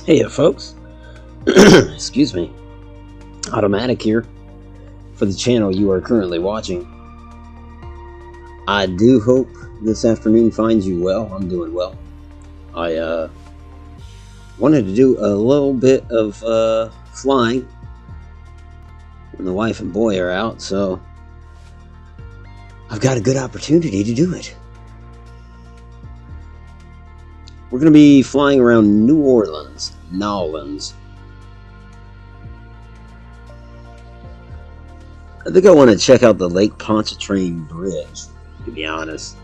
Hey, folks. Excuse me. Automatic here for the channel you are currently watching. I do hope this afternoon finds you well. I'm doing well. I wanted to do a little bit of flying when the wife and boy are out, so I've got a good opportunity to do it. We're going to be flying around New Orleans. I think I want to check out the Lake Pontchartrain Bridge, to be honest.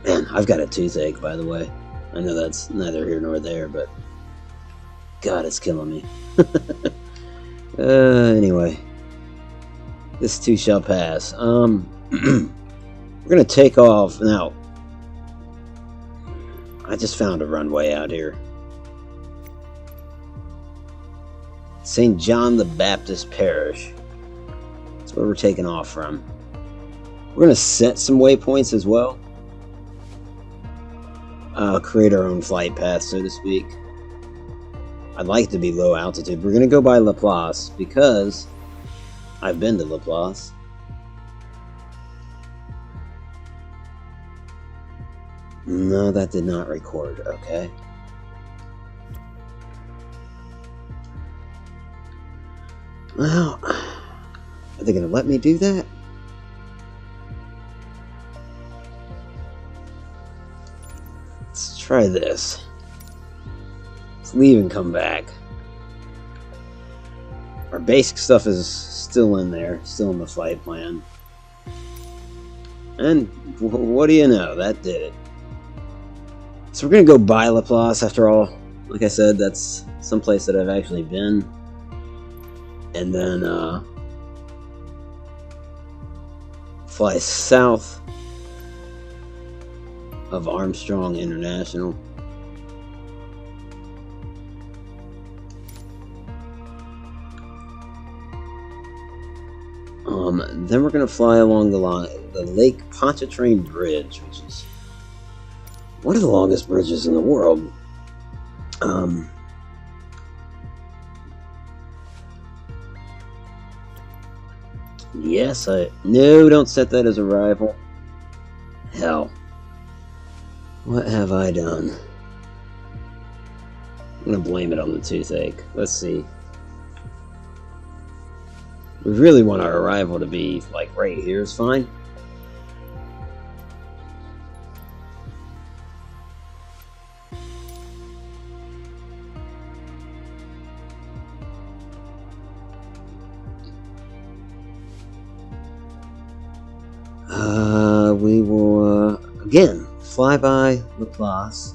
Man, I've got a toothache, by the way. I know that's neither here nor there, but God, it's killing me. Anyway, this too shall pass. We're going to take off. Now, I just found a runway out here. St. John the Baptist Parish. That's where we're taking off from. We're going to set some waypoints as well. Create our own flight path, so to speak. I'd like to be low altitude. We're going to go by Laplace because I've been to Laplace. No, that did not record. Okay. Well, are they going to let me do that? Let's try this. Let's leave and come back. Our basic stuff is still in there, still in the flight plan. And what do you know? That did it. So we're going to go by Laplace after all. Like I said, that's someplace that I've actually been. And then fly south of Armstrong International. Then we're going to fly along the Lake Pontchartrain Bridge, which is one of the longest bridges in the world. Yes, no, don't set that as a rival. Hell. What have I done? I'm gonna blame it on the toothache. Let's see. We really want our arrival to be, like, right here is fine. We will, again, fly by Laplace.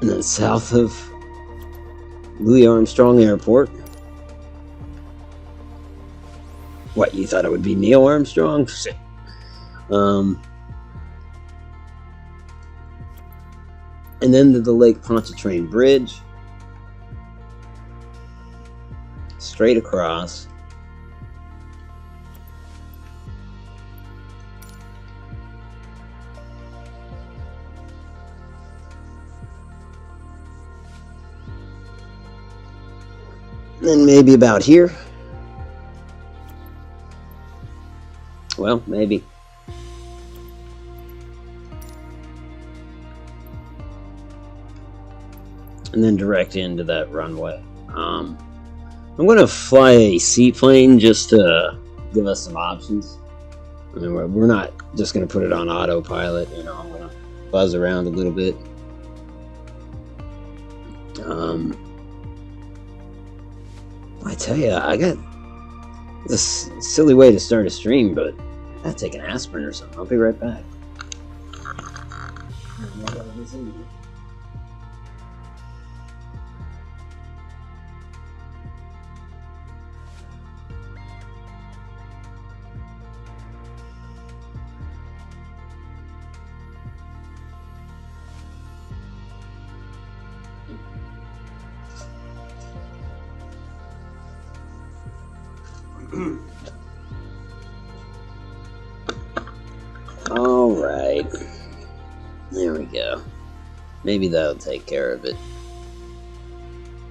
And then south of Louis Armstrong Airport. What, you thought it would be Neil Armstrong? And then to the Lake Pontchartrain Bridge. Straight across. And then maybe about here. Well, maybe. And then direct into that runway. I'm going to fly a seaplane just to give us some options. I mean, we're not just going to put it on autopilot. You know, I'm going to buzz around a little bit. I tell you, I got this silly way to start a stream, but I gotta take an aspirin or something. I'll be right back. Alright. There we go. Maybe that'll take care of it.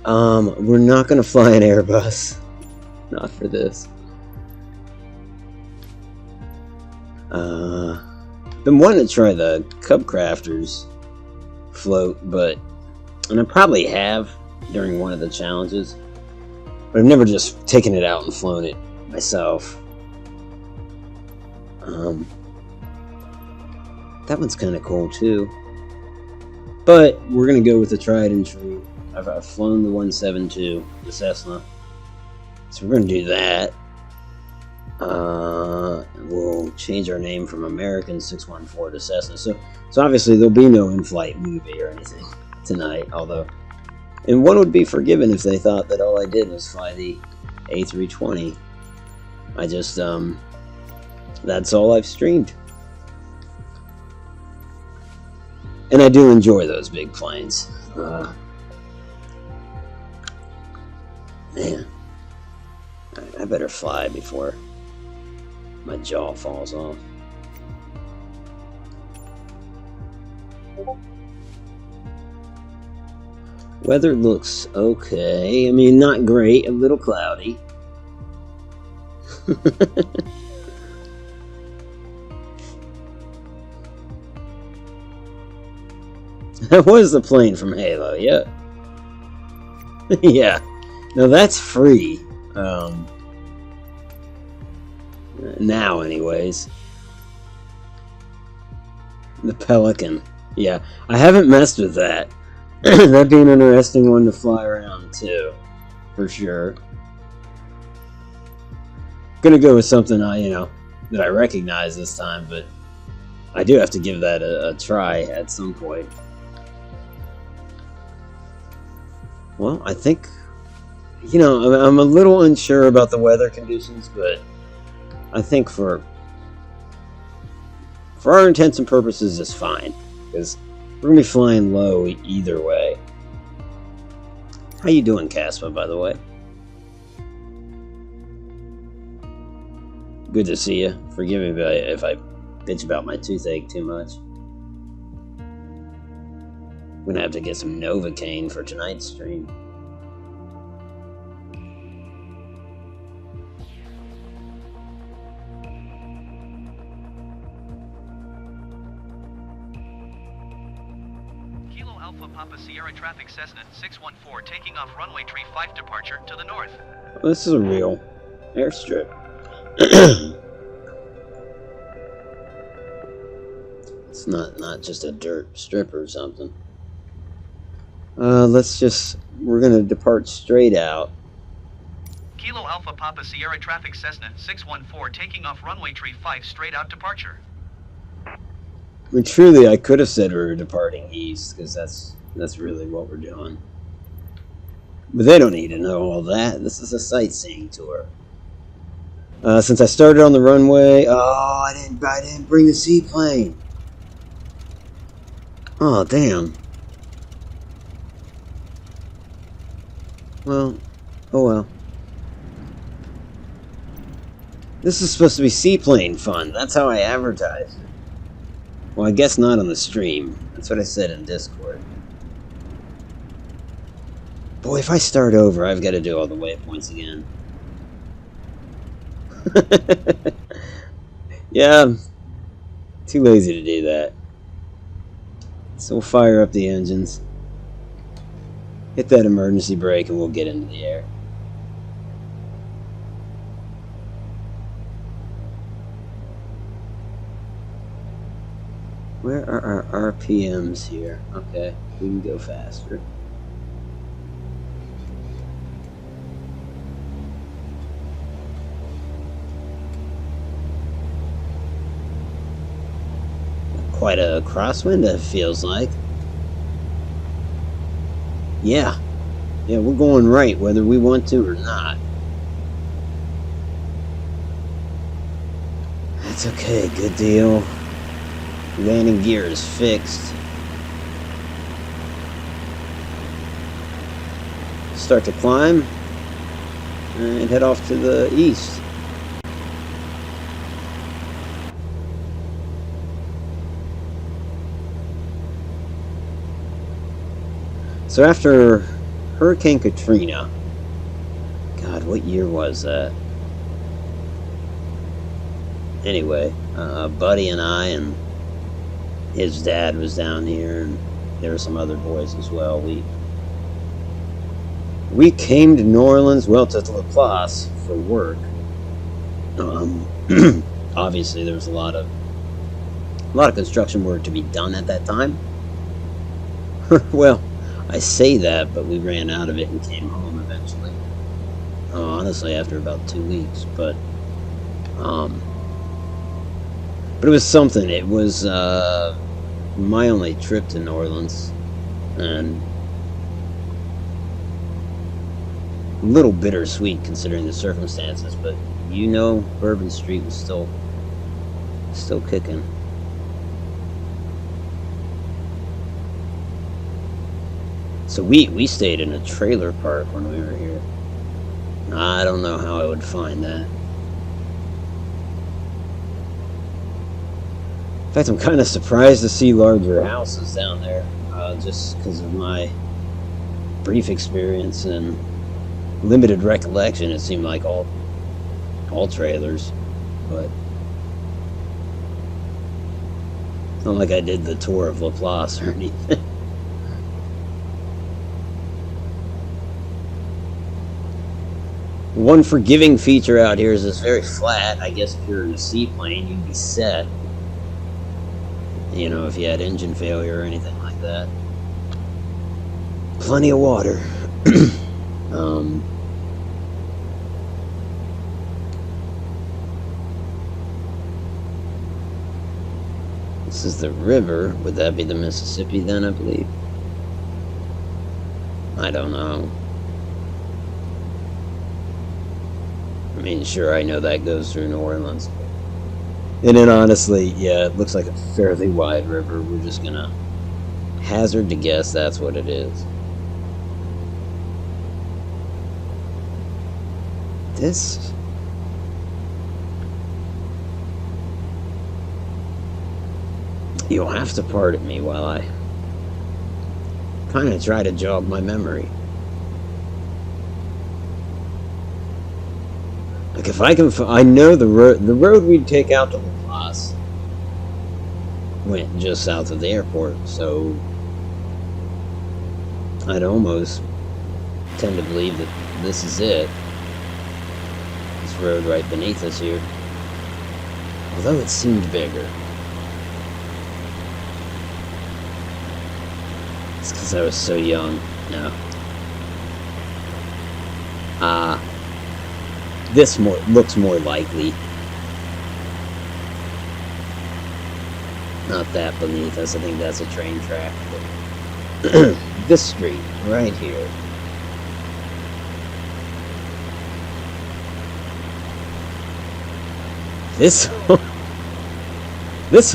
We're not gonna fly an Airbus. Not for this. Been wanting to try the Cub Crafters float, and I probably have during one of the challenges, but I've never just taken it out and flown it myself. That one's kind of cool too, but we're gonna go with the tried and true. I've flown the 172, the Cessna, so we're gonna do that. We'll change our name from American 614 to Cessna. So obviously there'll be no in-flight movie or anything tonight. And one would be forgiven if they thought that all I did was fly the A320. I just that's all I've streamed. And I do enjoy those big planes. Man, I better fly before my jaw falls off. Weather looks okay. I mean, not great. A little cloudy. That was the plane from Halo, yeah. Yeah. Now that's free. Now, anyways. The Pelican. Yeah, I haven't messed with that. That'd be an interesting one to fly around, too. For sure. Gonna go with something that I recognize this time, but I do have to give that a try at some point. Well, I think, I'm a little unsure about the weather conditions, but I think for our intents and purposes, it's fine, because we're going to be flying low either way. How you doing, Caspa, by the way? Good to see you. Forgive me if I bitch about my toothache too much. I'm going to have to get some Novocaine for tonight's stream. Alpha Papa Sierra traffic Cessna 614 taking off runway 35 departure to the north. Well, this is a real airstrip. It's not just a dirt strip or something. We're gonna depart straight out. Kilo Alpha Papa Sierra traffic Cessna 614 taking off runway 35 straight out departure. I mean, truly, I could have said we were departing east, because that's really what we're doing. But they don't need to know all that. This is a sightseeing tour. Since I started on the runway, I didn't bring the seaplane. Oh, damn. Well, oh well. This is supposed to be seaplane fun. That's how I advertise it. Well, I guess not on the stream. That's what I said in Discord. Boy, if I start over, I've got to do all the waypoints again. Yeah, too lazy to do that. So we'll fire up the engines. Hit that emergency brake and we'll get into the air. Where are our RPMs here? Okay, we can go faster. Quite a crosswind, it feels like. Yeah, we're going right whether we want to or not. That's okay, good deal. Landing gear is fixed. Start to climb and head off to the east. So after Hurricane Katrina, God, what year was that? Anyway, Buddy and I and his dad was down here, and there were some other boys as well. We came to New Orleans, well, to Laplace for work. Obviously, there was a lot of construction work to be done at that time. Well, I say that, but we ran out of it and came home eventually. Honestly, after about 2 weeks, but it was something. It was my only trip to New Orleans, and a little bittersweet considering the circumstances, but you know, Bourbon Street was still kicking. So we stayed in a trailer park when we were here. I don't know how I would find that. In fact, I'm kind of surprised to see larger houses down there, just because of my brief experience and limited recollection. It seemed like all trailers, but it's not like I did the tour of Laplace or anything. One forgiving feature out here is it's very flat. I guess if you're in a seaplane, you'd be set. You know, if you had engine failure or anything like that. Plenty of water. This is the river. Would that be the Mississippi then, I believe? I don't know. I mean, sure, I know that goes through New Orleans. And then honestly, yeah, it looks like a fairly wide river. We're just gonna hazard to guess that's what it is. This... You'll have to pardon me while I kind of try to jog my memory. Like, if I can, I know the road we'd take out to Laplace went just south of the airport, so I'd almost tend to believe that this is it. This road right beneath us here. Although it seemed bigger. It's because I was so young. No. This looks more likely. Not that beneath us. I think that's a train track. This street, right here. This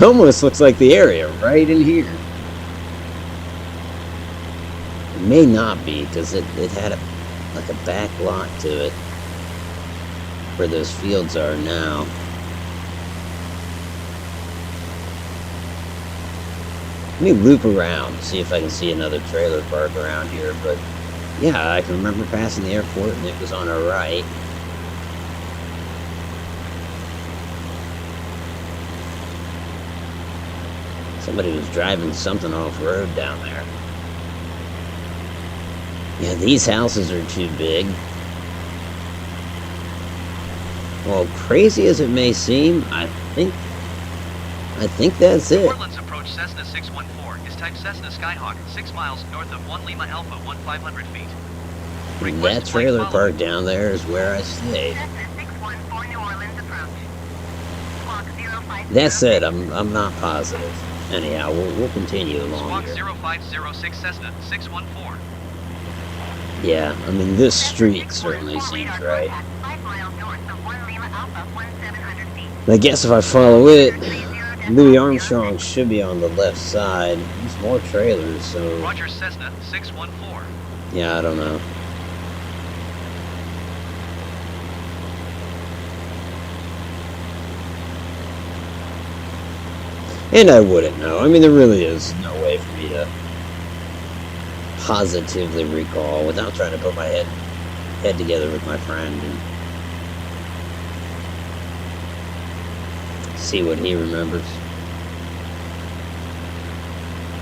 almost looks like the area right in here. It may not be, because it had like a back lot to it. Where those fields are now. Let me loop around, see if I can see another trailer park around here, but yeah, I can remember passing the airport and it was on our right. Somebody was driving something off-road down there. Yeah, these houses are too big. Well, crazy as it may seem, I think that's it. New Orleans approach Cessna 614 is type Cessna Skyhawk, 6 miles north of 1 Lima Alpha, 1500 feet. That trailer park down there is where I stayed. Cessna 614 New Orleans approach. Squawk 050. That said, I'm not positive. Anyhow, we'll continue along Squawk here. 0506 Cessna 614. Yeah, I mean, this street certainly seems right. 5 miles north of 1 Lima Alpha, 1700 feet. I guess if I follow it, Louis Armstrong should be on the left side. There's more trailers, so... Roger, Cessna 614. Yeah, I don't know. And I wouldn't know. I mean, there really is no way for me to positively recall, without trying to put my head together with my friend and see what he remembers.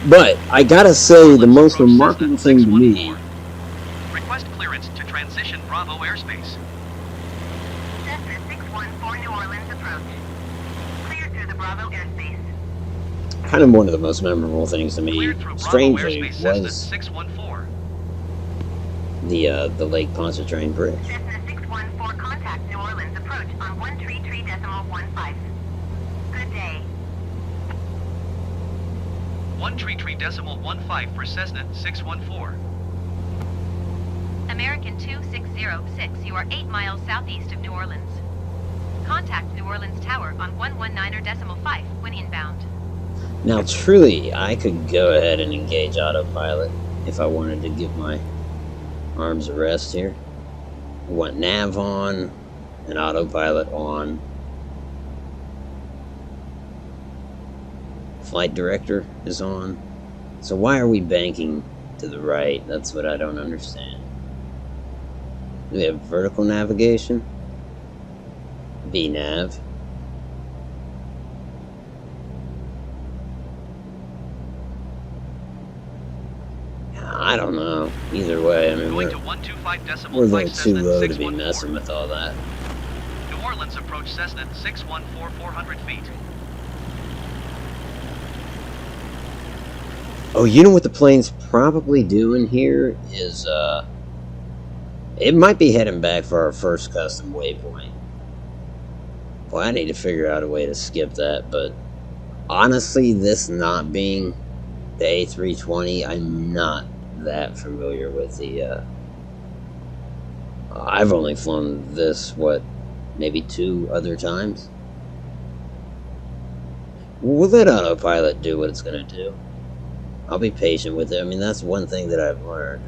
But I gotta say, the most remarkable thing to me. Request clearance to transition Bravo airspace. Cessna 614 New Orleans approach. Cleared through the Bravo airspace. Kind of one of the most memorable things to me, Cleared through Bravo strangely, airspace, Cessna was 614. the Lake Pontchartrain Bridge. Cessna 614 contact New Orleans approach on 133.15. Good day. 133.15 for Cessna 614. American 2606, you are 8 miles southeast of New Orleans. Contact New Orleans Tower on 119.5 when inbound. Now, truly, I could go ahead and engage autopilot if I wanted to give my arms a rest here. I want nav on and autopilot on. Flight director is on. So why are we banking to the right? That's what I don't understand. Do we have vertical navigation? VNav. I don't know. Either way, I mean, Going we're to 125.5 a little too Cessna low to be 614. messing with all that. New Orleans approach Cessna 614 400 feet. Oh, you know what the plane's probably doing here is, it might be heading back for our first custom waypoint. Well, I need to figure out a way to skip that, but honestly, this not being the A320, I'm not that familiar with the, I've only flown this, maybe 2 other times? We'll let autopilot do what it's going to do. I'll be patient with it. I mean, that's one thing that I've learned.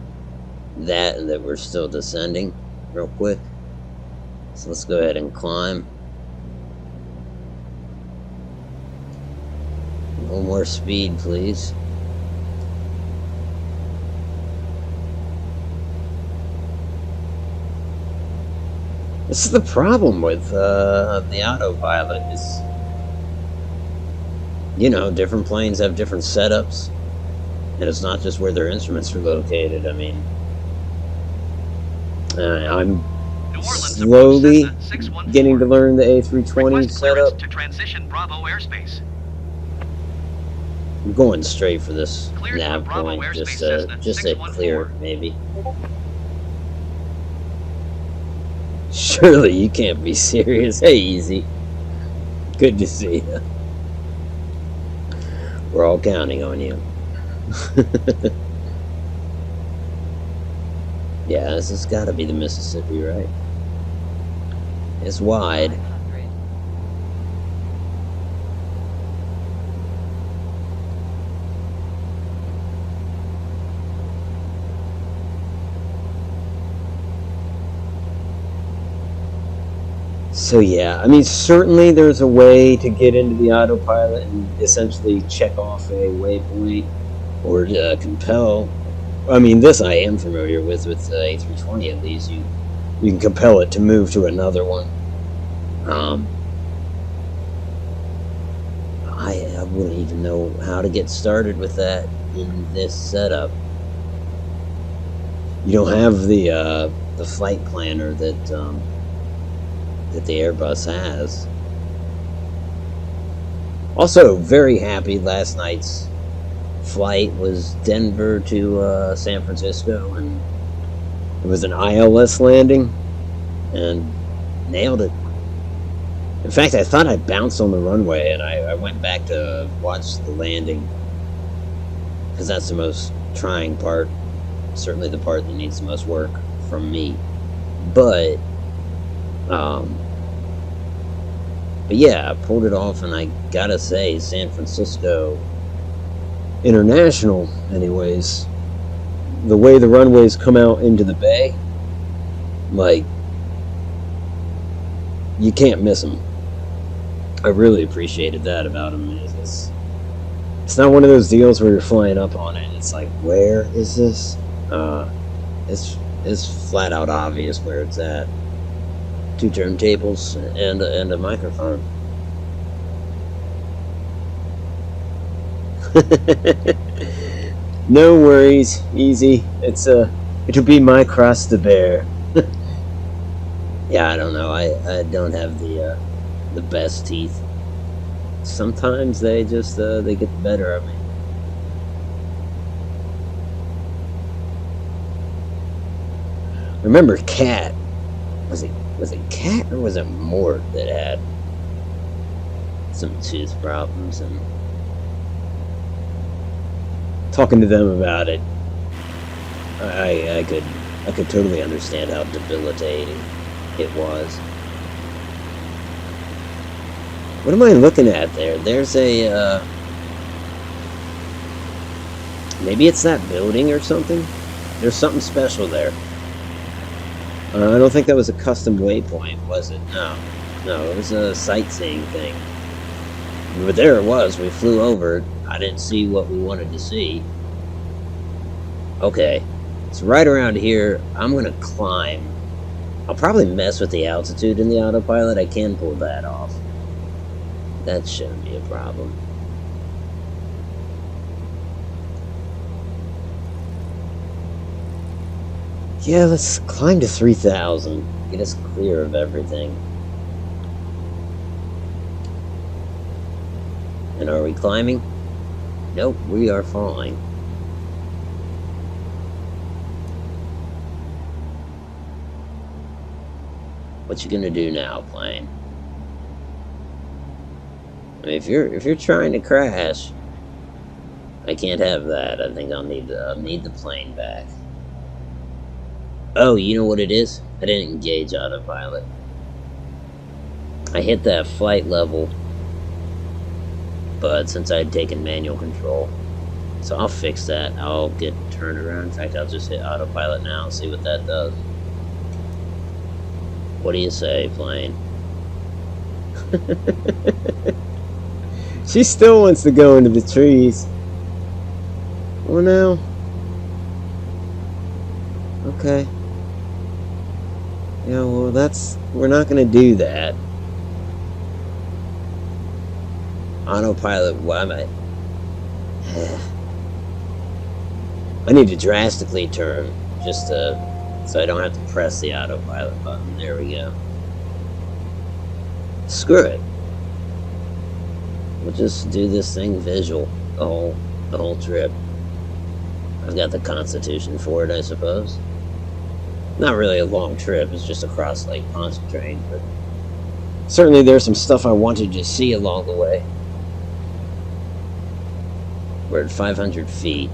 That and that we're still descending real quick. So let's go ahead and climb. A little more speed, please. This is the problem with the autopilot is, you know, different planes have different setups. And it's not just where their instruments are located. I mean, I'm slowly getting to learn the A320 setup. To transition Bravo airspace. I'm going straight for this Cleared nav for Bravo point, airspace, just Cessna to clear, 614. maybe. Surely you can't be serious. Hey, Easy. Good to see you. We're all counting on you. Yeah, this has got to be the Mississippi, right? It's wide. So yeah, I mean, certainly there's a way to get into the autopilot and essentially check off a waypoint or compel. I mean, this I am familiar with the A320 at least. You can compel it to move to another one. I wouldn't even know how to get started with that in this setup. You don't have the flight planner that the Airbus has. Also, very happy last night's flight was Denver to San Francisco, and it was an ILS landing, and nailed it. In fact, I thought I bounced on the runway, and I went back to watch the landing, because that's the most trying part, certainly the part that needs the most work from me. But yeah, I pulled it off, and I gotta say, San Francisco International, anyways, the way the runways come out into the bay, like, you can't miss them. I really appreciated that about them. It's not one of those deals where you're flying up on it. It's like, where is this? It's flat out obvious where it's at. 2 turntables and a microphone. No worries, easy. It'll be my cross to bear. Yeah, I don't know. I don't have the best teeth. Sometimes they just they get the better of me. Remember Cat? Was it Cat or was it Mort that had some tooth problems? And talking to them about it, I could totally understand how debilitating it was. What am I looking at there? There's a maybe it's that building or something. There's something special there. I don't think that was a custom waypoint, was it? No, it was a sightseeing thing. But there it was. We flew over it. I didn't see what we wanted to see. Okay, so right around here, I'm gonna climb. I'll probably mess with the altitude in the autopilot. I can pull that off. That shouldn't be a problem. Yeah, let's climb to 3,000. Get us clear of everything. And are we climbing? Nope, we are falling. What you gonna do now, plane? I mean, if you're trying to crash, I can't have that. I think I'll need the plane back. Oh, you know what it is? I didn't engage autopilot. I hit that flight level, but since I had taken manual control, so I'll fix that. I'll get turned around. In fact, I'll just hit autopilot now and see what that does. What do you say, plane? She still wants to go into the trees. Well, now. Okay. Yeah, well, we're not going to do that. Autopilot, why am I need to drastically turn just so I don't have to press the autopilot button. There we go. Screw it. We'll just do this thing visual the whole trip. I've got the constitution for it, I suppose. Not really a long trip, it's just across Lake Pontchartrain, but certainly there's some stuff I wanted to see along the way. We're at 500 feet.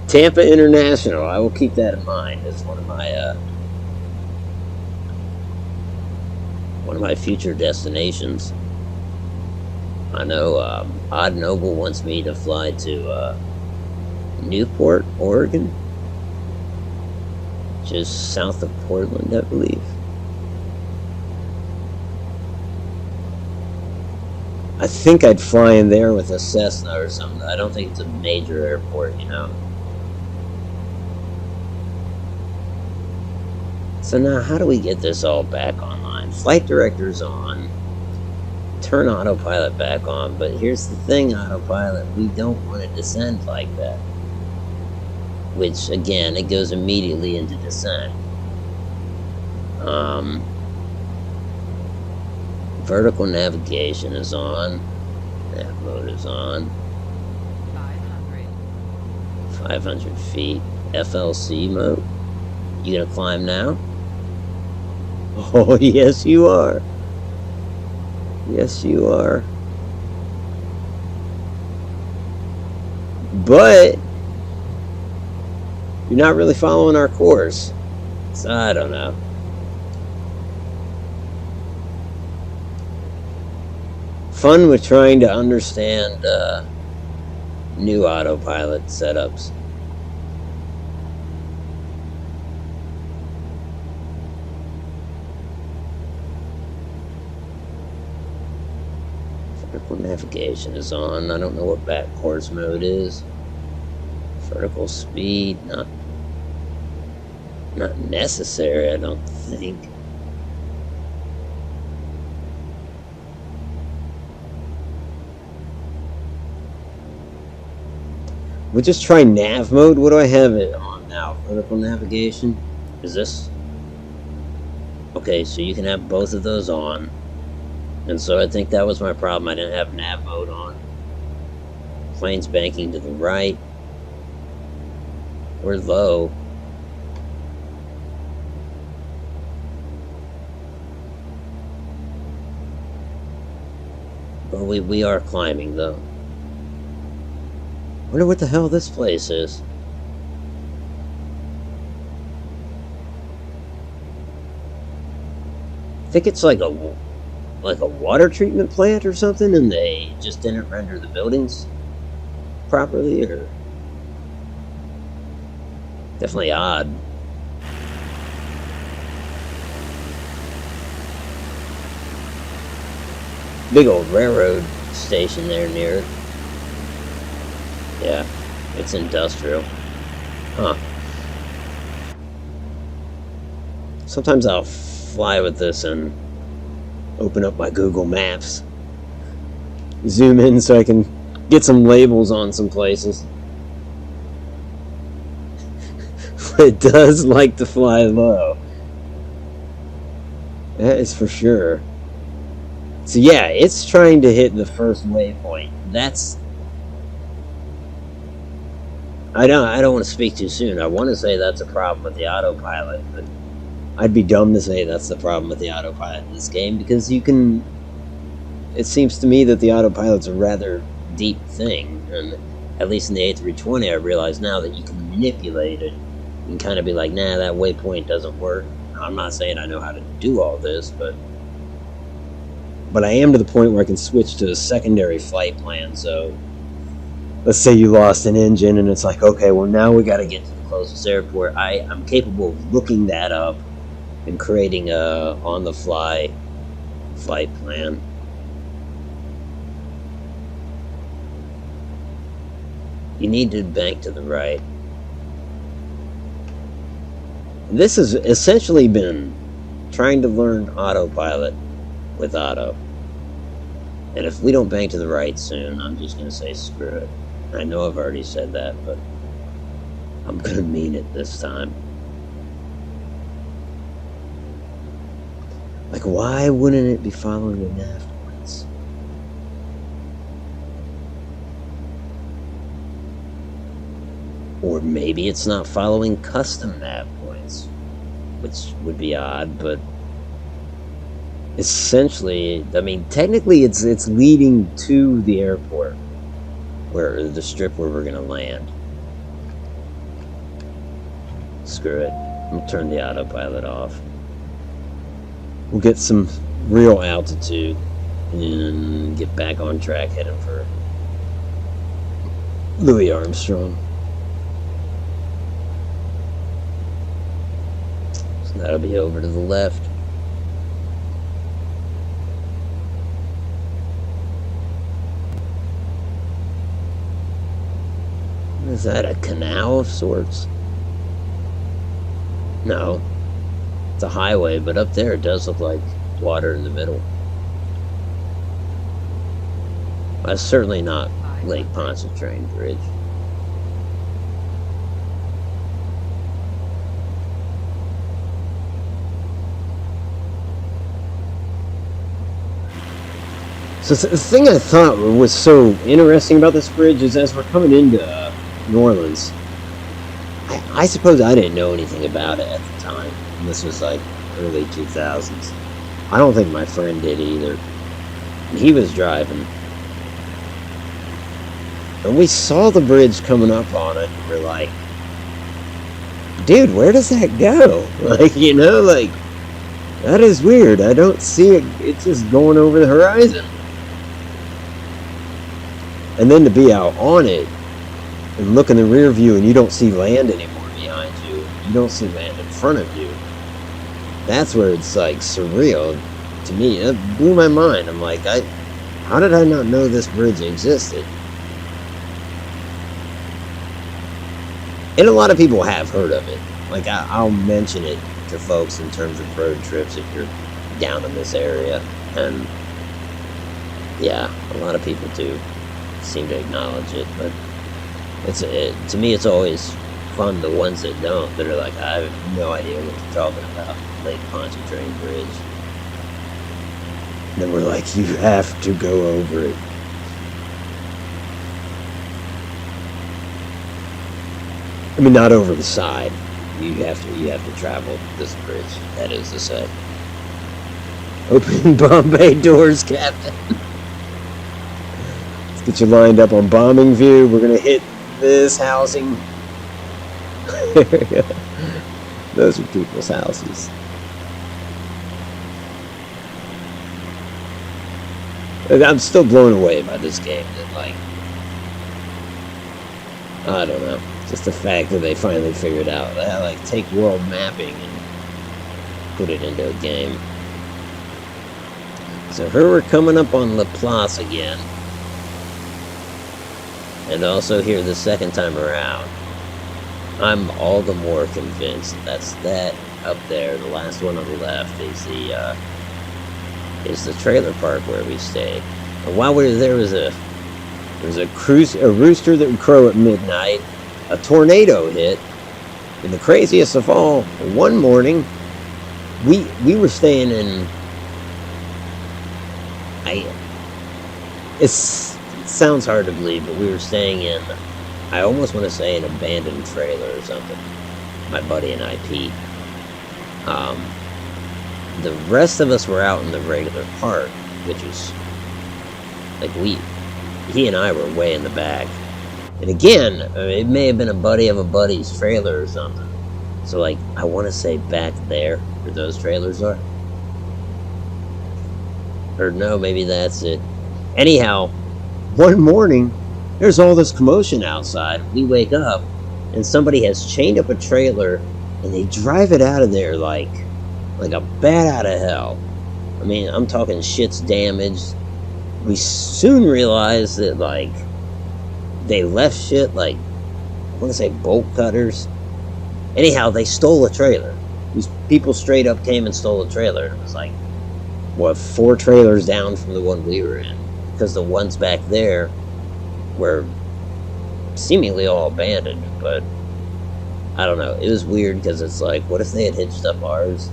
Tampa International, I will keep that in mind as one of my future destinations. I know Odd Noble wants me to fly to Newport, Oregon, just south of Portland, I believe. I think I'd fly in there with a Cessna or something. I don't think it's a major airport, you know. So now, how do we get this all back online? Flight director's on. Turn autopilot back on. But here's the thing, autopilot. We don't want to descend like that. Which, again, it goes immediately into descent. Vertical navigation is on. That mode is on. 500 feet. FLC mode. You gonna climb now? Oh, yes you are. Yes you are. But you're not really following our course. So I don't know. Fun with trying to understand new autopilot setups. Vertical navigation is on. I don't know what back course mode is. Vertical speed, not necessary, I don't think. We'll just try nav mode. What do I have it on now? Vertical navigation? Is this? Okay, so you can have both of those on. And so I think that was my problem. I didn't have nav mode on. Plane's banking to the right. We're low. But we are climbing, though. Wonder what the hell this place is. I think it's like a water treatment plant or something, and they just didn't render the buildings properly, or definitely odd. Big old railroad station there near it. Yeah, it's industrial. Huh. Sometimes I'll fly with this and open up my Google Maps. Zoom in so I can get some labels on some places. It does like to fly low. That is for sure. So yeah, it's trying to hit the first waypoint. That's... I don't want to speak too soon. I want to say that's a problem with the autopilot, but I'd be dumb to say that's the problem with the autopilot in this game, because you can... It seems to me that the autopilot's a rather deep thing, and at least in the A320 I realize now that you can manipulate it. You can kind of be like, nah, that waypoint doesn't work. I'm not saying I know how to do all this, but I am to the point where I can switch to a secondary flight plan. So let's say you lost an engine and it's like, okay, well now we got to get to the closest airport. I'm capable of looking that up and creating a on-the-fly flight plan. You need to bank to the right. This has essentially been trying to learn autopilot with auto. And if we don't bank to the right soon, I'm just going to say screw it. I know I've already said that, but I'm going to mean it this time. Like, why wouldn't it be following the nav points? Or maybe it's not following custom nav points, which would be odd, but essentially, I mean, technically it's leading to the airport, where the strip where we're gonna land. Screw it. I'm gonna turn the autopilot off. We'll get some real altitude and get back on track heading for Louis Armstrong. So that'll be over to the left. Is that a canal of sorts? No. It's a highway, but up there it does look like water in the middle. That's certainly not Lake Pontchartrain Bridge. So the thing I thought was so interesting about this bridge is as we're coming into New Orleans, I suppose I didn't know anything about it at the time. And this was like early 2000s. I don't think my friend did either. He was driving. And we saw the bridge coming up on it, and we're like, dude, where does that go? Like, you know, like, that is weird. I don't see it. It's just going over the horizon. And then to be out on it and look in the rear view and you don't see land anymore behind you. You don't see land in front of you. That's where it's like surreal to me. It blew my mind. I'm like, How did I not know this bridge existed? And a lot of people have heard of it. Like, I'll mention it to folks in terms of road trips if you're down in this area. And, yeah, a lot of people do seem to acknowledge it. But to me, it's always fun, the ones that don't, that are like, I have no idea what you're talking about. Lake Pontchartrain Bridge. And then we're like, you have to go over it. I mean, not over the side. You have to travel this bridge. That is to say. Open Bombay doors, Captain. Let's get you lined up on bombing view. We're gonna hit this housing. Those are people's houses. I'm still blown away by this game. That, like, I don't know. Just the fact that they finally figured out that, like, take world mapping and put it into a game. So here we're coming up on La Place again. And also here the second time around. I'm all the more convinced that's that up there. The last one on the left is the trailer park where we stayed. And while we were there, was a rooster that would crow at midnight. A tornado hit, and the craziest of all, one morning, we were staying in. It sounds hard to believe, but we were staying in. I almost want to say an abandoned trailer or something. My buddy and I, Pete. The rest of us were out in the regular park, which is like he and I were way in the back. And again, it may have been a buddy of a buddy's trailer or something. So, like, I want to say back there, where those trailers are. Or no, maybe that's it. Anyhow, one morning, there's all this commotion outside. We wake up, and somebody has chained up a trailer, and they drive it out of there like a bat out of hell. I mean, I'm talking shit's damaged. We soon realized that, like, they left shit like, I want to say bolt cutters. Anyhow, they stole a trailer. These people straight up came and stole a trailer. It was like, what, 4 trailers down from the one we were in. Because the ones back there were seemingly all abandoned. But, I don't know. It was weird because it's like, what if they had hitched up ours?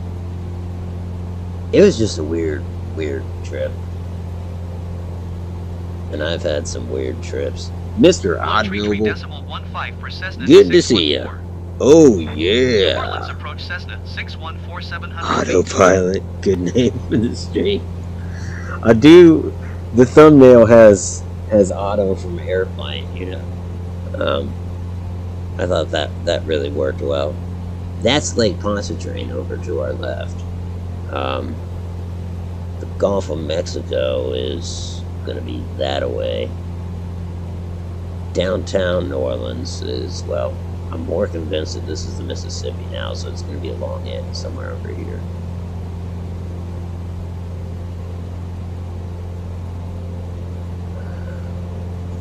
It was just a weird trip. And I've had some weird trips. Mr. Odd Noble, good to see you. Oh, yeah. Autopilot, good name for the stream. The thumbnail has Otto from Airplane, you know. I thought that really worked well. That's Lake Pontchartrain over to our left. The Gulf of Mexico is going to be that away. Downtown New Orleans is, well, I'm more convinced that this is the Mississippi now, so it's going to be along it somewhere over here.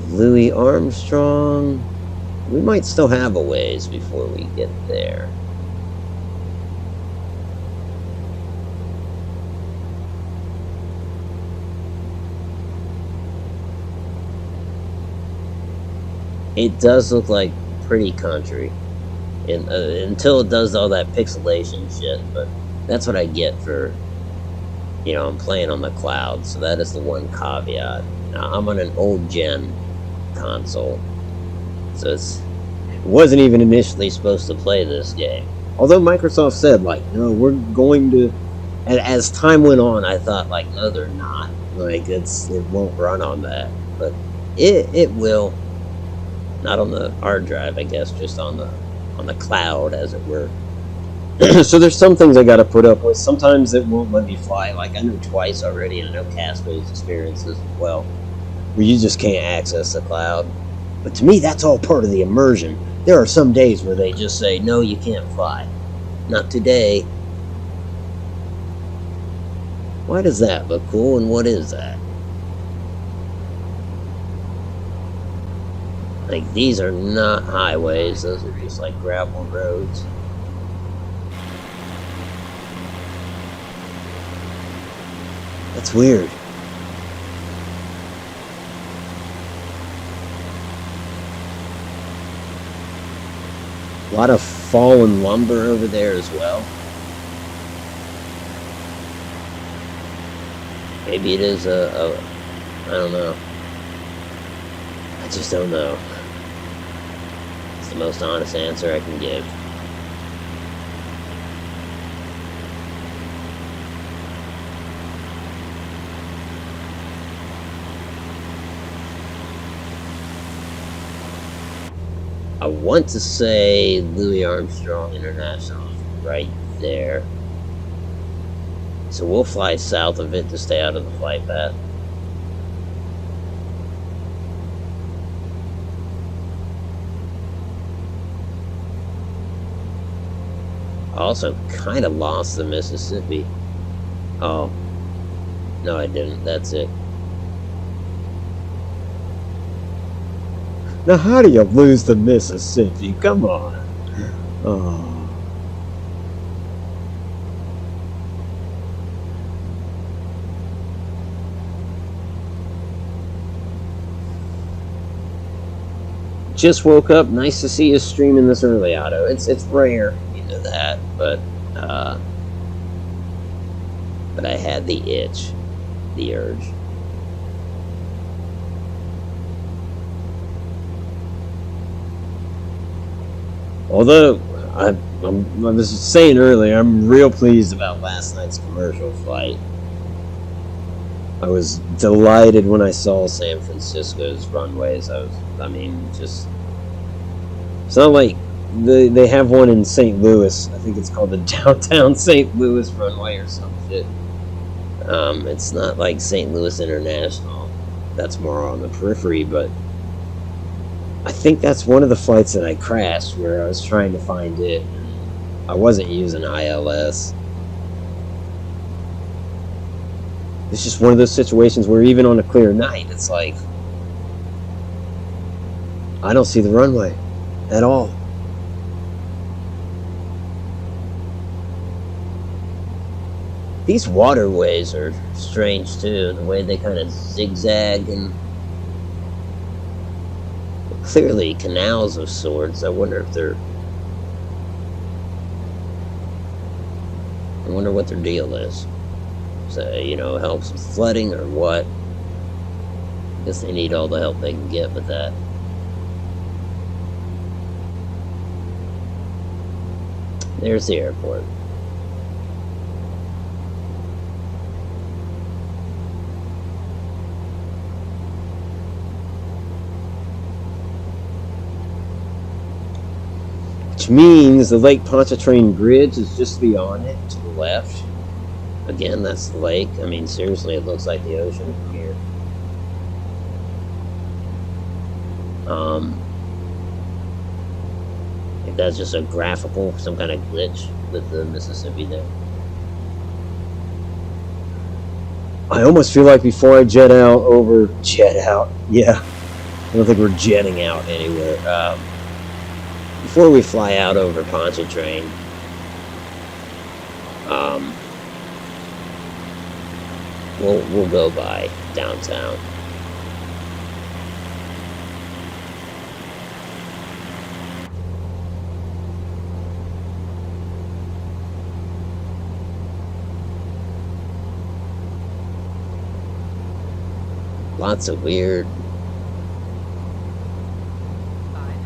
Louis Armstrong. We might still have a ways before we get there. It does look like pretty country, until it does all that pixelation shit, but that's what I get for, you know, I'm playing on the cloud, so that is the one caveat. Now, I'm on an old gen console, so it wasn't even initially supposed to play this game. Although Microsoft said, like, no, we're going to, and as time went on, I thought, like, no, they're not. Like, it won't run on that, but it will. Not on the hard drive, I guess, just on the cloud, as it were. So there's some things I got to put up with. Sometimes it won't let me fly. Like, I know twice already, and I know Casper's experiences as well, where you just can't access the cloud. But to me, that's all part of the immersion. There are some days where they just say, no, you can't fly. Not today. Why does that look cool, and what is that? Like, these are not highways, those are just like gravel roads. That's weird. A lot of fallen lumber over there as well. Maybe it is I don't know. I just don't know. It's the most honest answer I can give. I want to say Louis Armstrong International is right there. So we'll fly south of it to stay out of the flight path. I also kind of lost the Mississippi. Oh. No, I didn't. That's it. Now, how do you lose the Mississippi? Come on. Oh. Just woke up. Nice to see you streaming this early, Otto. It's rare, you know that, but I had the itch, the urge. Although, I was saying earlier, I'm real pleased about last night's commercial flight. I was delighted when I saw San Francisco's runways. It's not like they have one in St. Louis. I think it's called the Downtown St. Louis runway or some shit. It's not like St. Louis International. That's more on the periphery, but I think that's one of the flights that I crashed where I was trying to find it. I wasn't using ILS. It's just one of those situations where even on a clear night, it's like, I don't see the runway at all. These waterways are strange too, the way they kind of zigzag and clearly canals of sorts. I wonder what their deal is. So, helps with flooding or what. I guess they need all the help they can get with that. There's the airport. Which means the Lake Pontchartrain Bridge is just beyond it, to the left. Again, that's the lake. Seriously, it looks like the ocean from here. If that's just a graphical, some kind of glitch with the Mississippi there. I almost feel like before I jet out, yeah. I don't think we're jetting out anywhere. Before we fly out over Pontchartrain, we'll go by downtown. Lots of weird,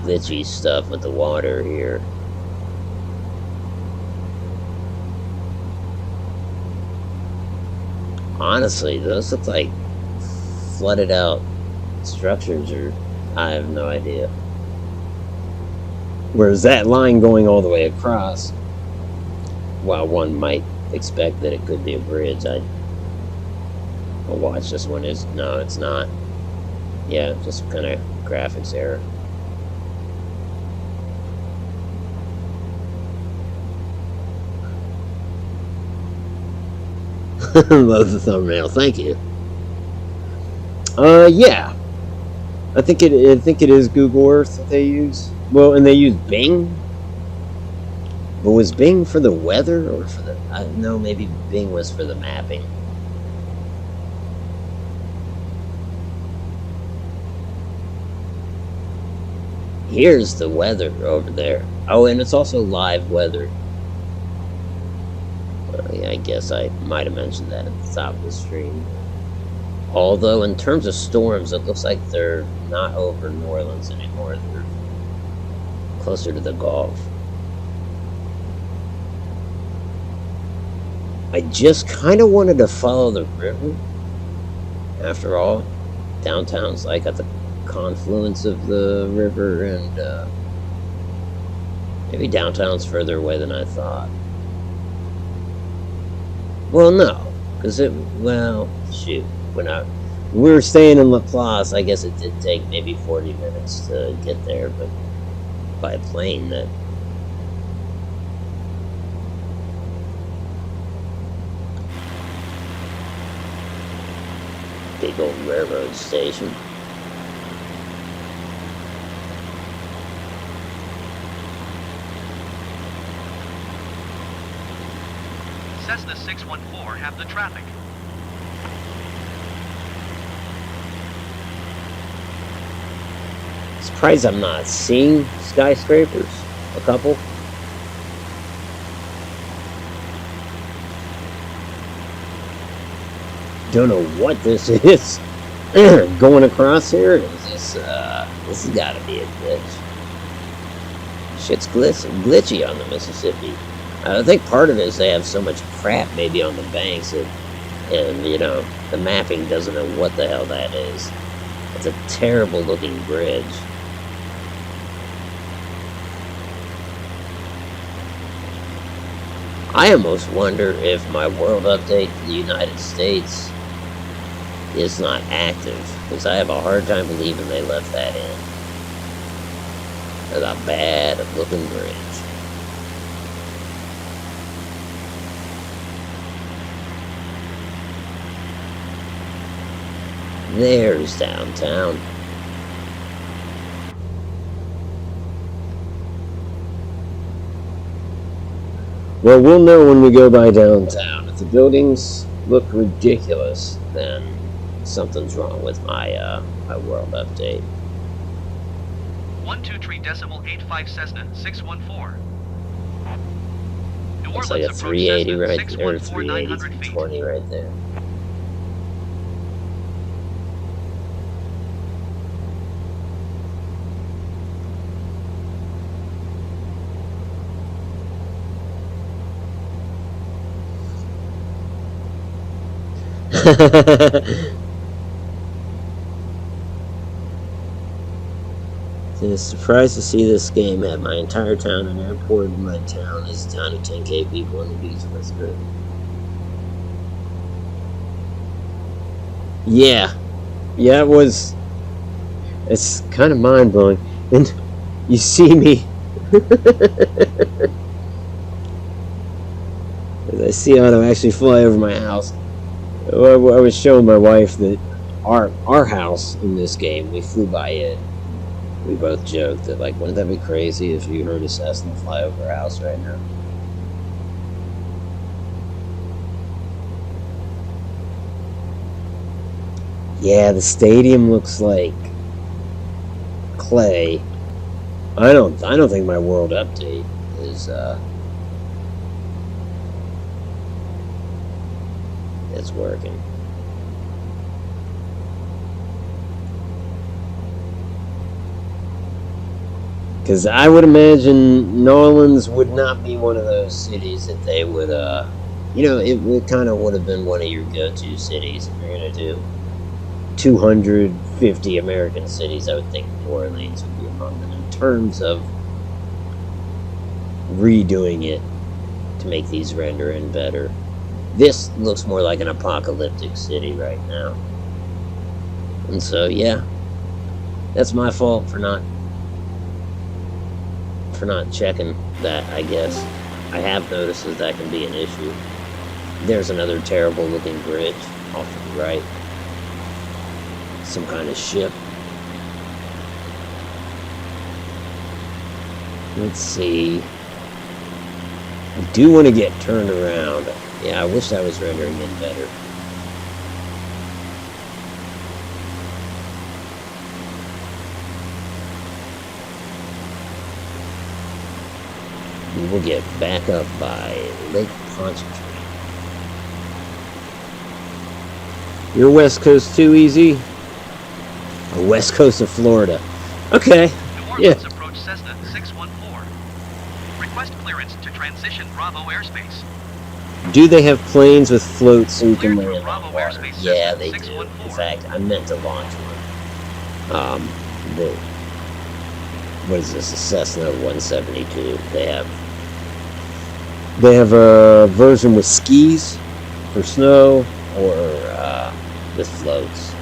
glitchy stuff with the water here. Honestly, those look like flooded out structures, or I have no idea. Whereas that line going all the way across, while one might expect that it could be a bridge, I'll watch this one. No, it's not. Yeah, just kind of graphics error. Love the thumbnail, thank you. Yeah. I think it is Google Earth that they use. Well, and they use Bing. But was Bing for the weather or for the? No, maybe Bing was for the mapping. Here's the weather over there. Oh, and it's also live weather. Yeah, I guess I might have mentioned that at the top of the stream. Although, in terms of storms, it looks like they're not over New Orleans anymore. They're closer to the Gulf. I just kind of wanted to follow the river. After all, downtown's like at the confluence of the river, and maybe downtown's further away than I thought. Well, no, because shoot, we were staying in Laplace, I guess it did take maybe 40 minutes to get there, but by plane, that big old railroad station. Cessna 614 have the traffic. Surprised I'm not seeing skyscrapers. A couple. Don't know what this is. Going across here? Is this has got to be a glitch. Shit's glitchy on the Mississippi. I think part of it is they have so much crap maybe on the banks and the mapping doesn't know what the hell that is. It's a terrible looking bridge. I almost wonder if my world update for the United States is not active, because I have a hard time believing they left that in. It's a bad looking bridge. There's downtown. Well, we'll know when we go by downtown. If the buildings look ridiculous, then something's wrong with my my world update. 123.85 Cessna 614. New Looks Orleans like a approach 380 Cessna right there, 614 900 feet. 380, 20 right there. It's surprised to see this game have my entire town and airport in my town is down to 10k people on the beach list. Yeah, it's kind of mind blowing. And you see me. As I see Otto actually fly over my house. I was showing my wife that our house in this game, we flew by it. We both joked that, like, wouldn't that be crazy if you heard a Cessna fly over our house right now? Yeah, the stadium looks like clay. I don't think my world update is it's working. Because I would imagine New Orleans would not be one of those cities that they would, it kind of would have been one of your go-to cities if you're going to do 250 American cities. I would think New Orleans would be among them in terms of redoing it to make these render in better. This looks more like an apocalyptic city right now. And so, yeah, that's my fault for not checking that, I guess. I have noticed that can be an issue. There's another terrible looking bridge off to the right. Some kind of ship. Let's see. I do want to get turned around. Yeah, I wish I was rendering in better. We will get back up by Lake Pontchartrain. You're West Coast too, Easy? Or West Coast of Florida. Okay. New Orleans approach Cessna 614. Request clearance to transition Bravo airspace. Do they have planes with floats so you can Cleared land for on Bravo water? airspace Yeah, Cessna they do. 614. In fact, I meant to launch one. What is this? A Cessna 172. They have a version with skis for snow or with floats.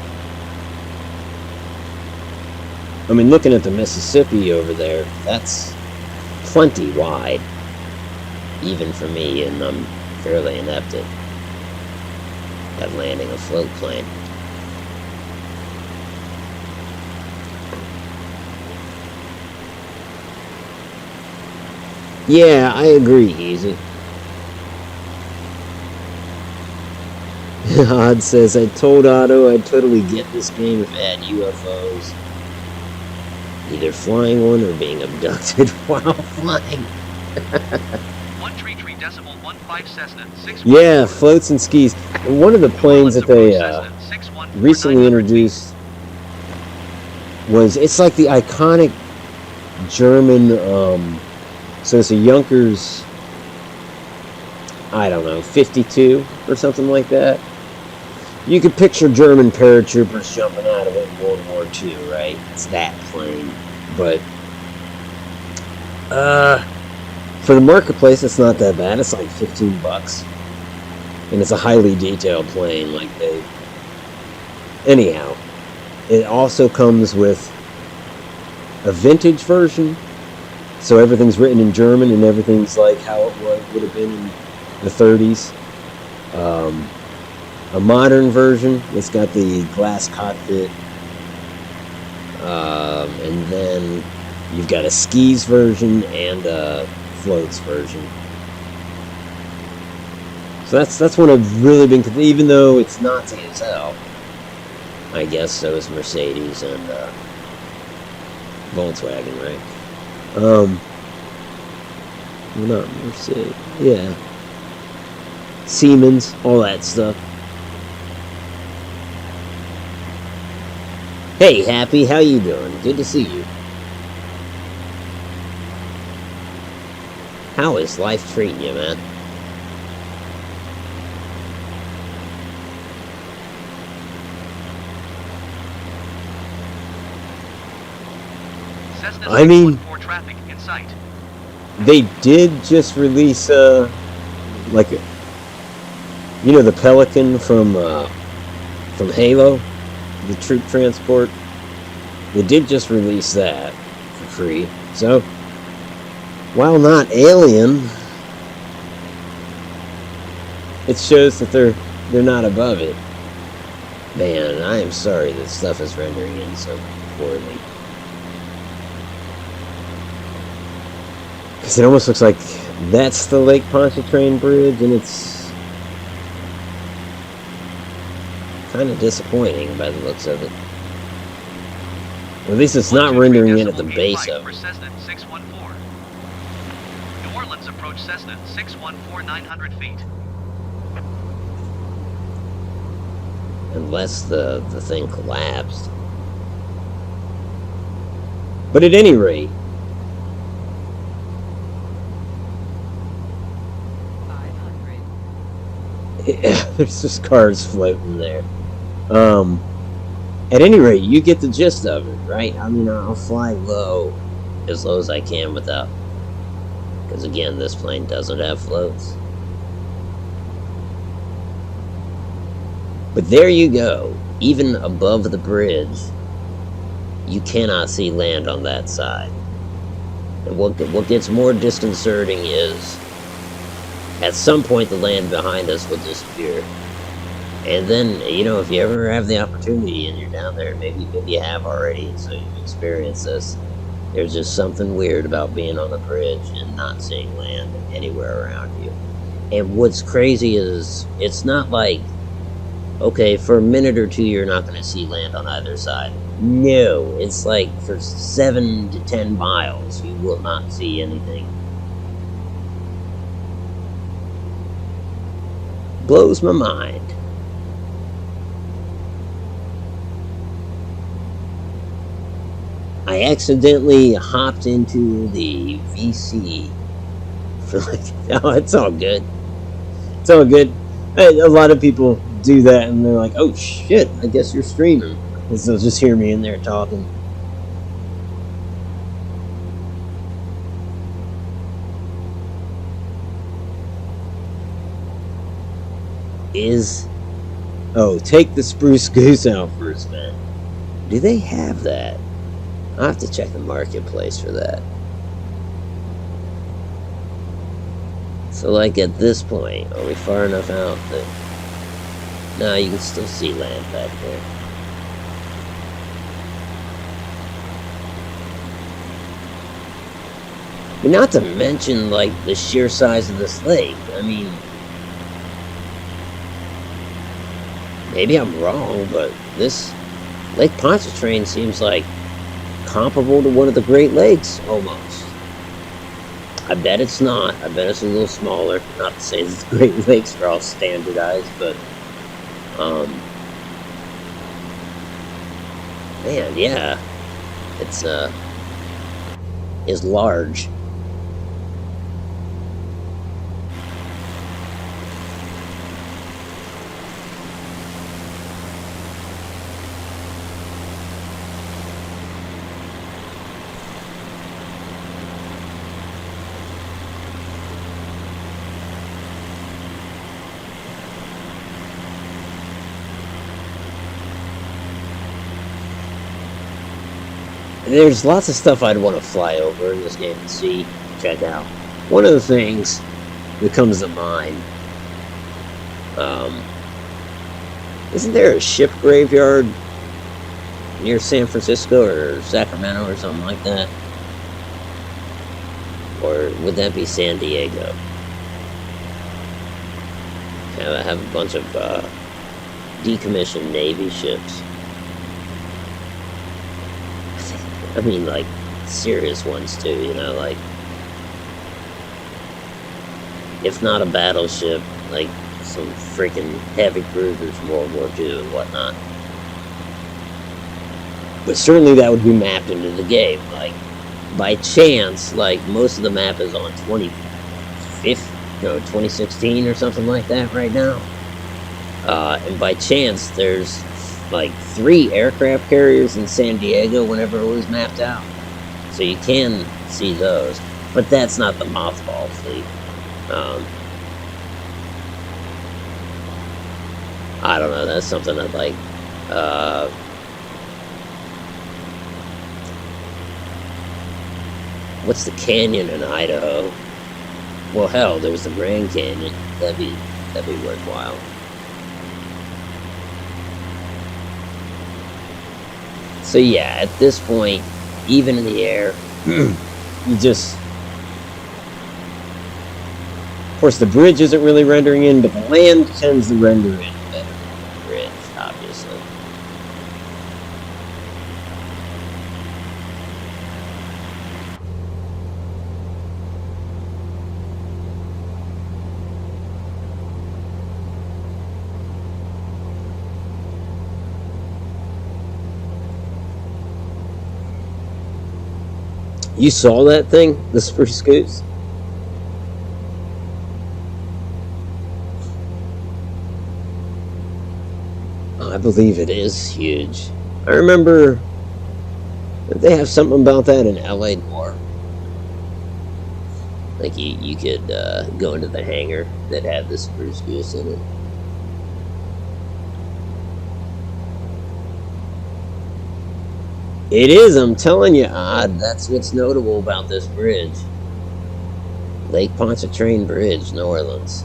I mean, looking at the Mississippi over there, that's plenty wide, even for me, and I'm fairly inept at landing a float plane. Yeah, I agree, Easy. Odd says, I told Otto I'd totally get this game if it had UFOs. Either flying one or being abducted while flying. 133.15 Cessna 614. Yeah, floats and skis. And one of the planes that they recently introduced was, it's like the iconic German, so it's a Junkers, I don't know, 52 or something like that. You could picture German paratroopers jumping out of it in World War II, right? It's that plane. But, for the marketplace, it's not that bad. It's like $15. And it's a highly detailed plane, like they... Anyhow, it also comes with a vintage version. So everything's written in German and everything's like how it would have been in the 30s. A modern version, it's got the glass cockpit. And then you've got a skis version and a floats version. So that's one I've really been, even though it's Nazi as hell. I guess so is Mercedes and Volkswagen, right? Not Mercedes. Yeah. Siemens, all that stuff. Hey, Happy, how you doing? Good to see you. How is life treating you, man? Cessna I mean, 614 traffic in sight. They did just release, like, you know, the Pelican from Halo, the troop transport. They did just release that for free. So, while not alien, it shows that they're not above it. Man, I am sorry that stuff is rendering in so poorly. Because it almost looks like that's the Lake Pontchartrain Bridge, and it's kind of disappointing by the looks of it. Or at least it's not rendering in at the base of it. Cessna 614. New Orleans approach Cessna 614 900 feet. Unless the thing collapsed. But at any rate, yeah, there's just cars floating there. At any rate, you get the gist of it, right? I mean, I'll fly low as I can without, because again, this plane doesn't have floats. But there you go. Even above the bridge, you cannot see land on that side. And what gets more disconcerting is, at some point the land behind us will disappear. And then, you know, if you ever have the opportunity and you're down there, maybe you have already, so you've experienced this, There's just something weird about being on a bridge and not seeing land anywhere around you. And what's crazy is, it's not like, okay, for a minute or two you're not going to see land on either side. No, it's like for 7 to 10 miles you will not see anything. Blows my mind. I accidentally hopped into the VC for like, oh, it's all good. It's all good. A lot of people do that and they're like, oh shit, I guess you're streaming. Because they'll just hear me in there talking. Oh, take the spruce goose out for a spin. Do they have that? I'll have to check the marketplace for that. So, like, at this point, are we far enough out that... No, you can still see land back there. But not to mention, like, the sheer size of this lake. I mean... Maybe I'm wrong, but this Lake Pontchartrain seems like comparable to one of the Great Lakes, almost. I bet it's not. I bet it's a little smaller. Not to say that the Great Lakes are all standardized, but... man, yeah. It's large. There's lots of stuff I'd want to fly over in this game and see, check out. One of the things that comes to mind, isn't there a ship graveyard near San Francisco or Sacramento or something like that? Or would that be San Diego? I have a bunch of decommissioned Navy ships. I mean, like, serious ones, too, you know, like, if not a battleship, like, some freaking heavy cruisers from World War II and whatnot. But certainly that would be mapped into the game, like, by chance, like, most of the map is on 2016 or something like that right now. And by chance, there's like 3 aircraft carriers in San Diego whenever it was mapped out. So you can see those. But that's not the mothball fleet. I don't know, that's something I'd like. What's the canyon in Idaho? Well, hell, there's the Grand Canyon. That'd be worthwhile. So yeah, at this point, even in the air, you just... Of course, the bridge isn't really rendering in, but the land tends to render in better than the bridge, obviously. You saw that thing? The spruce goose? Oh, I believe it is huge. I remember that they have something about that in LA Noire. Like you could go into the hangar that had the spruce goose in it. It is, I'm telling you, Odd. That's what's notable about this bridge. Lake Pontchartrain Bridge, New Orleans.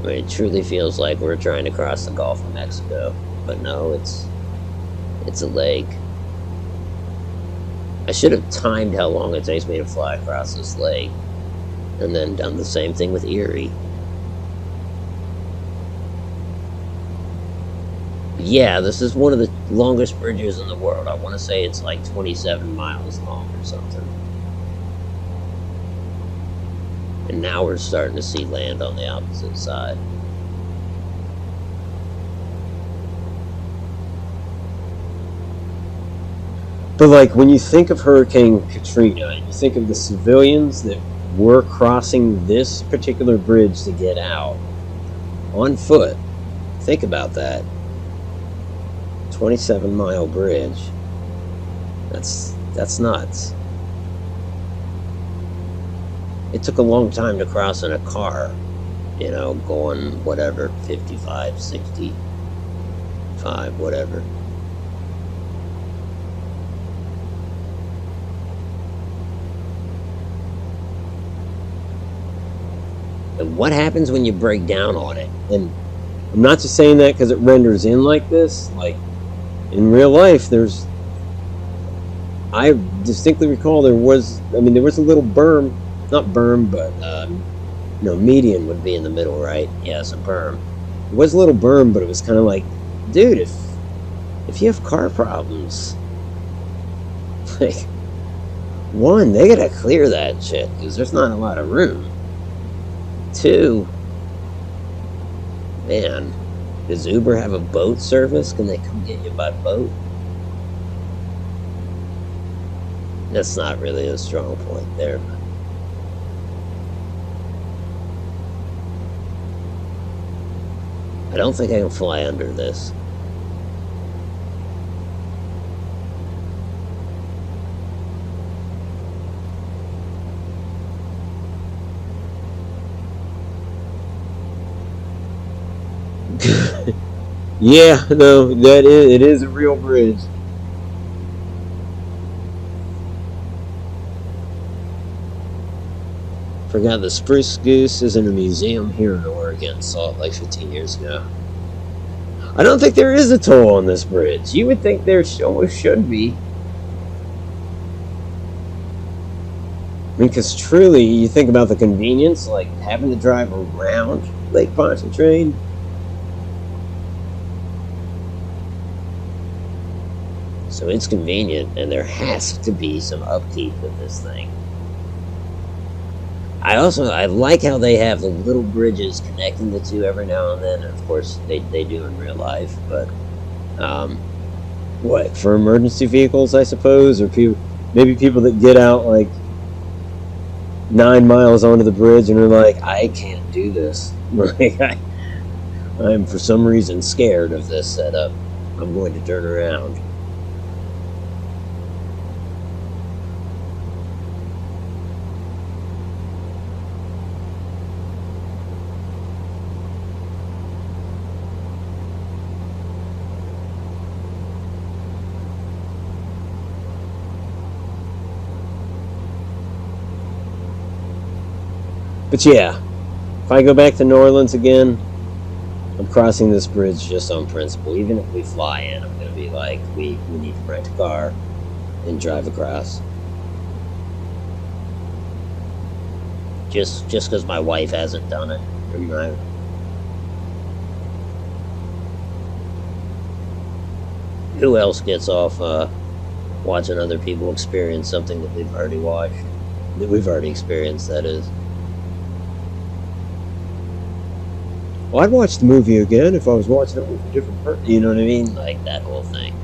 I mean, it truly feels like we're trying to cross the Gulf of Mexico. But no, it's a lake. I should have timed how long it takes me to fly across this lake, and then done the same thing with Erie. Yeah, this is one of the longest bridges in the world. I want to say it's like 27 miles long or something. And now we're starting to see land on the opposite side. But like, when you think of Hurricane Katrina, and you think of the civilians that were crossing this particular bridge to get out on foot, think about that. 27-mile bridge. That's nuts. It took a long time to cross in a car, you know, going whatever, 55, 65, whatever. And what happens when you break down on it? And I'm not just saying that because it renders in like this. Like, in real life, I distinctly recall there was a little berm, not berm, but, median would be in the middle, right? Yes, a berm. It was a little berm, but it was kind of like, dude, if you have car problems, like, one, they gotta clear that shit, because there's not a lot of room. Two, man, does Uber have a boat service? Can they come get you by boat? That's not really a strong point there. I don't think I can fly under this. Yeah, no, it is a real bridge. Forgot the Spruce Goose is in a museum here in Oregon. Saw it like 15 years ago. I don't think there is a toll on this bridge. You would think there almost should be. I mean, because truly, you think about the convenience, like having to drive around Lake Pontchartrain. So it's convenient, and there has to be some upkeep with this thing. I like how they have the little bridges connecting the two every now and then. And of course, they do in real life. But, what, for emergency vehicles, I suppose? Or maybe people that get out, like, 9 miles onto the bridge and are like, I can't do this. Like, I'm, for some reason, scared of this setup. I'm going to turn around. But yeah, if I go back to New Orleans again, I'm crossing this bridge just on principle. Even if we fly in, I'm going to be like, we need to rent a car and drive across. Just because my wife hasn't done it. Who else gets off watching other people experience something that we've already watched? That we've already experienced, that is. Well, I'd watch the movie again if I was watching it with a different person. You know what I mean? Like that whole thing.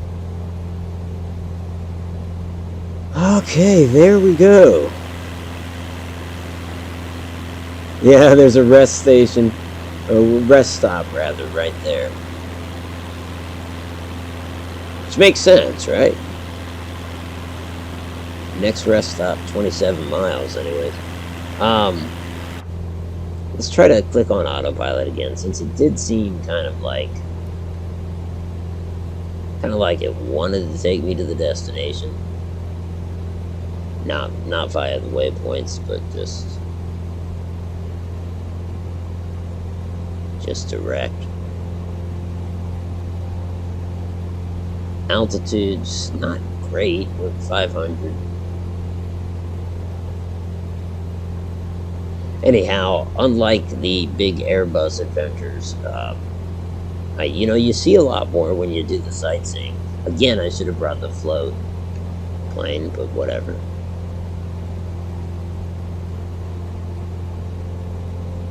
Okay, there we go. Yeah, there's a rest station. A rest stop, rather, right there. Which makes sense, right? Next rest stop, 27 miles, anyways. Let's try to click on autopilot again, since it did seem kind of like it wanted to take me to the destination. Not via the waypoints, but just direct. Altitude's not great with 500. Anyhow, unlike the big Airbus adventures, you see a lot more when you do the sightseeing. Again, I should have brought the float plane, but whatever.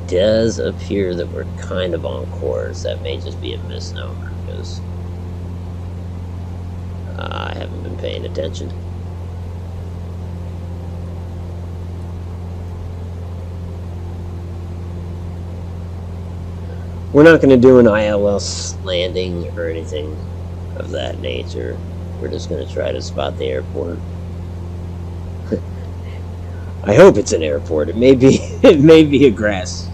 Does appear that we're kind of on course. That may just be a misnomer, because I haven't been paying attention. We're not going to do an ILS landing or anything of that nature. We're just going to try to spot the airport. I hope it's an airport. It may be a grass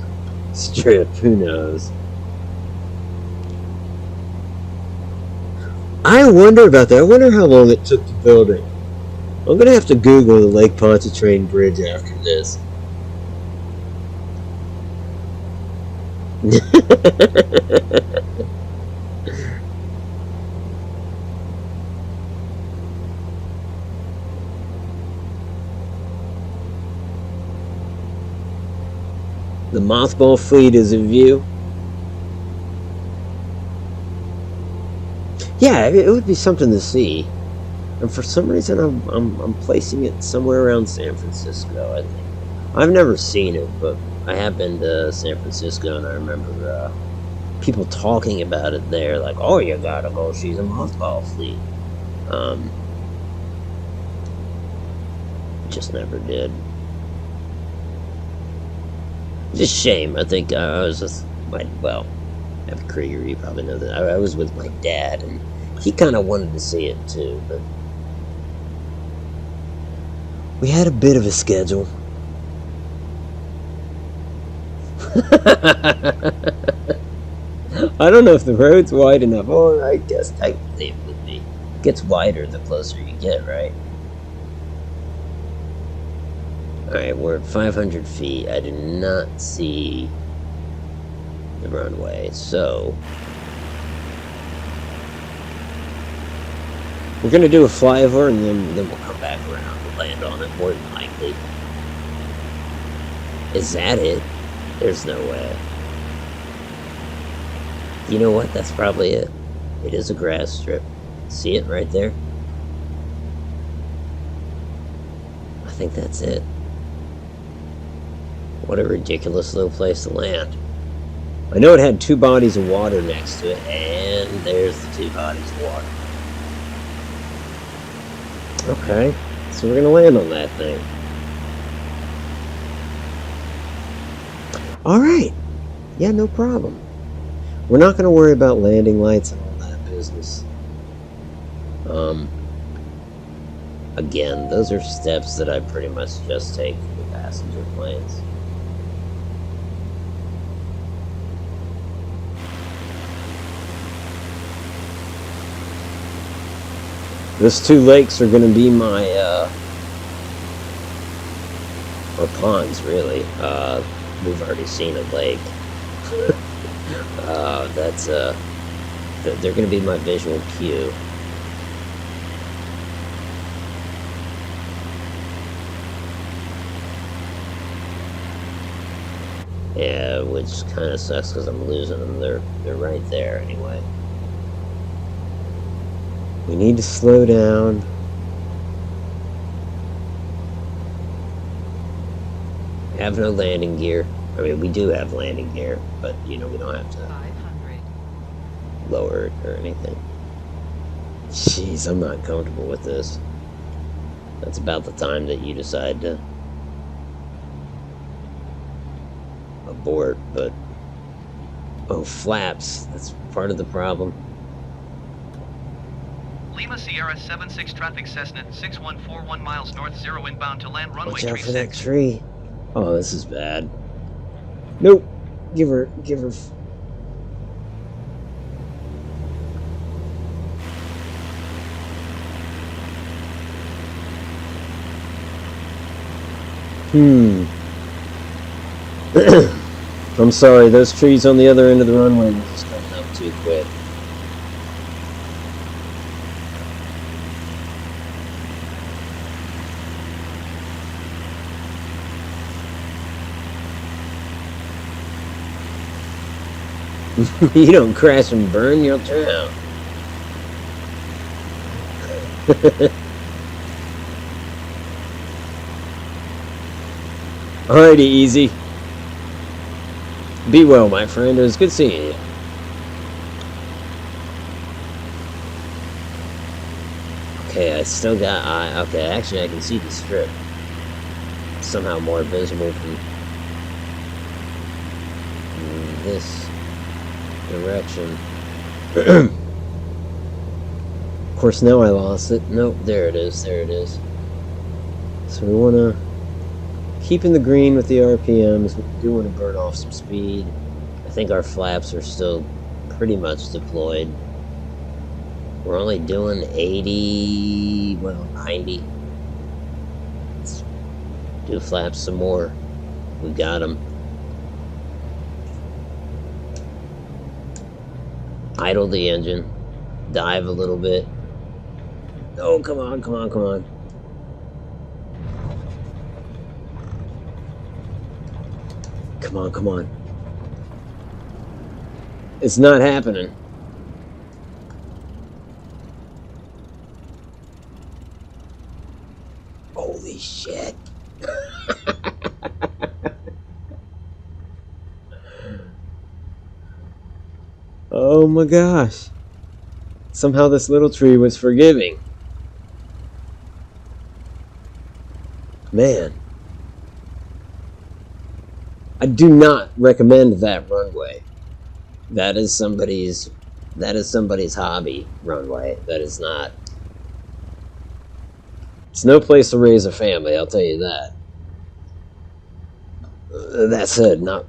strip. Who knows? I wonder about that. I wonder how long it took to build it. I'm going to have to Google the Lake Pontchartrain Bridge after this. The mothball fleet is in view. Yeah, it would be something to see. And for some reason, I'm placing it somewhere around San Francisco. I think I've never seen it, but I have been to San Francisco, and I remember people talking about it there, like, "Oh, you gotta go see the mothball fleet." Just never did. Just shame. I think I was with Evan Krieger, you probably know that. I was with my dad, and he kind of wanted to see it too, but we had a bit of a schedule. I don't know if the road's wide enough. Oh, I guess technically it would be. It gets wider the closer you get, right? Alright, we're at 500 feet. I do not see the runway, so we're going to do a flyover, and then we'll come back around and land on it, more than likely. Is that it? There's no way. You know what? That's probably it. It is a grass strip. See it right there? I think that's it. What a ridiculous little place to land. I know it had 2 bodies of water next to it, and there's the 2 bodies of water. Okay, so we're gonna land on that thing. Alright. Yeah, no problem. We're not gonna worry about landing lights and all that business. Again, those are steps that I pretty much just take for the passenger planes. Those 2 lakes are going to be my, or ponds, really. We've already seen a lake. They're going to be my visual cue. Yeah, which kind of sucks because I'm losing them. They're right there anyway. We need to slow down. We have no landing gear. I mean, we do have landing gear, but, we don't have to 500. lower it or anything. Jeez, I'm not comfortable with this. That's about the time that you decide to abort, but... Oh, flaps. That's part of the problem. Lima Sierra 76 traffic Cessna 6141 miles north 0 inbound to land runway Watch out tree for that 6. tree. Oh, this is bad. Nope. Give her. I'm sorry, those trees on the other end of the runway were just coming up too quick. You don't crash and burn, you'll drown. Alrighty, easy. Be well, my friend. It was good seeing you. Okay, I still got... okay, actually I can see the strip. It's somehow more visible from this direction. Of course, now I lost it. Nope, there it is. There it is. So we want to keep in the green with the RPMs. We do want to burn off some speed. I think our flaps are still pretty much deployed. We're only doing 80, well, 90. Let's do flaps some more. We got them. Idle the engine. Dive a little bit. Oh, come on, come on, come on. Come on, come on. It's not happening. Holy shit. Oh my gosh. Somehow this little tree was forgiving. Man. I do not recommend that runway. That is somebody's hobby runway. That is not. It's no place to raise a family, I'll tell you that. That said, not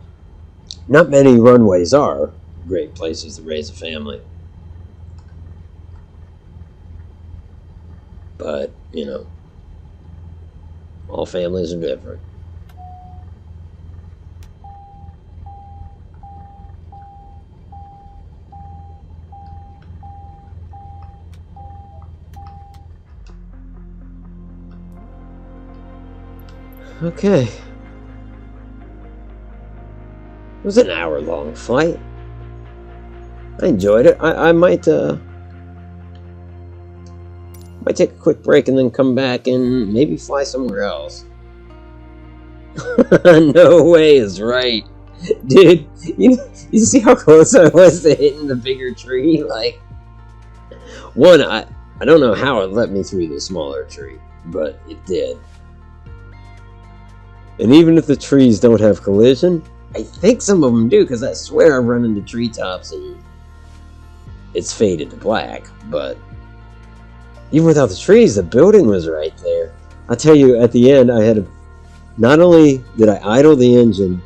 many runways are great places to raise a family. But, you know, all families are different. Okay. It was an hour-long flight. I enjoyed it. I might take a quick break and then come back and maybe fly somewhere else. No way is right. Dude, you see how close I was to hitting the bigger tree? Like, one, I don't know how it let me through the smaller tree, but it did. And even if the trees don't have collision, I think some of them do, because I swear I've run into treetops and it's faded to black. But even without the trees, the building was right there. I'll tell you, at the end, I had not only did I idle the engine,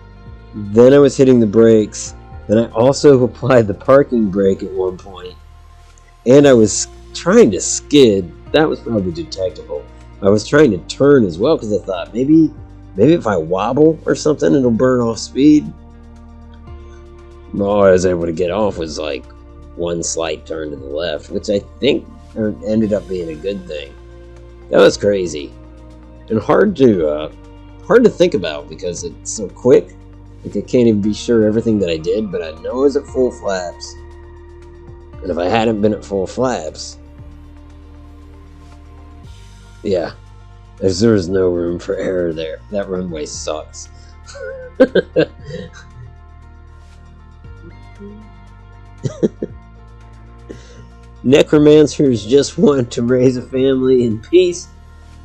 then I was hitting the brakes, then I also applied the parking brake at one point, and I was trying to skid. That was probably detectable. I was trying to turn as well, because I thought, maybe if I wobble or something, it'll burn off speed. All I was able to get off was like one slight turn to the left, which I think ended up being a good thing. That was crazy and hard to think about because it's so quick. Like, I can't even be sure everything that I did, but I know I was at full flaps. And if I hadn't been at full flaps, yeah. There was no room for error there. That runway sucks. Necromancers just want to raise a family in peace,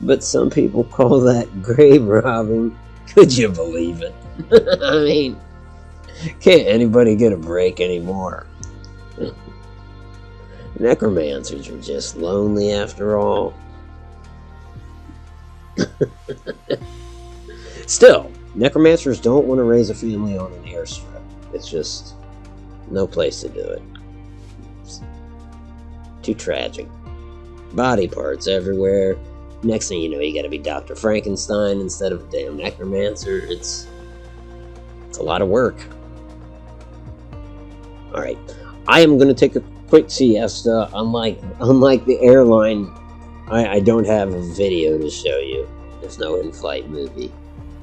but some people call that grave robbing. Could you believe it? I mean, can't anybody get a break anymore? Necromancers are just lonely after all. Still, necromancers don't want to raise a family on an airstrip. It's just no place to do it. It's too tragic. Body parts everywhere. Next thing you know, you gotta be Dr. Frankenstein instead of a damn necromancer. It's a lot of work. Alright, I am gonna take a quick siesta. Unlike the airline, I don't have a video to show you. There's no in-flight movie.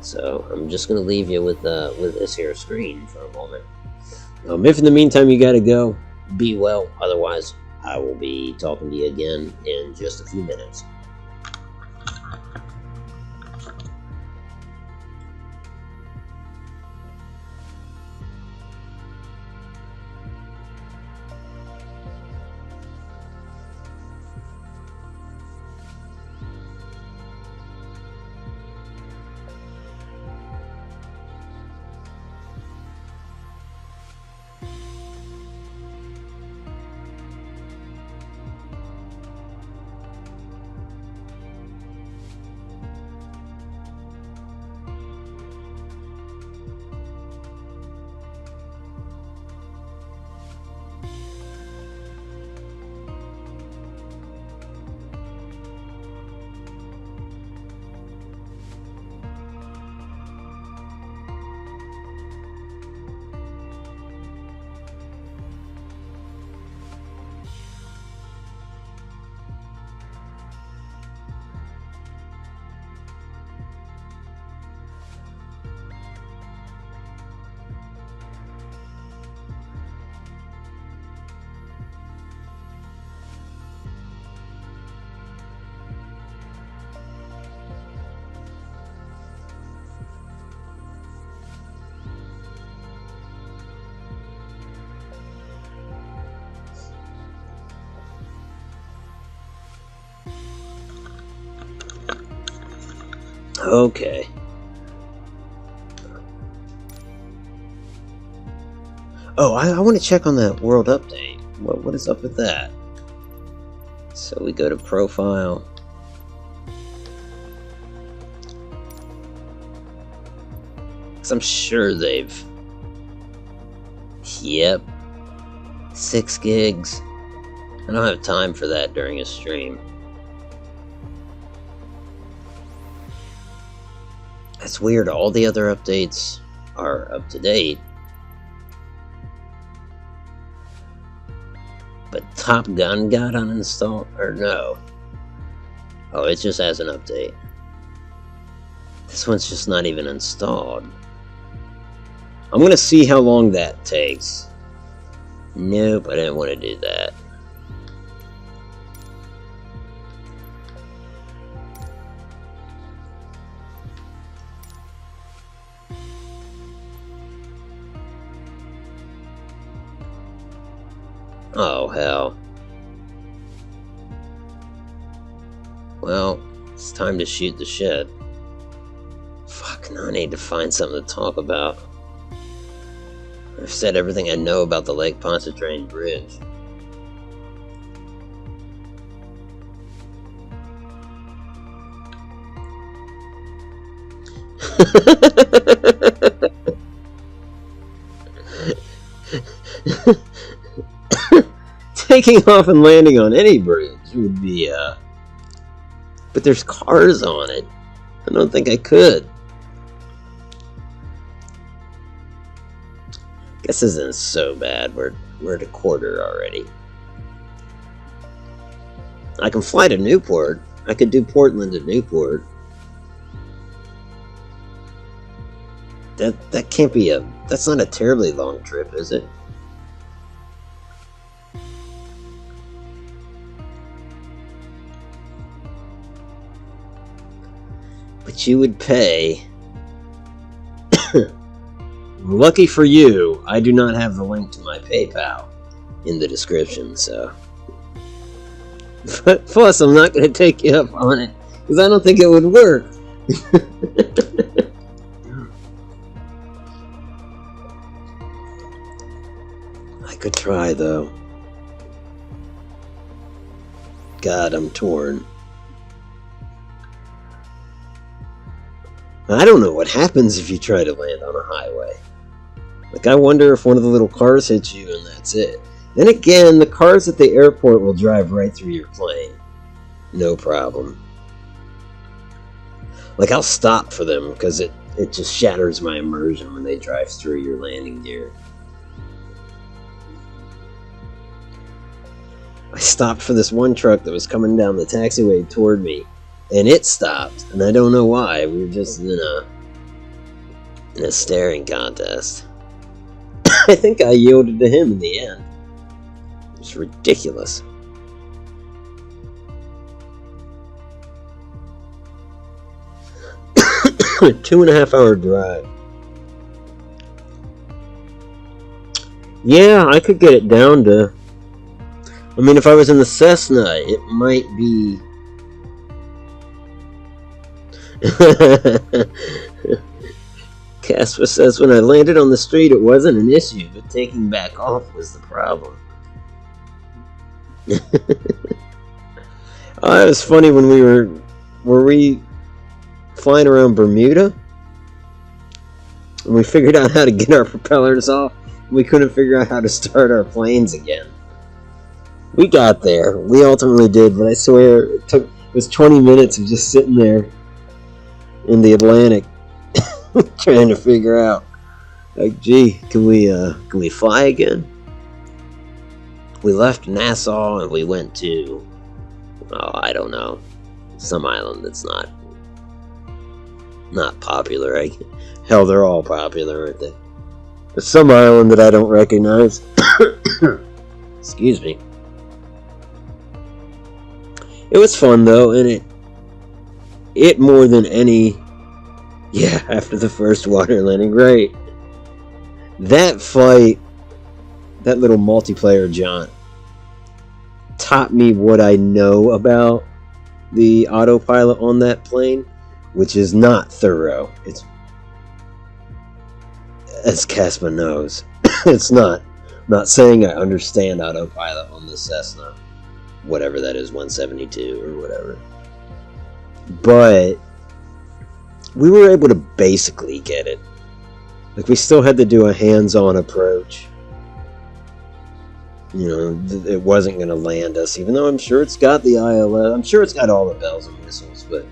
So I'm just going to leave you with this here screen for a moment. If in the meantime you gotta go, be well. Otherwise, I will be talking to you again in just a few minutes. Okay. Oh, I want to check on that world update. What is up with that? So we go to profile. Because I'm sure they've... Yep. 6 gigs. I don't have time for that during a stream. That's weird. All the other updates are up to date. But Top Gun got uninstalled? Or no? Oh, it just has an update. This one's just not even installed. I'm gonna see how long that takes. Nope, I didn't want to do that. Oh, hell. Well, it's time to shoot the shit. Fuck, now I need to find something to talk about. I've said everything I know about the Lake Pontchartrain Bridge. Taking off and landing on any bridge would be, but there's cars on it. I don't think I could. Guess this isn't so bad. We're at a quarter already. I can fly to Newport. I could do Portland to Newport. That can't be that's not a terribly long trip, is it? But you would pay. Lucky for you, I do not have the link to my PayPal in the description, so. But plus, I'm not going to take you up on it, because I don't think it would work. I could try, though. God, I'm torn. I don't know what happens if you try to land on a highway. Like, I wonder if one of the little cars hits you and that's it. Then again, the cars at the airport will drive right through your plane. No problem. Like, I'll stop for them because it just shatters my immersion when they drive through your landing gear. I stopped for this one truck that was coming down the taxiway toward me, and it stopped, and I don't know why. We were just in a staring contest. I think I yielded to him in the end. It's ridiculous. A 2.5 hour drive. Yeah, I could get it down to... I mean, if I was in the Cessna, it might be... Casper says, when I landed on the street, it wasn't an issue, but taking back off was the problem. Oh, it was funny when we were we flying around Bermuda? And we figured out how to get our propellers off. We couldn't figure out how to start our planes again. We got there. We ultimately did, but I swear it was 20 minutes of just sitting there in the Atlantic trying to figure out, like, gee, can we fly again? We left Nassau and we went to, I don't know, some island that's not popular. Hell, they're all popular, aren't they? There's some island that I don't recognize. Excuse me. It was fun though, and it more than any. Yeah, after the first water landing, right? That flight, that little multiplayer jaunt, taught me what I know about the autopilot on that plane, which is not thorough. It's, as Casper knows, it's not. I'm not saying I understand autopilot on the Cessna, whatever that is, 172 or whatever. But we were able to basically get it. Like, we still had to do a hands-on approach. You know, it wasn't going to land us, even though I'm sure it's got the ILS. I'm sure it's got all the bells and whistles, but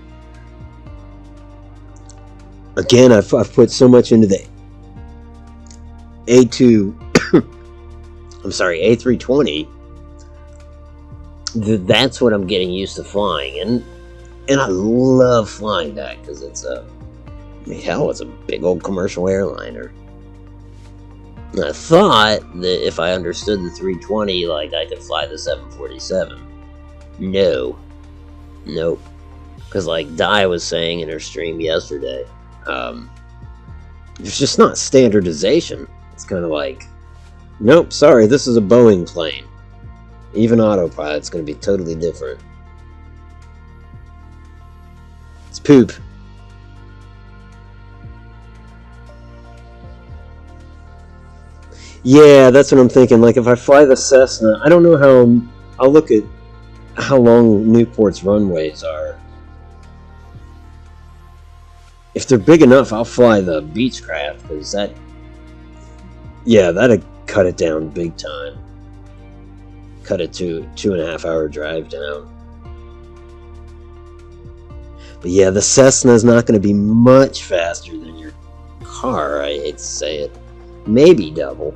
again, I've put so much into the A320. That's what I'm getting used to flying, and I love flying that because it's it's a big old commercial airliner. And I thought that if I understood the 320, like, I could fly the 747. Nope. Because, like Di was saying in her stream yesterday, there's just not standardization. It's kind of like, nope, sorry, this is a Boeing plane. Even autopilot's going to be totally different. It's poop. Yeah, that's what I'm thinking. Like, if I fly the Cessna, I don't know how... I'll look at how long Newport's runways are. If they're big enough, I'll fly the Beechcraft, because that... Yeah, that'd cut it down big time. Cut it to 2.5 hour drive down. But yeah, the Cessna's not going to be much faster than your car, I hate to say it. Maybe double.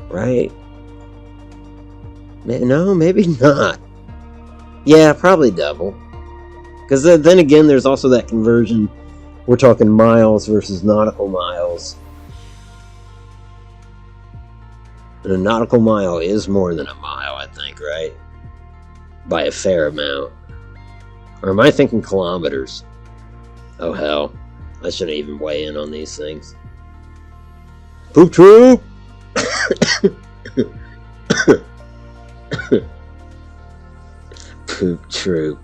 Right? No, maybe not. Yeah, probably double. Because then again, there's also that conversion. We're talking miles versus nautical miles. And a nautical mile is more than a mile, I think, right? By a fair amount. Or am I thinking kilometers? Oh, hell. I shouldn't even weigh in on these things. Poop troop! Poop troop.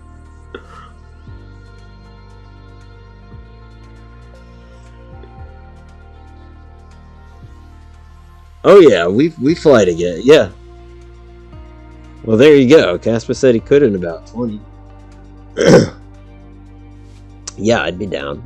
Oh yeah, we fly together, yeah. Well, there you go. Casper said he could in about 20. Yeah, I'd be down.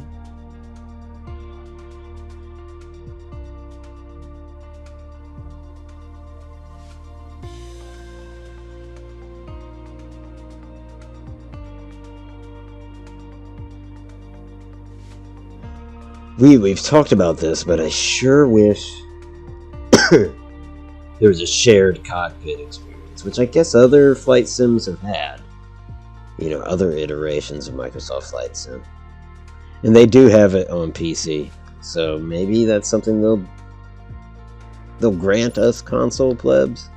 We've talked about this, but I sure wish there was a shared cockpit experience, which I guess other flight sims have had. You know, other iterations of Microsoft Flight Sim. And they do have it on PC, so maybe that's something they'll they'll grant us console plebs,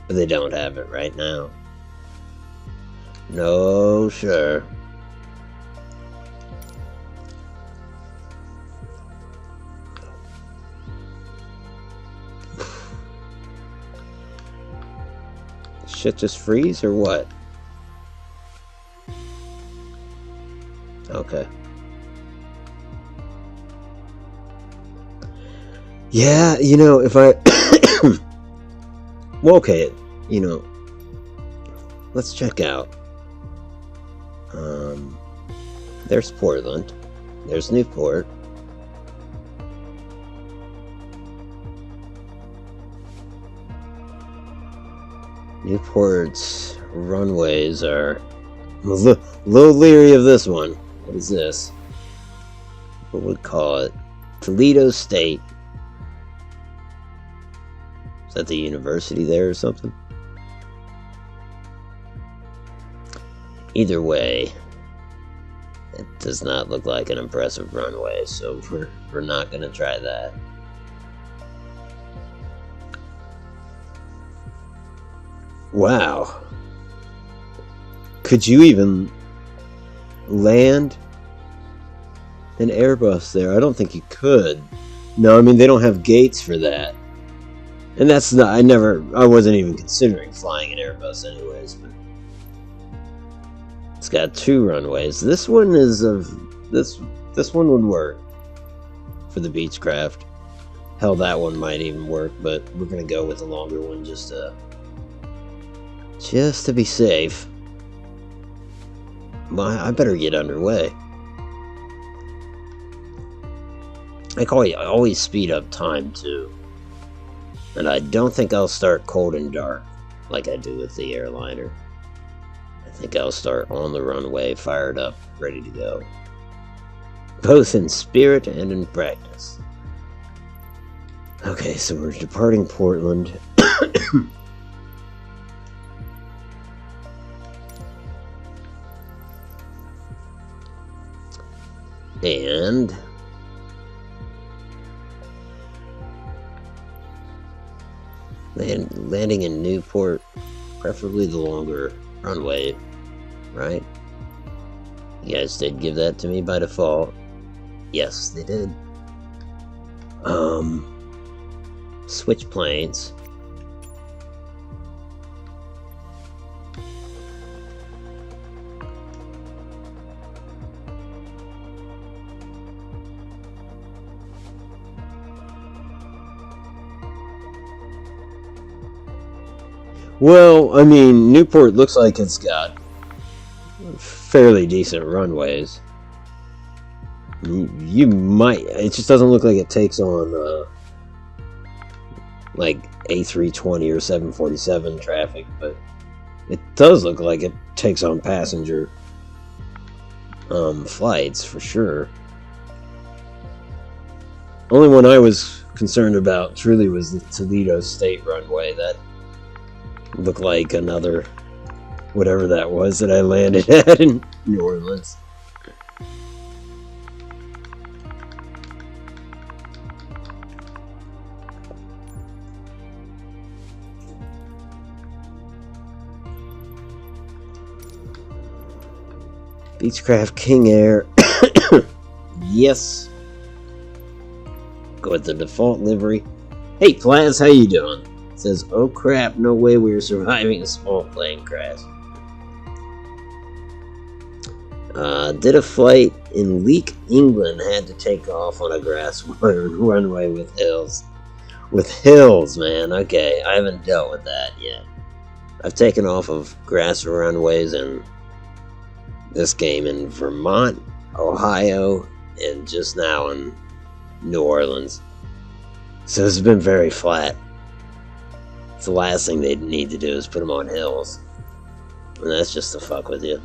but they don't have it right now. No, sure. Shit just freeze or what? Okay. Yeah, you know, if I... well, okay, you know, let's check out. There's Portland. There's Newport. Newport's runways are a little leery of this one. What is this? What would we call it? Toledo State. Is that the university there or something? Either way, it does not look like an impressive runway, so we're not going to try that. Wow. Could you even land an Airbus there? I don't think you could. No, I mean, they don't have gates for that. And that's not, I wasn't even considering flying an Airbus anyways, but it's got 2 runways. This one is this one would work for the Beechcraft. Hell, that one might even work, but we're gonna go with the longer one just to be safe. I better get underway. I always speed up time too. And I don't think I'll start cold and dark like I do with the airliner. I think I'll start on the runway, fired up, ready to go. Both in spirit and in practice. Okay, so we're departing Portland. And landing in Newport, preferably the longer runway, right? You guys did give that to me by default. Yes, they did. Switch planes. Well, I mean, Newport looks like it's got fairly decent runways. You might... It just doesn't look like it takes on, like, A320 or 747 traffic, but it does look like it takes on passenger flights, for sure. Only one I was concerned about, truly, was the Toledo State runway. That looked like another... whatever that was that I landed at in New Orleans. Beechcraft King Air. Yes. Go with the default livery. Hey Plaz, how you doing? It says, oh crap, no way we were surviving a small plane crash. Did a flight in Leek, England, had to take off on a grass runway with hills. With hills, man. Okay, I haven't dealt with that yet. I've taken off of grass runways in this game in Vermont, Ohio, and just now in New Orleans. So it's been very flat. It's the last thing they need to do is put them on hills. And that's just to fuck with you.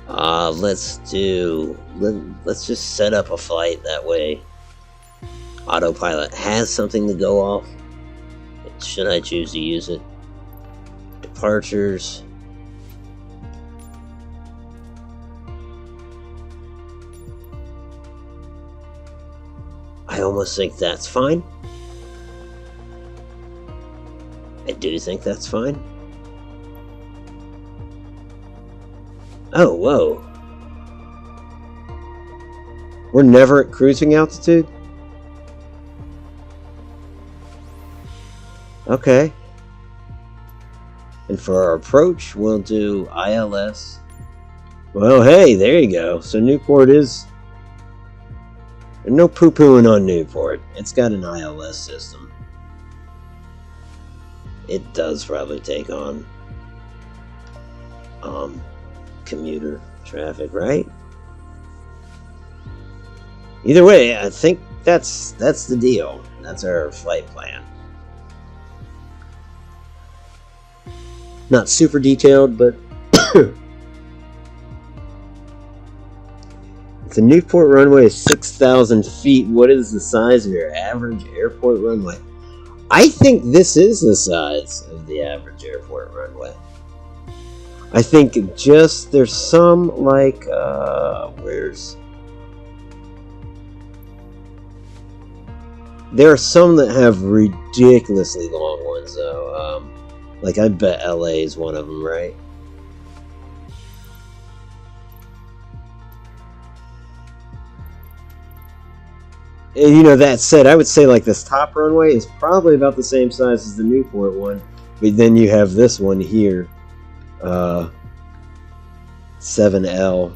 Let's just set up a flight that way. Autopilot has something to go off. Should I choose to use it? Departures. I almost think that's fine. I do think that's fine. Oh, whoa. We're never at cruising altitude? Okay. And for our approach, we'll do ILS. Well, hey, there you go. So Newport is... There's no poo-pooing on Newport. It's got an ILS system. It does probably take on commuter traffic, right? Either way, I think that's the deal. That's our flight plan. Not super detailed, but if the Newport runway is 6,000 feet, what is the size of your average airport runway? I think this is the size of the average airport runway. I think just there's some like there are some that have ridiculously long ones though. Like I bet LA is one of them, right? And you know, that said, I would say like this top runway is probably about the same size as the Newport one, but then you have this one here. 7L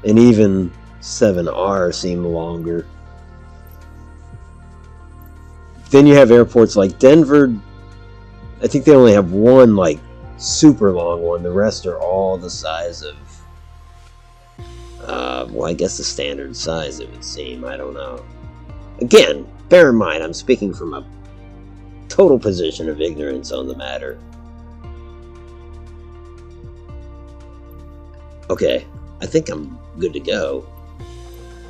and even 7R seem longer. Then you have airports like Denver. I think they only have one like super long one. The rest are all the size of well, I guess the standard size, it would seem. I don't know. Again, bear in mind, I'm speaking from a total position of ignorance on the matter. Okay, I think I'm good to go.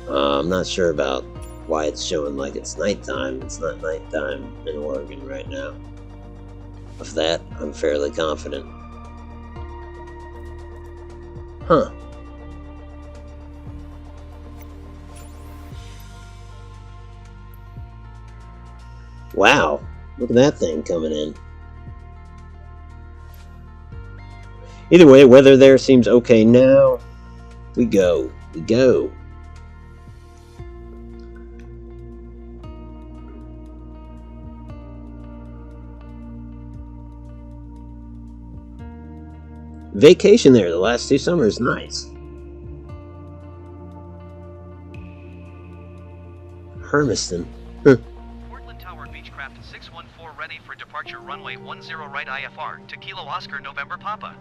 I'm not sure about why it's showing like it's nighttime. It's not nighttime in Oregon right now. Of that, I'm fairly confident. Huh. Wow, look at that thing coming in. Either way, weather there seems okay now. We go. We go. Vacation there the last 2 summers. Nice. Hermiston. Portland Tower Beechcraft 614 ready for departure runway 10 right IFR to Kilo Oscar November Papa.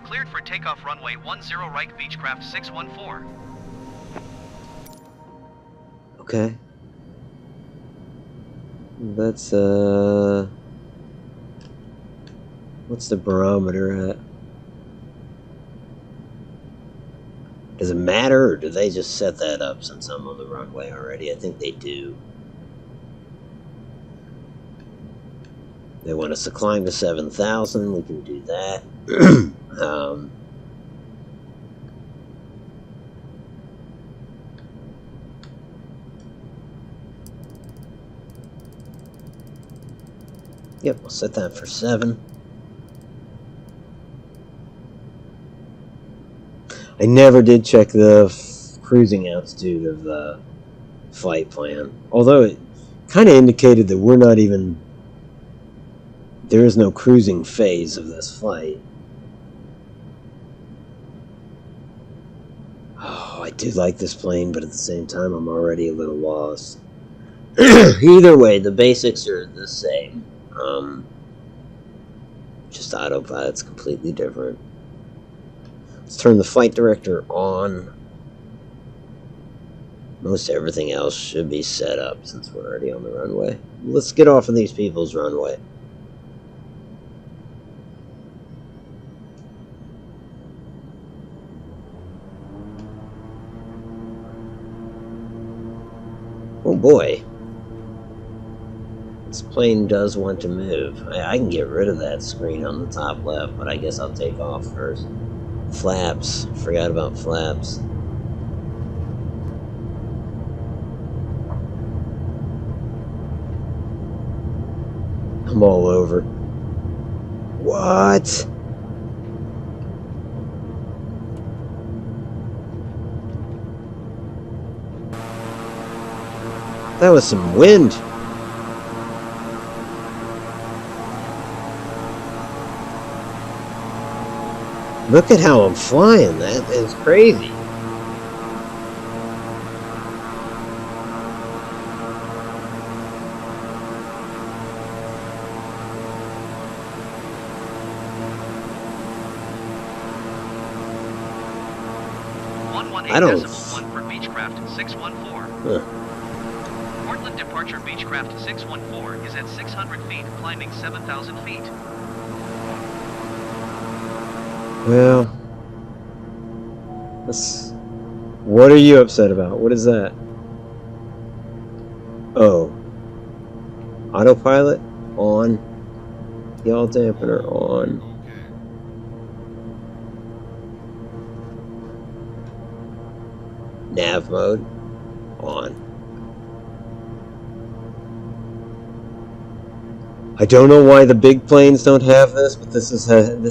Cleared for takeoff runway 10 right Beechcraft 614. Okay. That's what's the barometer at? Does it matter, or do they just set that up since I'm on the runway already? I think they do. They want us to climb to 7,000. We can do that. Yep, we'll set that for 7. I never did check the cruising altitude of the flight plan, although it kind of indicated that we're not even... There is no cruising phase of this flight. Oh, I do like this plane, but at the same time, I'm already a little lost. Either way, the basics are the same. Just autopilot's completely different. Let's turn the flight director on. Most everything else should be set up since we're already on the runway. Let's get off of these people's runway. Oh boy. This plane does want to move. I can get rid of that screen on the top left, but I guess I'll take off first. Flaps. Forgot about flaps. I'm all over. What? That was some wind. Look at how I'm flying. That is crazy. I don't. 1 for Beechcraft 614. Huh. Portland departure Beechcraft 614 is at 600 feet, climbing 7,000 feet. Well, what are you upset about? What is that? Oh, autopilot on, yaw dampener on. Nav mode on. I don't know why the big planes don't have this, but this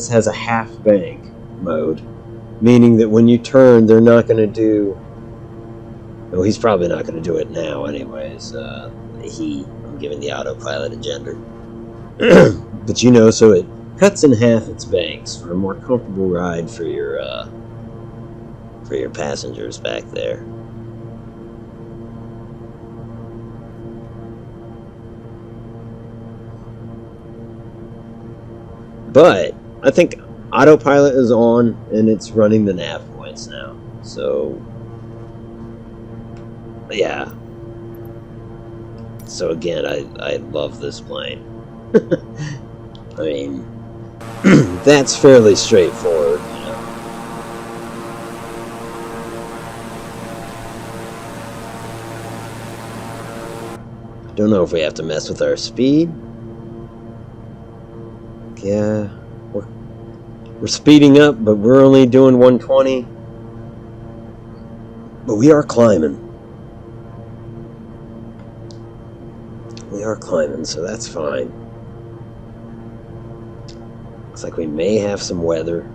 has a half bank mode, meaning that when you turn, they're not going to do. Well, he's probably not going to do it now, anyways. I'm giving the autopilot a gender, but you know, so it cuts in half its banks for a more comfortable ride for your passengers back there. But I think autopilot is on and it's running the nav points now. So yeah. So again, I love this plane. I mean, that's fairly straightforward. Don't know if we have to mess with our speed. Yeah, we're speeding up, but we're only doing 120. But we are climbing. We are climbing, so that's fine. Looks like we may have some weather.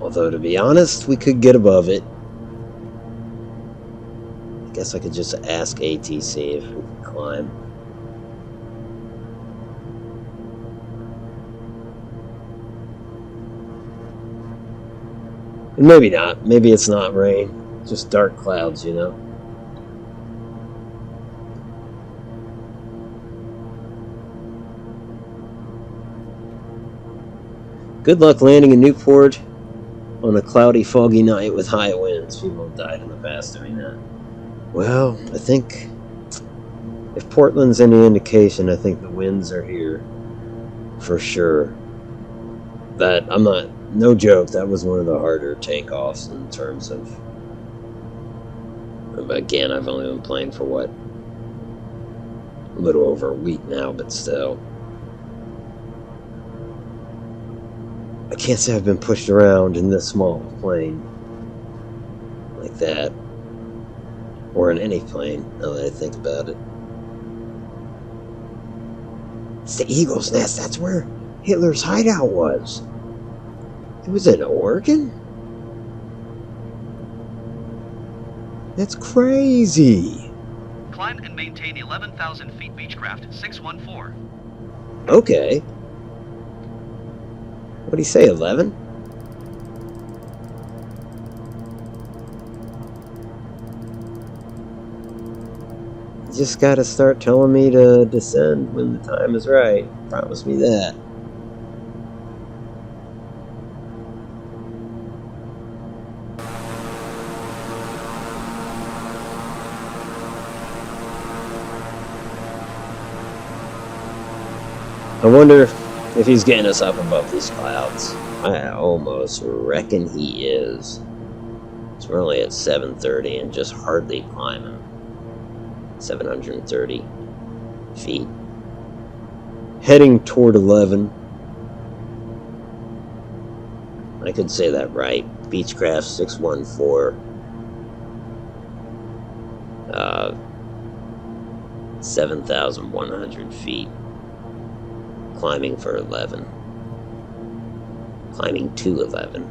Although, to be honest, we could get above it. I guess I could just ask ATC if we can climb. And maybe not. Maybe it's not rain. Just dark clouds, you know. Good luck landing in Newport on a cloudy, foggy night with high winds. People have died in the past doing that. Well, I think if Portland's any indication, I think the winds are here for sure. That, I'm not, no joke, that was one of the harder takeoffs in terms of, again, I've only been playing for what, a little over a week now, but still. I can't say I've been pushed around in this small plane like that. Or in any plane, now that I think about it. It's the Eagle's Nest. That's where Hitler's hideout was. It was in Oregon? That's crazy. Climb and maintain 11,000 feet Beechcraft 614. Okay. What did he say, 11? You just gotta start telling me to descend when the time is right. Promise me that. I wonder if he's getting us up above these clouds. I almost reckon he is. So we're only at 730 and just hardly climbing. 730 feet. Heading toward 11. I could say that right. Beechcraft 614. 7,100 feet. Climbing for 11. Climbing to 11.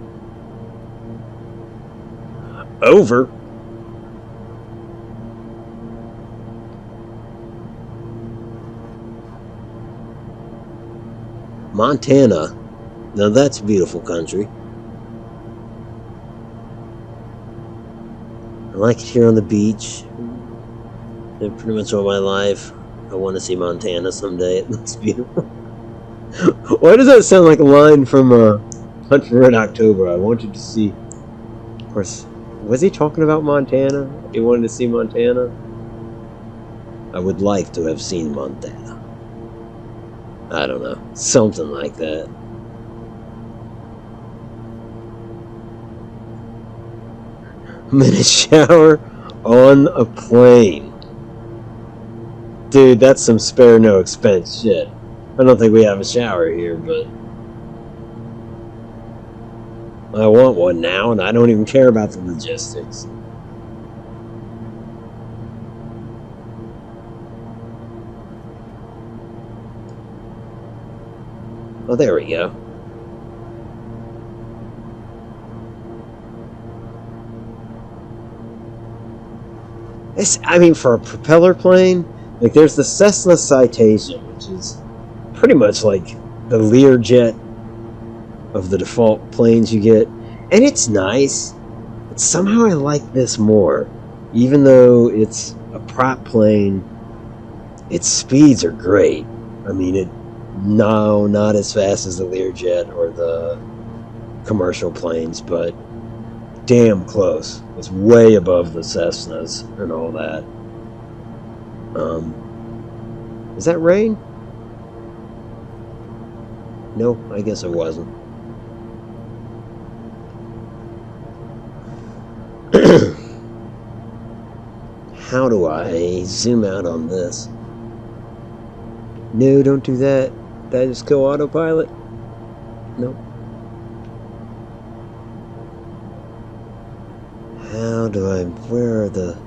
Over. Montana. Now that's beautiful country. I like it here on the beach. Pretty much all my life. I want to see Montana someday. It looks beautiful. Why does that sound like a line from Hunt for Red October? I wanted to see. Of course, was he talking about Montana? He wanted to see Montana? I would like to have seen Montana. I don't know. Something like that. I'm in a shower on a plane. Dude, that's some spare no expense shit. I don't think we have a shower here, but I want one now, and I don't even care about the logistics. Oh, there we go. I mean, for a propeller plane, like there's the Cessna Citation, which is pretty much like the Learjet of the default planes you get, and it's nice. But somehow I like this more, even though it's a prop plane. Its speeds are great. I mean, no, not as fast as the Learjet or the commercial planes, but damn close. It's way above the Cessnas and all that. Is that rain? No, I guess it wasn't. How do I zoom out on this? No, don't do that. Did I just kill autopilot? Nope. How do I... Where are the...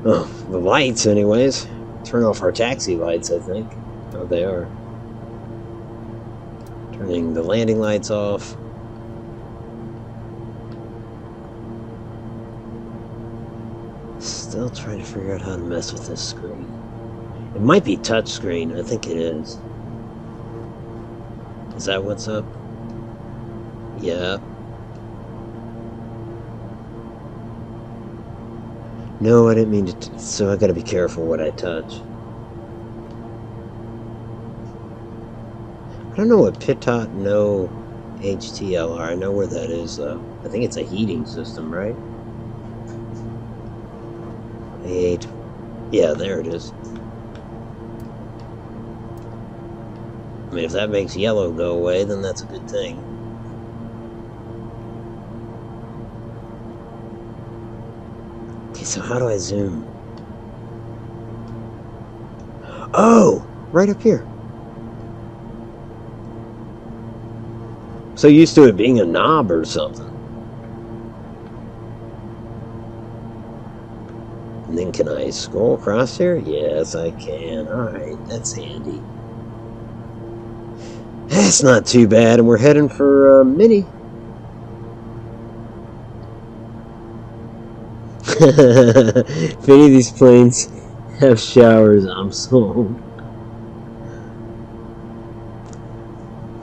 Oh, the lights anyways. Turn off our taxi lights, I think. Oh, they are. Turning the landing lights off. Still trying to figure out how to mess with this screen. It might be touchscreen. I think it is. Is that what's up? Yeah. No, I didn't mean to. So I gotta be careful what I touch. I don't know what Pitot No HTLR. I know where that is, though. I think it's a heating system, right? Yeah, there it is. I mean, if that makes yellow go away, then that's a good thing. Okay, so how do I zoom? Oh! Right up here. So used to it being a knob or something. And then can I scroll across here? Yes, I can. Alright, that's handy. That's not too bad, and we're heading for Mini. If any of these planes have showers, I'm sold.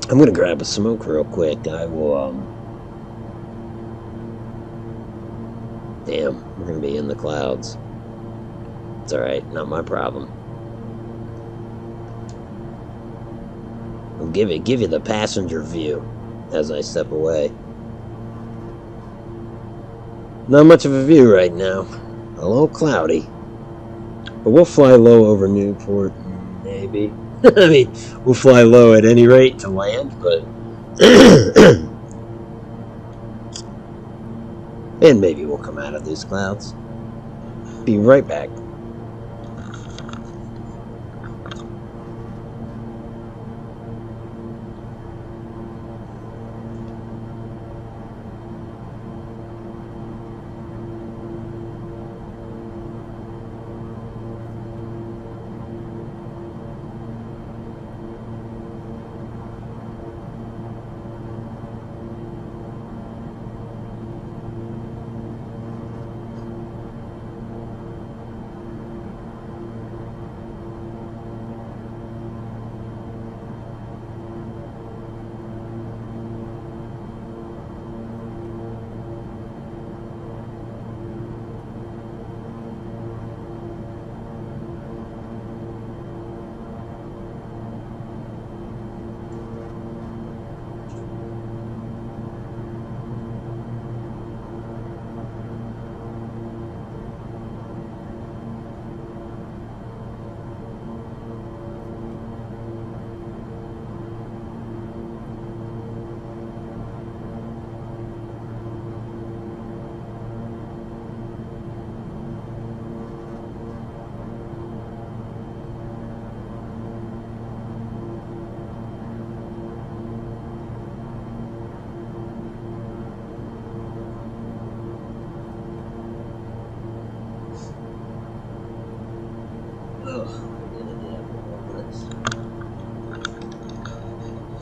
I'm gonna grab a smoke real quick. I will, Damn, we're gonna be in the clouds. It's alright, not my problem. I'll give you the passenger view as I step away. Not much of a view right now. A little cloudy. But we'll fly low over Newport, maybe. I mean, we'll fly low at any rate to land, but... and maybe we'll come out of these clouds. Be right back.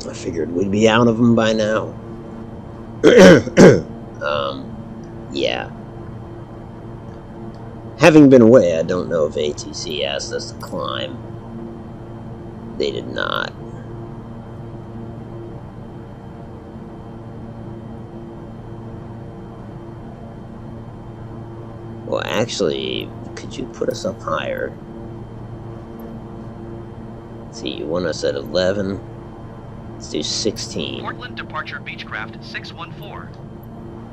I figured we'd be out of them by now. Yeah. Having been away, I don't know if ATC asked us to climb. They did not. Well, actually, could you put us up higher? Let's see, you want us at 11? Let's do 16. Portland departure Beechcraft 614.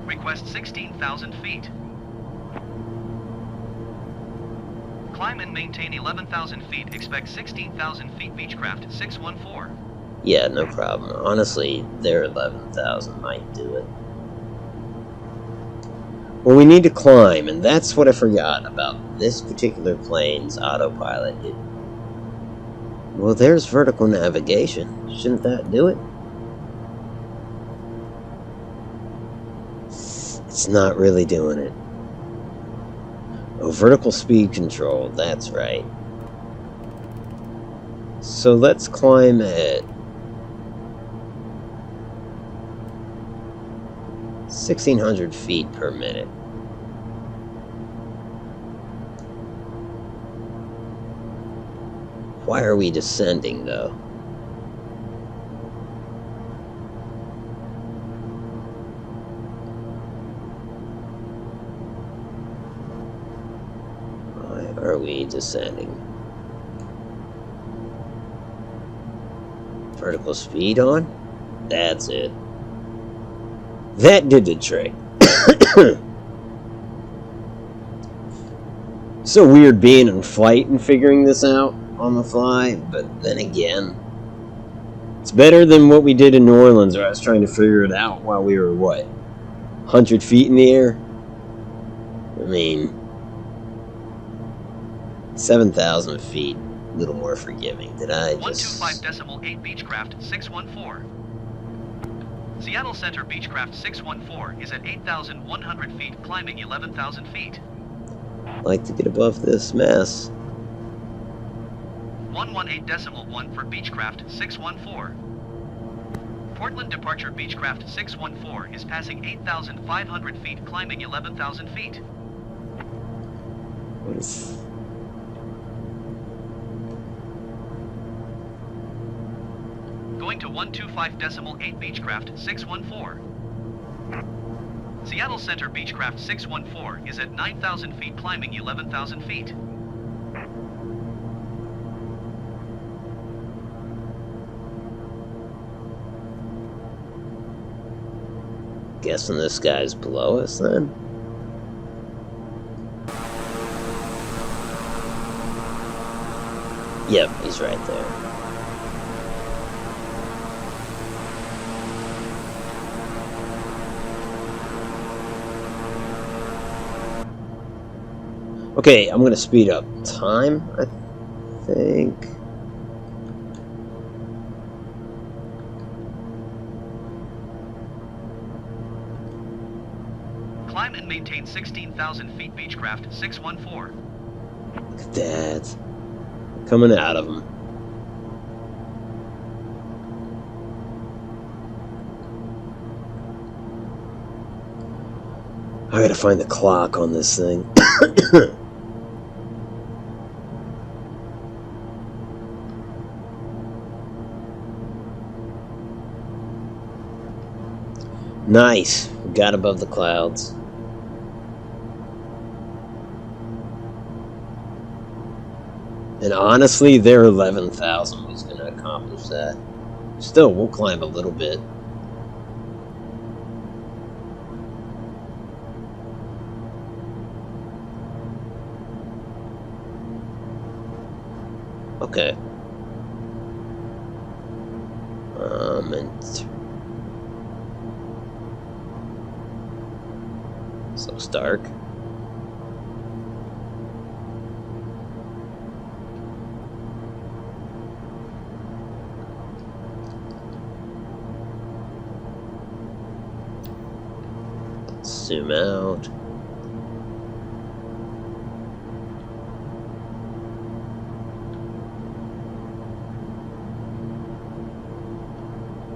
Request 16,000 feet. Climb and maintain 11,000 feet. Expect 16,000 feet. Beechcraft 614. Yeah, no problem. Honestly, their 11,000 might do it. Well, we need to climb, and that's what I forgot about this particular plane's autopilot. Well, there's vertical navigation. Shouldn't that do it? It's not really doing it. Oh, vertical speed control, that's right. So let's climb at 1,600 feet per minute. Why are we descending, though? Why are we descending? Vertical speed on? That's it. That did the trick. So weird being in flight and figuring this out on the fly, but then again, it's better than what we did in New Orleans, where I was trying to figure it out while we were, what, 100 feet in the air? I mean, 7,000 feet, a little more forgiving. Did I just... 125.8 Beechcraft 614. Seattle Center Beechcraft 614 is at 8,100 feet, climbing 11,000 feet. I'd like to get above this mess. 118.1 for Beechcraft 614. Portland departure Beechcraft 614 is passing 8,500 feet, climbing 11,000 feet. What is... Going to 125.8 Beechcraft 614. Seattle Center Beechcraft 614 is at 9,000 feet, climbing 11,000 feet. Guessing this guy's below us, then? Yep, he's right there. Okay, I'm gonna speed up time, I think. Climb and maintain 16,000 feet, Beechcraft 614. Look at that. Coming out of them. I gotta find the clock on this thing. Nice. We got above the clouds. And honestly, their 11,000 was going to accomplish that. Still, we'll climb a little bit. Okay. And so stark. Zoom out.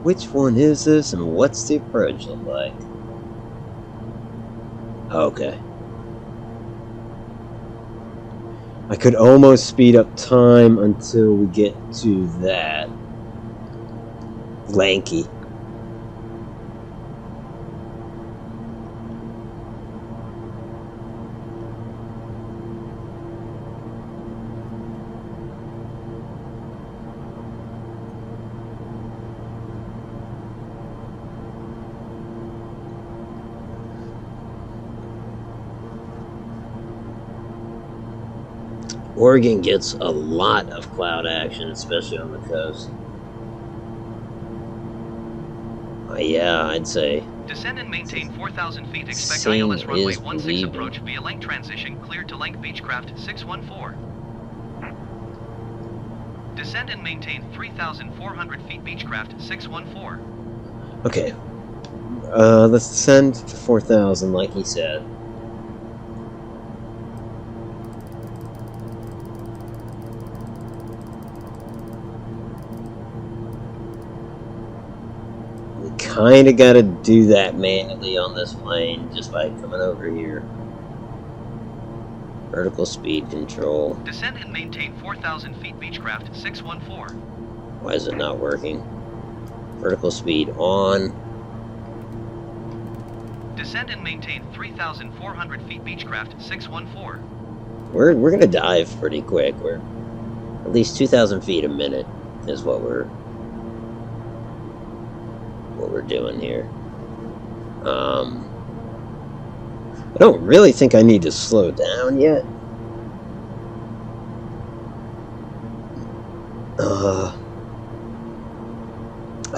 Which one is this, and what's the approach look like? Okay. I could almost speed up time until we get to that. Lanky. Oregon gets a lot of cloud action, especially on the coast. Yeah, I'd say. Descend and maintain 4,000 feet. Expect ILS runway 16 approach via length transition cleared to length Beechcraft 614. Descend and maintain 3,400 feet Beechcraft 614. Okay. Let's descend to 4,000 like he said. Kinda gotta do that manually on this plane just by coming over here. Vertical speed control. Descend and maintain 4,000 feet Beechcraft 614. Why is it not working? Vertical speed on. Descend and maintain 3,400 feet Beechcraft 614. We're gonna dive pretty quick. We're at least 2,000 feet a minute is what we're doing here. I don't really think I need to slow down yet. I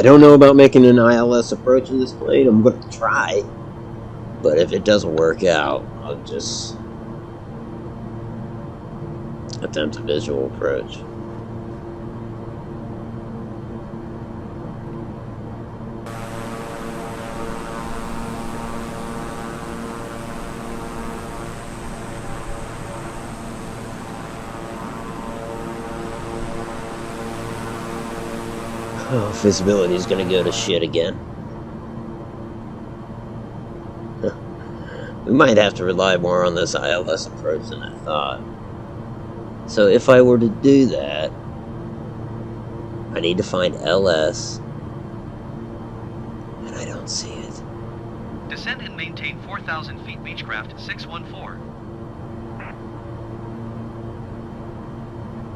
don't know about making an ILS approach in this plane. I'm going to try, but if it doesn't work out, I'll just attempt a visual approach. Oh, visibility is going to go to shit again. We might have to rely more on this ILS approach than I thought. So if I were to do that, I need to find LS, and I don't see it. Descend and maintain 4,000 feet Beechcraft 614.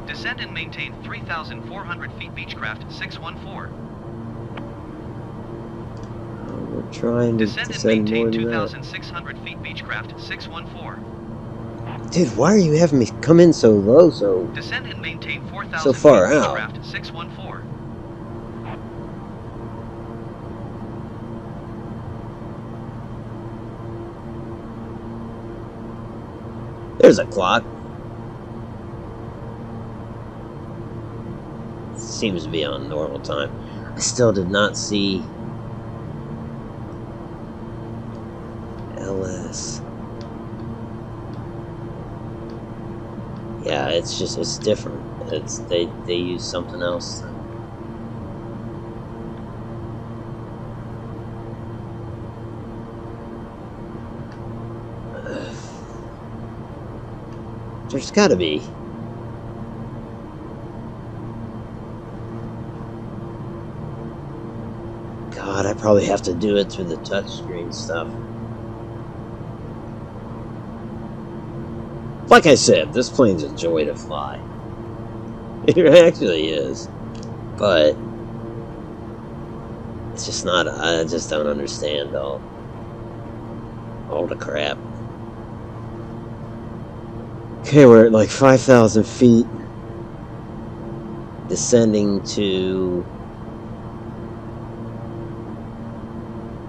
Descend and maintain 3,400 feet Beechcraft 614. We're trying to descend and maintain 2,600 feet Beechcraft 614. Dude, why are you having me come in so low, descend and maintain 4,000 so far feet out? Beechcraft 614. There's a clock. Seems to be on normal time. I still did not see LS. Yeah, it's different. They use something else. There's gotta be. God, I probably have to do it through the touchscreen stuff. Like I said, this plane's a joy to fly. It actually is. But it's just not, I just don't understand all the crap. Okay, we're at like 5,000 feet. Descending to...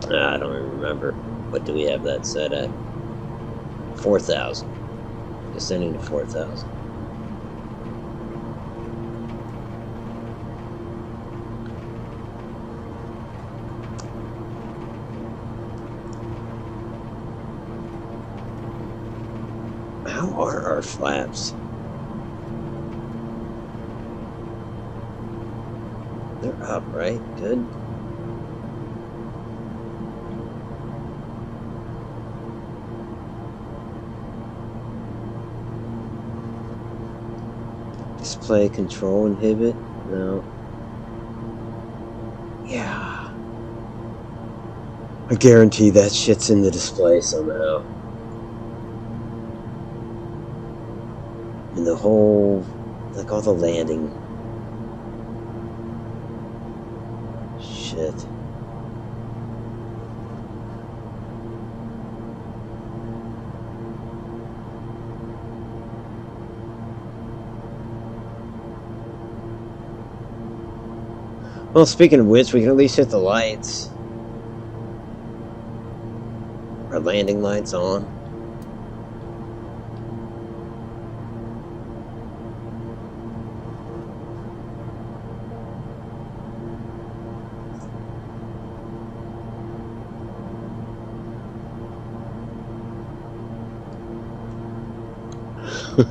I don't even remember. What do we have that set at? 4,000. Descending to 4,000. How are our flaps? They're up, right? Good. Display control inhibit? No. Yeah. I guarantee that shit's in the display somehow. And the whole, like all the landing. Shit. Well, speaking of which, we can at least hit the lights. Our landing lights on.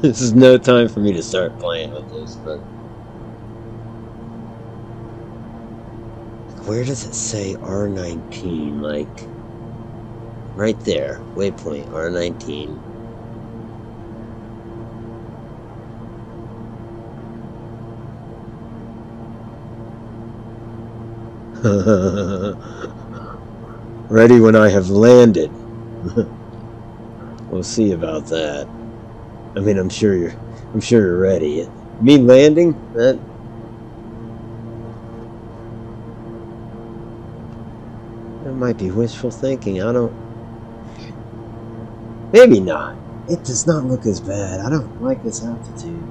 This is no time for me to start playing with this, but... Where does it say R19? Like... Right there. Waypoint R19. Ready when I have landed. We'll see about that. I mean, I'm sure you're ready. Me landing? That might be wishful thinking. I don't. Maybe not. It does not look as bad. I don't like this altitude.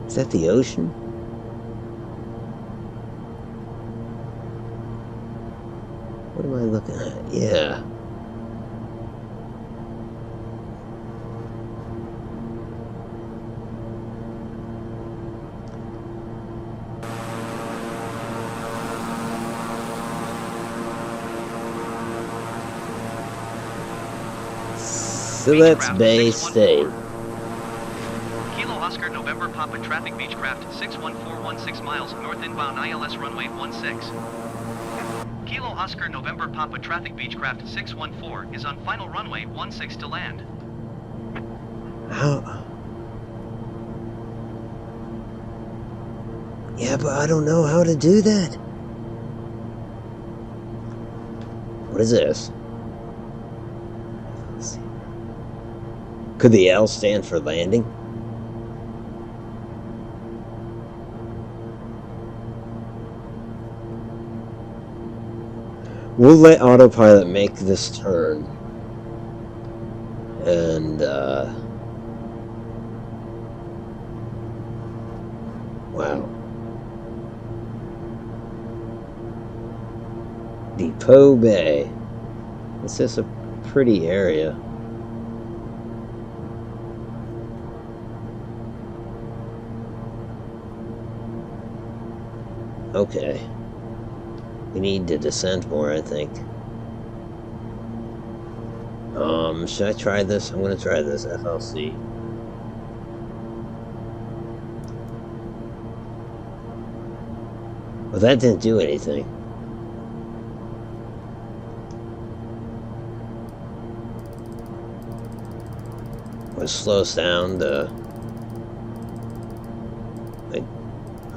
Is that the ocean? What am I looking at? Yeah. So that's Bay State. Kilo Oscar November Papa traffic Beechcraft 61416 miles north inbound ILS runway 16. Kilo Oscar November Papa traffic Beechcraft 614 is on final runway 16 to land. How? Yeah, but I don't know how to do that. What is this? Could the L stand for landing? We'll let autopilot make this turn. And, wow. Depot Bay. This is a pretty area. Okay. We need to descend more, I think. Should I try this? I'm gonna try this FLC. Well, that didn't do anything. Well, it slows down to...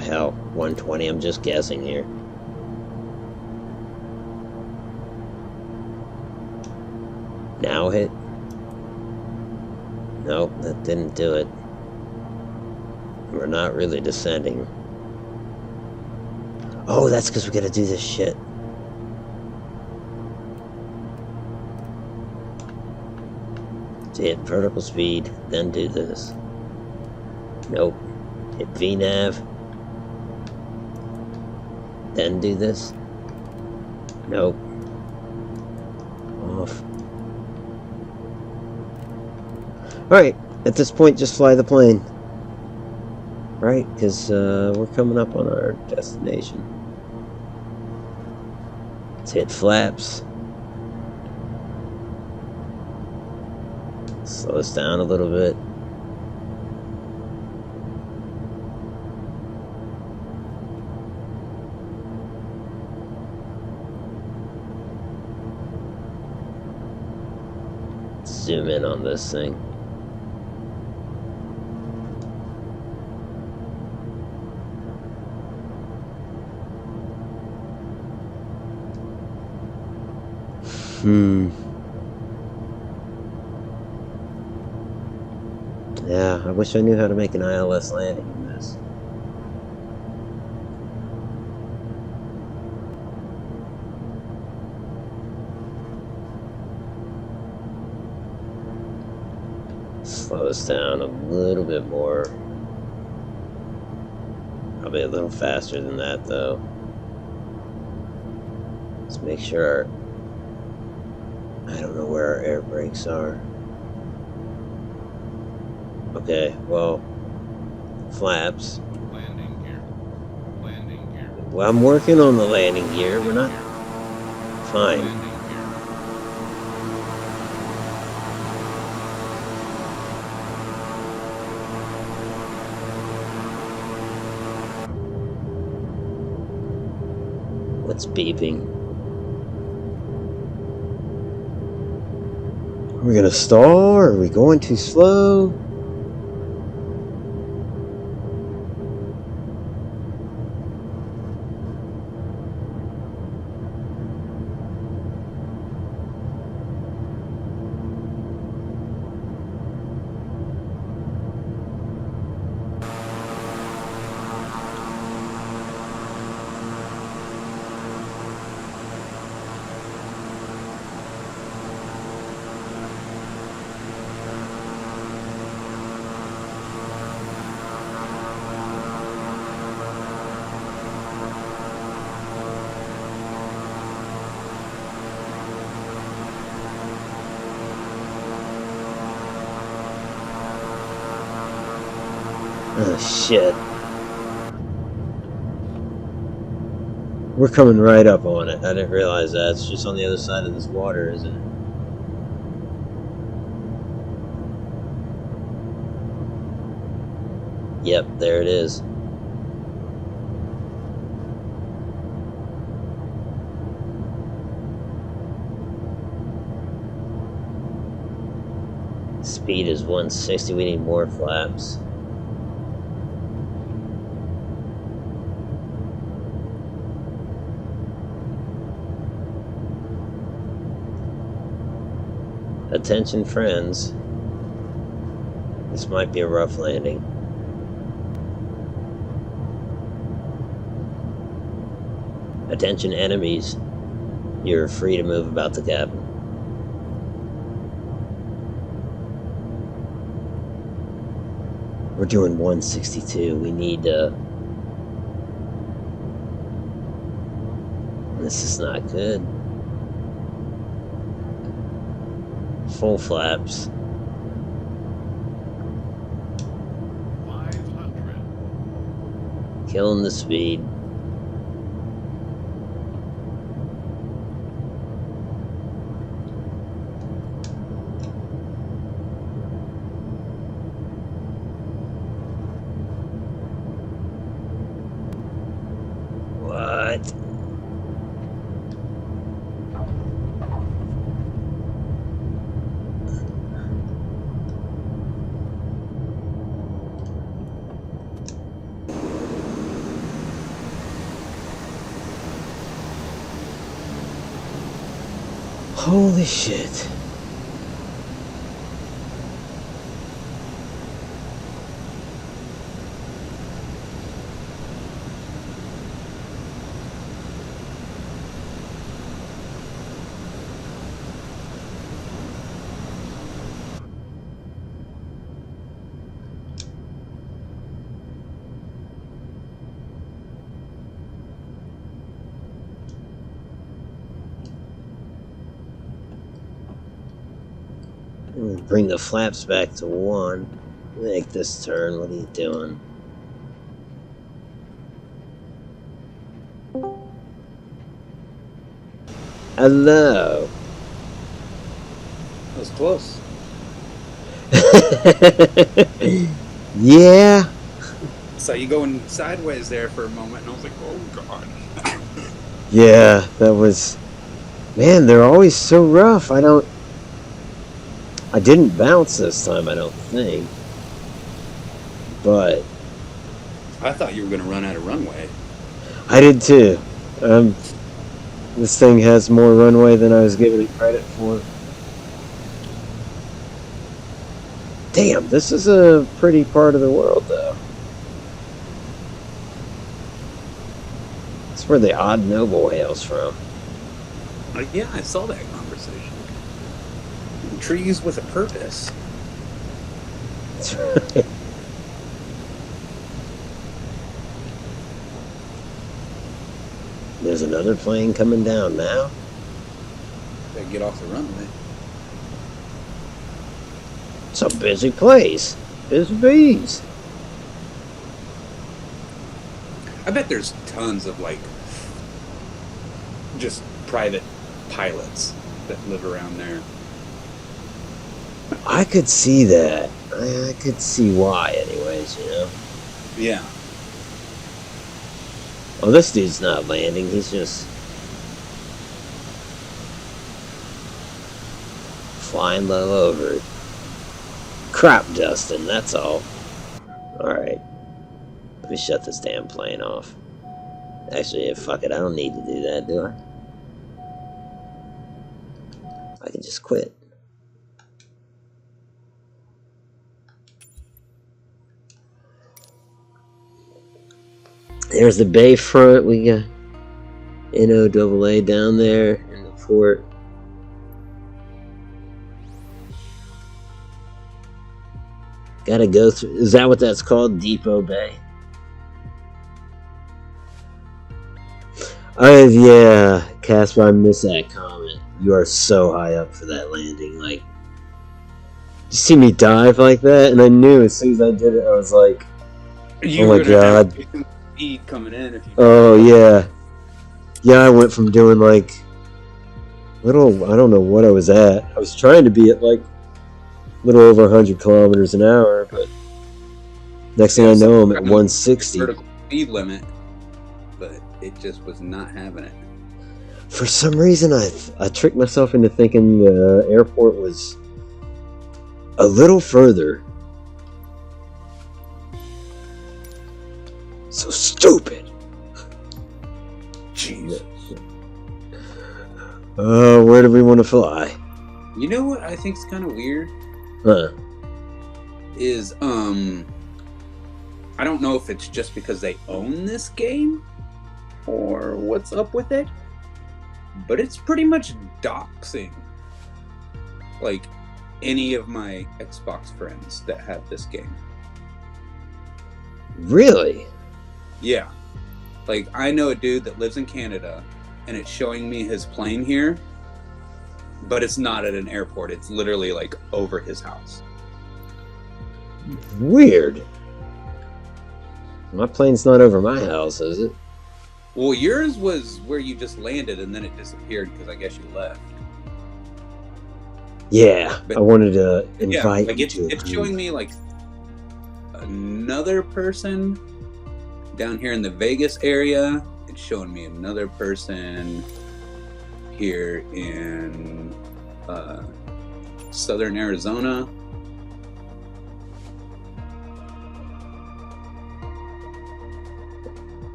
hell, 120, I'm just guessing here. Now hit? Nope, that didn't do it. We're not really descending. Oh, that's because we gotta do this shit. To hit vertical speed, then do this. Nope. Hit VNav. Then do this. Nope. Off. Alright, at this point just fly the plane. Right, because we're coming up on our destination. Let's hit flaps. Slow us down a little bit. Zoom in on this thing. Yeah, I wish I knew how to make an ILS landing in this. Slow us down a little bit more. Probably a little faster than that, though. Let's make sure I don't know where our air brakes are. Okay, well, flaps. Landing gear. Landing gear. Well, I'm working on the landing gear. We're not fine. Landing gear. What's beeping? Are we gonna stall? Are we going too slow? Oh, shit. We're coming right up on it. I didn't realize that. It's just on the other side of this water, isn't it? Yep, there it is. Speed is 160. We need more flaps. Attention, friends. This might be a rough landing. Attention, enemies. You're free to move about the cabin. We're doing 162. We need this is not good. Full flaps. 500. Killing the speed. What? Holy shit. Bring the flaps back to 1. Make this turn. What are you doing? Hello. That was close. Yeah. So you going sideways there for a moment, and I was like, oh god. Yeah, that was... Man, they're always so rough. I didn't bounce this time, I don't think. But... I thought you were going to run out of runway. I did too. This thing has more runway than I was giving it credit for. Damn, this is a pretty part of the world, though. That's where the odd noble hails from. Yeah, I saw that conversation. Trees with a purpose. That's right. There's another plane coming down now. Gotta get off the runway. It's a busy place. Busy bees. I bet there's tons of, like, just private pilots that live around there. I could see that. I could see why, anyways, you know? Yeah. Oh, this dude's not landing. He's just flying low over it. Crop dusting, that's all. Alright. Let me shut this damn plane off. Actually, fuck it. I don't need to do that, do I? I can just quit. There's the bay front. We got NOAA down there in the port. Gotta go through. Is that what that's called? Depot Bay? Yeah, Casper, I missed that comment. You are so high up for that landing. Like, you see me dive like that? And I knew as soon as I did it, I was like, You oh my were gonna god. have speed coming in if you. Oh, yeah. Yeah, I went from doing like little, I don't know what I was at. I was trying to be at like a little over 100 kilometers an hour, but next thing I know, I'm at 160. Vertical speed limit, but it just was not having it. For some reason, I tricked myself into thinking the airport was a little further. So stupid. Jeez. Where do we want to fly? You know what I think's kind of weird Huh? is I don't know if it's just because they own this game or what's up with it, but it's pretty much doxing like any of my Xbox friends that have this game. Really? Yeah. Like, I know a dude that lives in Canada, and it's showing me his plane here, but it's not at an airport. It's literally, like, over his house. Weird. My plane's not over my house, is it? Well, yours was where you just landed, and then it disappeared, because I guess you left. Yeah, But- I wanted to invite Yeah, like, you it's, to a it's group. showing me, like, another person down here in the Vegas area. It's showing me another person here in southern Arizona.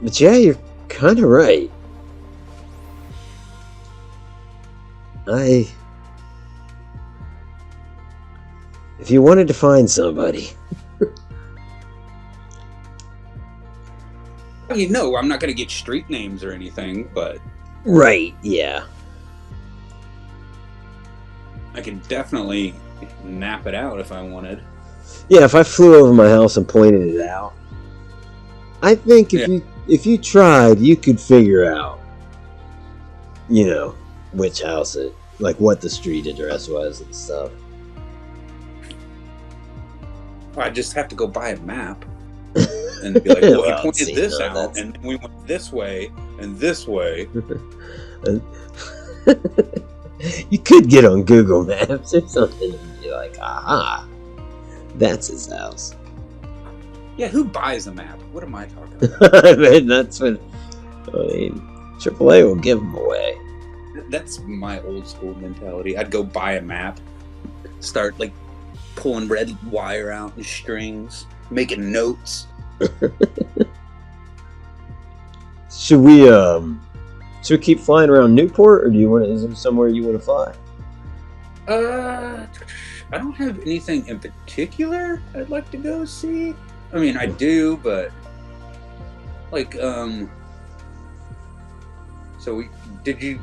But yeah, you're kind of right. If you wanted to find somebody, I mean, no, I'm not going to get street names or anything, but right? Yeah. I could definitely map it out if I wanted. Yeah, if I flew over my house and pointed it out, I think if you tried, you could figure out, you know, which house it, like what the street address was and stuff. I just have to go buy a map and be like, well, Well, he pointed see, this no, out, that's- and we went this way and this way. You could get on Google Maps or something and be like, aha, that's his house. Yeah, who buys a map? What am I talking about? I mean, that's what, I mean, AAA will give them away. That's my old school mentality. I'd go buy a map, start like pulling red wire out and strings, making notes. Should we Should we keep flying around Newport, or do you want to? Is there somewhere you want to fly? I don't have anything in particular I'd like to go see. I mean, I do, but like, so did you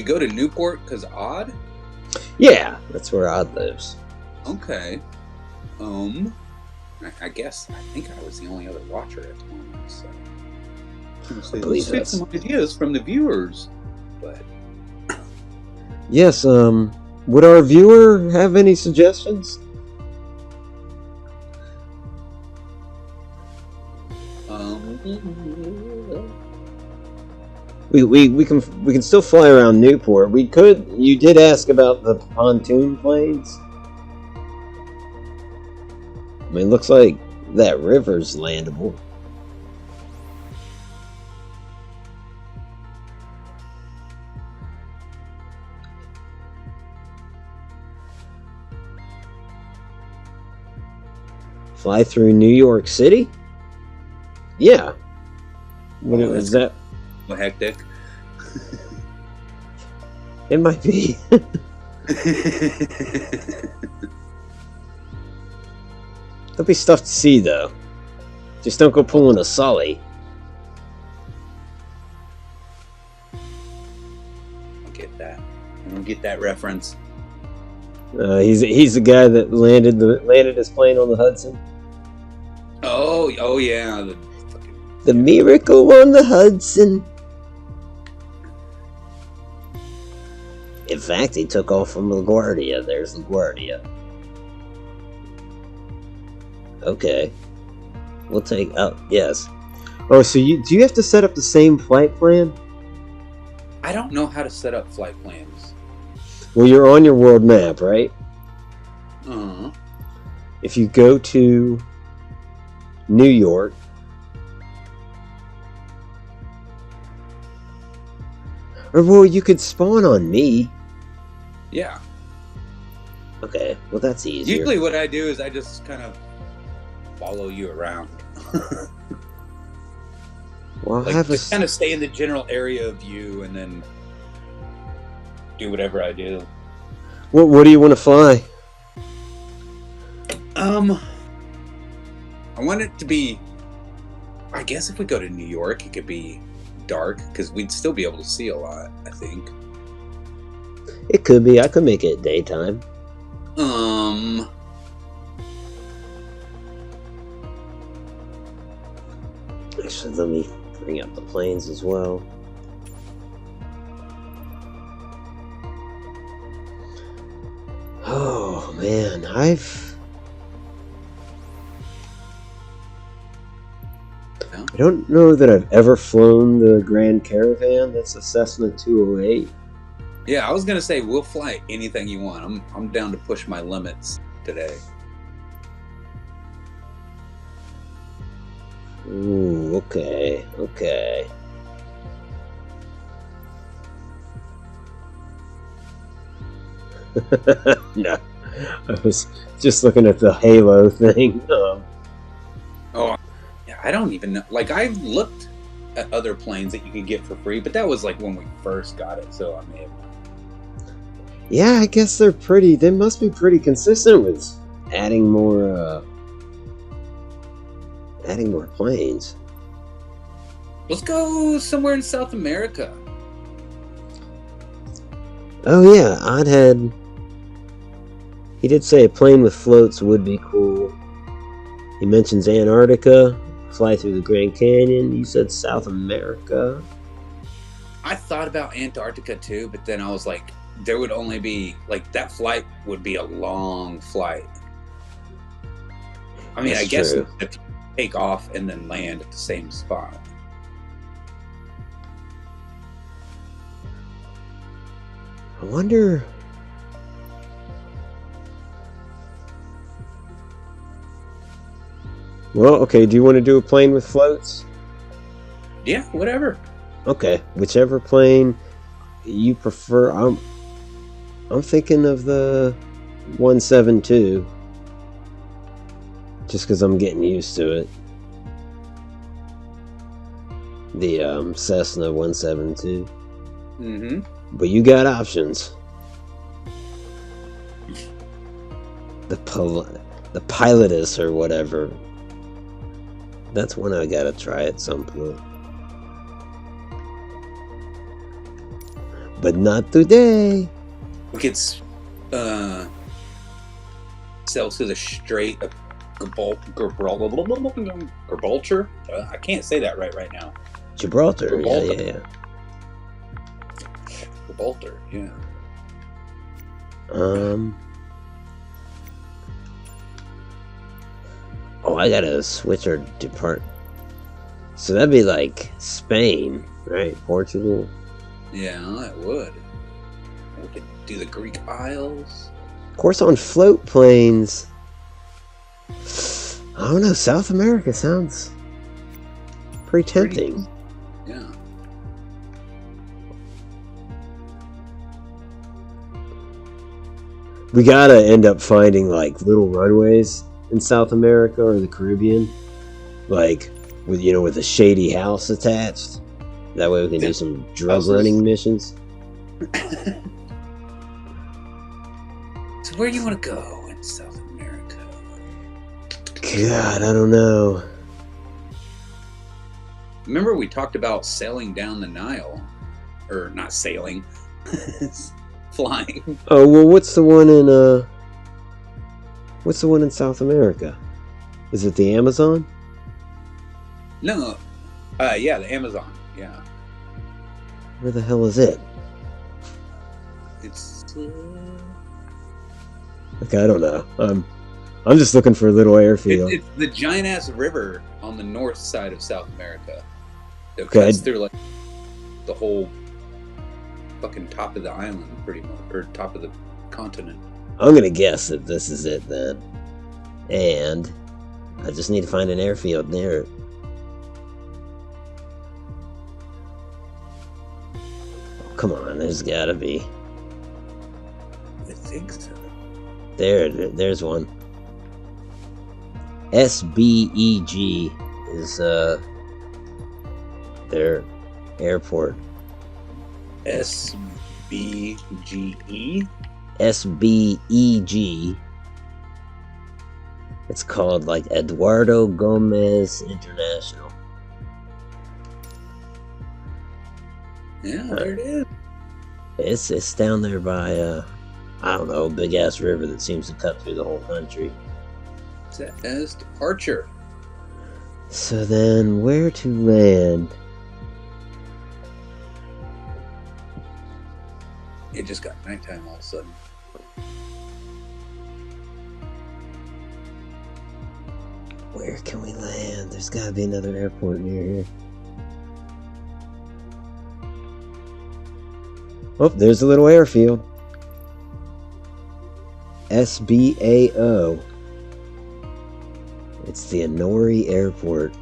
go to Newport because Odd? Yeah, that's where Odd lives. Okay. I guess I think I was the only other watcher at the moment, so let's take some ideas from the viewers. But yes, would our viewer have any suggestions? We can still fly around Newport. We could. You did ask about the pontoon planes. I mean, looks like that river's landable. Fly through New York City? Yeah. What is that? Hectic. It might be. There'll be stuff to see, though. Just don't go pulling a Sully. I get that. I don't get that reference. He's the guy that landed his plane on the Hudson. Oh yeah. The Miracle on the Hudson. In fact, he took off from LaGuardia. There's LaGuardia. Okay. We'll take... Oh, yes. Oh, so do you have to set up the same flight plan? I don't know how to set up flight plans. Well, you're on your world map, right? Uh-huh. If you go to New York... Or, well, you could spawn on me. Yeah. Okay, well, that's easier. Usually what I do is I just kind of follow you around. Well, like, just kind of stay in the general area of view and then do whatever I do. What do you want to fly? I want it to be... I guess if we go to New York, it could be dark, because we'd still be able to see a lot, I think. It could be. I could make it daytime. Actually, let me bring up the planes as well. Oh, man. I don't know that I've ever flown the Grand Caravan. That's a Cessna 208. Yeah, I was gonna say we'll fly anything you want. I'm down to push my limits today. Ooh, okay. No, I was just looking at the Halo thing. Oh, yeah, I don't even know. Like, I've looked at other planes that you could get for free, but that was like when we first got it, so I may have. Yeah, I guess they must be pretty consistent with adding more planes. Let's go somewhere in South America. Oh yeah, Oddhead. He did say a plane with floats would be cool. He mentions Antarctica, fly through the Grand Canyon. You said South America. I thought about Antarctica too, but then I was like, there would only be, like, that flight would be a long flight. I mean, That's I guess true. if you take off and then land at the same spot. I wonder... Well, okay, do you want to do a plane with floats? Yeah, whatever. Okay, whichever plane you prefer. I'm thinking of the 172. Just because I'm getting used to it. The Cessna 172. Mm-hmm. But you got options. The Pilotus or whatever. That's one I gotta try at some point. But not today. We could sail to the Strait of Gibraltar. I can't say that right now. Gibraltar. Gibraltar. Yeah. Gibraltar, yeah. Oh, I gotta switch or depart. So that'd be like Spain, right? Portugal. Yeah, that would. We could do the Greek Isles. Of course, on float planes. I don't know. South America sounds pretty tempting. Yeah. We gotta end up finding like little runways in South America or the Caribbean, like with a shady house attached. That way we can do some drug running missions. So where do you want to go in South America? God, I don't know. Remember we talked about sailing down the Nile, or not sailing, flying. Oh well, what's the one in South America? Is it the Amazon? No, yeah, the Amazon. Yeah, Where the hell is it? it's Okay, I don't know. I'm just looking for a little airfield. it's the giant ass river on the north side of South America that Okay. cuts through like the whole fucking top of the island, pretty much, or top of the continent. I'm gonna guess that this is it then, and I just need to find an airfield near it. Oh, come on, there's gotta be. I think so. There's one. SBEG is their airport. SBGE. SBEG. It's called like Eduardo Gomez International. Yeah, there it is. It's down there by I don't know, big ass river that seems to cut through the whole country. Set as departure. So then, where to land? It just got nighttime all of a sudden. Where can we land? There's gotta be another airport near here. Oh, there's a little airfield. SBAO. It's the Inori Airport.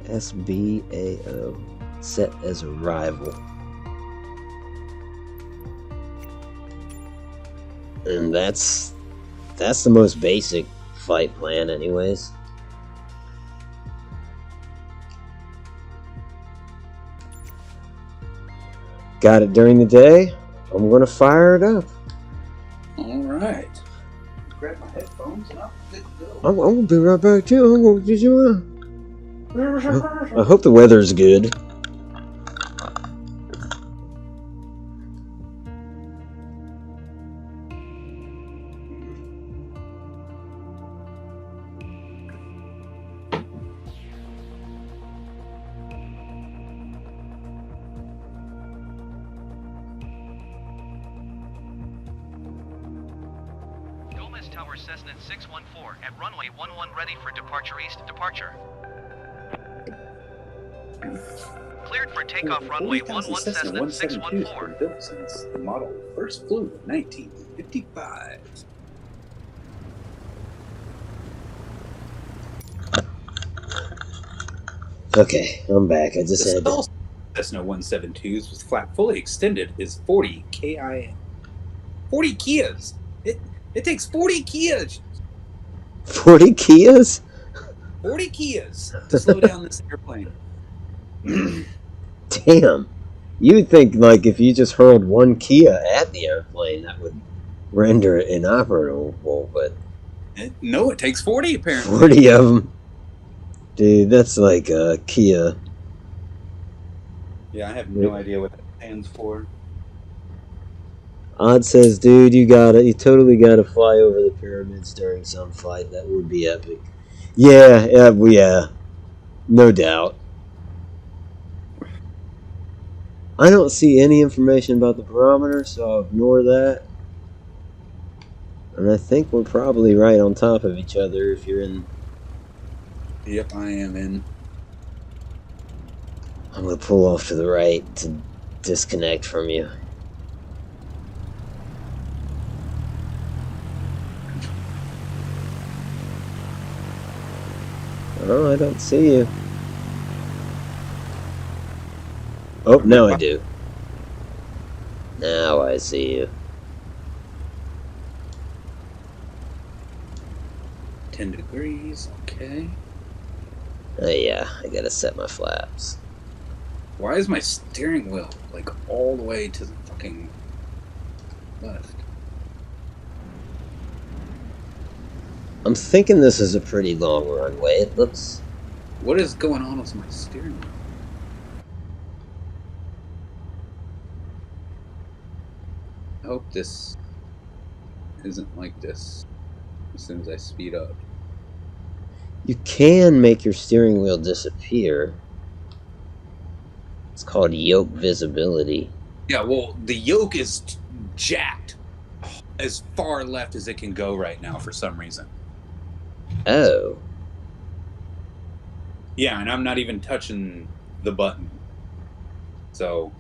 SBAO. Set as arrival. And that's the most basic flight plan anyways. Got it during the day. I'm gonna fire it up. Alright. Grab my headphones and I'll get to go. I'm gonna be right back too. I'm gonna get you I hope the weather's good. Gomez Tower Cessna 614 at runway 11 ready for departure east departure. Cleared for takeoff runway 11 Cessna 614. Built since the model first flew in 1955. Okay, I'm back. I just The had stall Cessna 172s with flap fully extended is 40 KIA. 40 Kias! It takes 40 Kias! 40 Kias? 40 Kias to slow down this airplane. Damn. You would think, like, if you just hurled one Kia at the airplane, that would render it inoperable, but No, it takes 40 apparently. 40 of them. Dude, that's like a Kia. Yeah, I have no idea what that stands for. Odd says, dude, you totally gotta fly over the pyramids during some flight. That would be epic. Yeah, no doubt. I don't see any information about the barometer, so I'll ignore that. And I think we're probably right on top of each other if you're in. Yep, I am in. I'm gonna pull off to the right to disconnect from you. Oh, I don't see you. Oh, now I do. Now I see you. 10 degrees, okay. Oh yeah, I gotta set my flaps. Why is my steering wheel, like, all the way to the fucking left? I'm thinking this is a pretty long runway. It looks... What is going on with my steering wheel? I hope this isn't like this as soon as I speed up. You can make your steering wheel disappear. It's called yoke visibility. Yeah, well, the yoke is jacked as far left as it can go right now for some reason. Oh. Yeah, and I'm not even touching the button. So,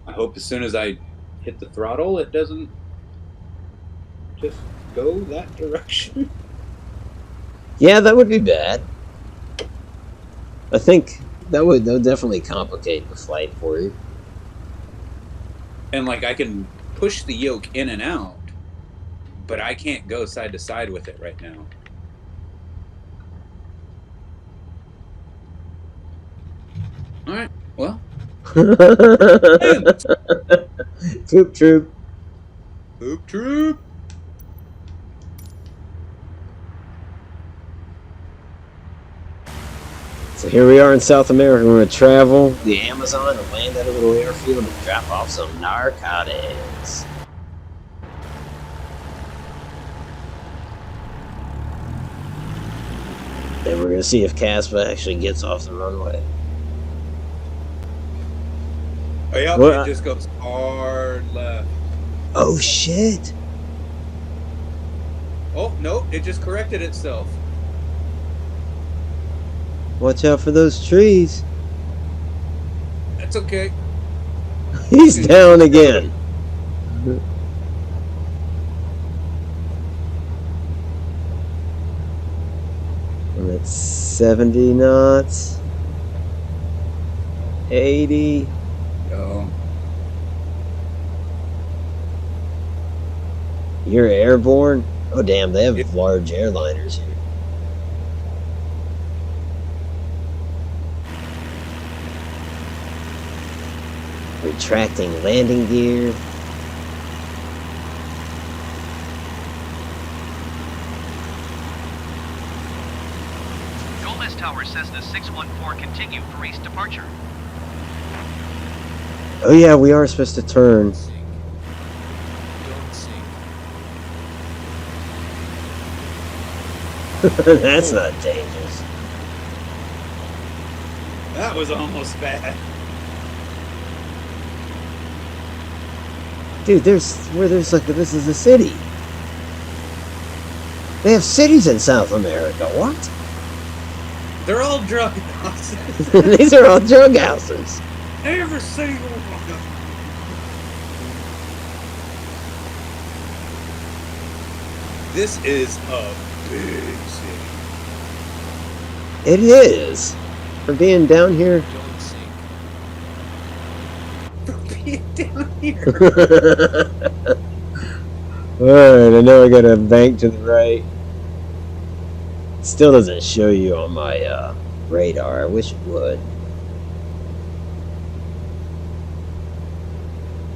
I hope as soon as I hit the throttle, it doesn't just go that direction. Yeah, that would be bad. I think that would definitely complicate the flight for you. And, like, I can push the yoke in and out, but I can't go side to side with it right now. Alright, well. Poop troop. Poop troop. So here we are in South America. We're going to travel the Amazon and land at a little airfield and drop off some narcotics. Then we're going to see if Caspa actually gets off the runway. Oh, yeah, Well, it just goes hard left. Oh, shit. Oh, no, it just corrected itself. Watch out for those trees. That's okay. He's down again. And it's 70 knots. 80. Oh. You're airborne? Oh, damn, they have Yep. large airliners here. Retracting landing gear. Gomez Tower says the 614 continue for east departure. Oh, yeah, we are supposed to turn. Sink. Don't sink. That's not dangerous. That was almost bad. Dude, this is a city. They have cities in South America. What? They're all drug houses. These are all drug houses. Every single one. This is a big city. It is. For being down here. Don't sink. For being down here. Alright, I know I got a bank to the right. Still doesn't show you on my radar. I wish it would.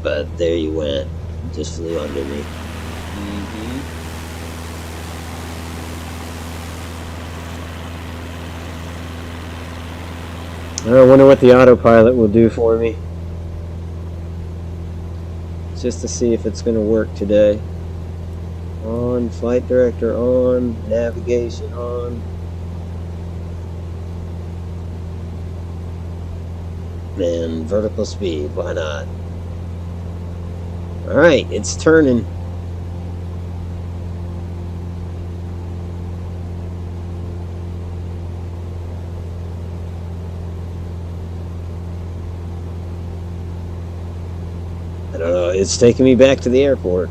But there you went. Just flew under me. Mm-hmm. I wonder what the autopilot will do for me. Just to see if it's going to work today. On, flight director on, navigation on. And vertical speed, why not? Alright, it's turning. I don't know, it's taking me back to the airport.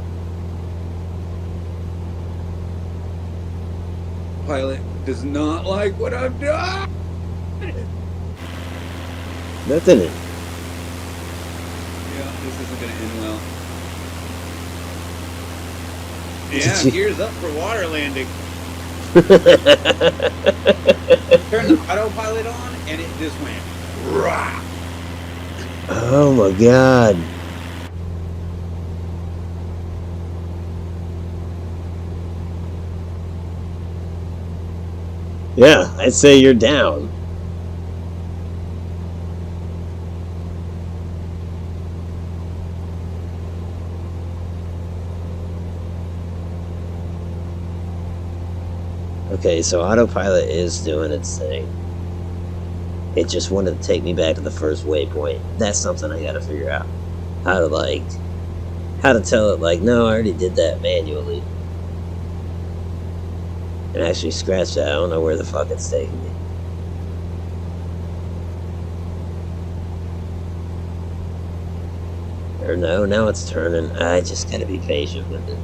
Pilot does not like what I've done. Nothing. Yeah, this isn't going to end well. Yeah, gears up for water landing. Turn the autopilot on, and it just went rah. Oh my god. Yeah, I'd say you're down. Okay, so autopilot is doing its thing. It just wanted to take me back to the first waypoint. That's something I gotta figure out. How to tell it, like, no, I already did that manually. And actually scratch that. I don't know where the fuck it's taking me. Or no, now it's turning. I just gotta be patient with it.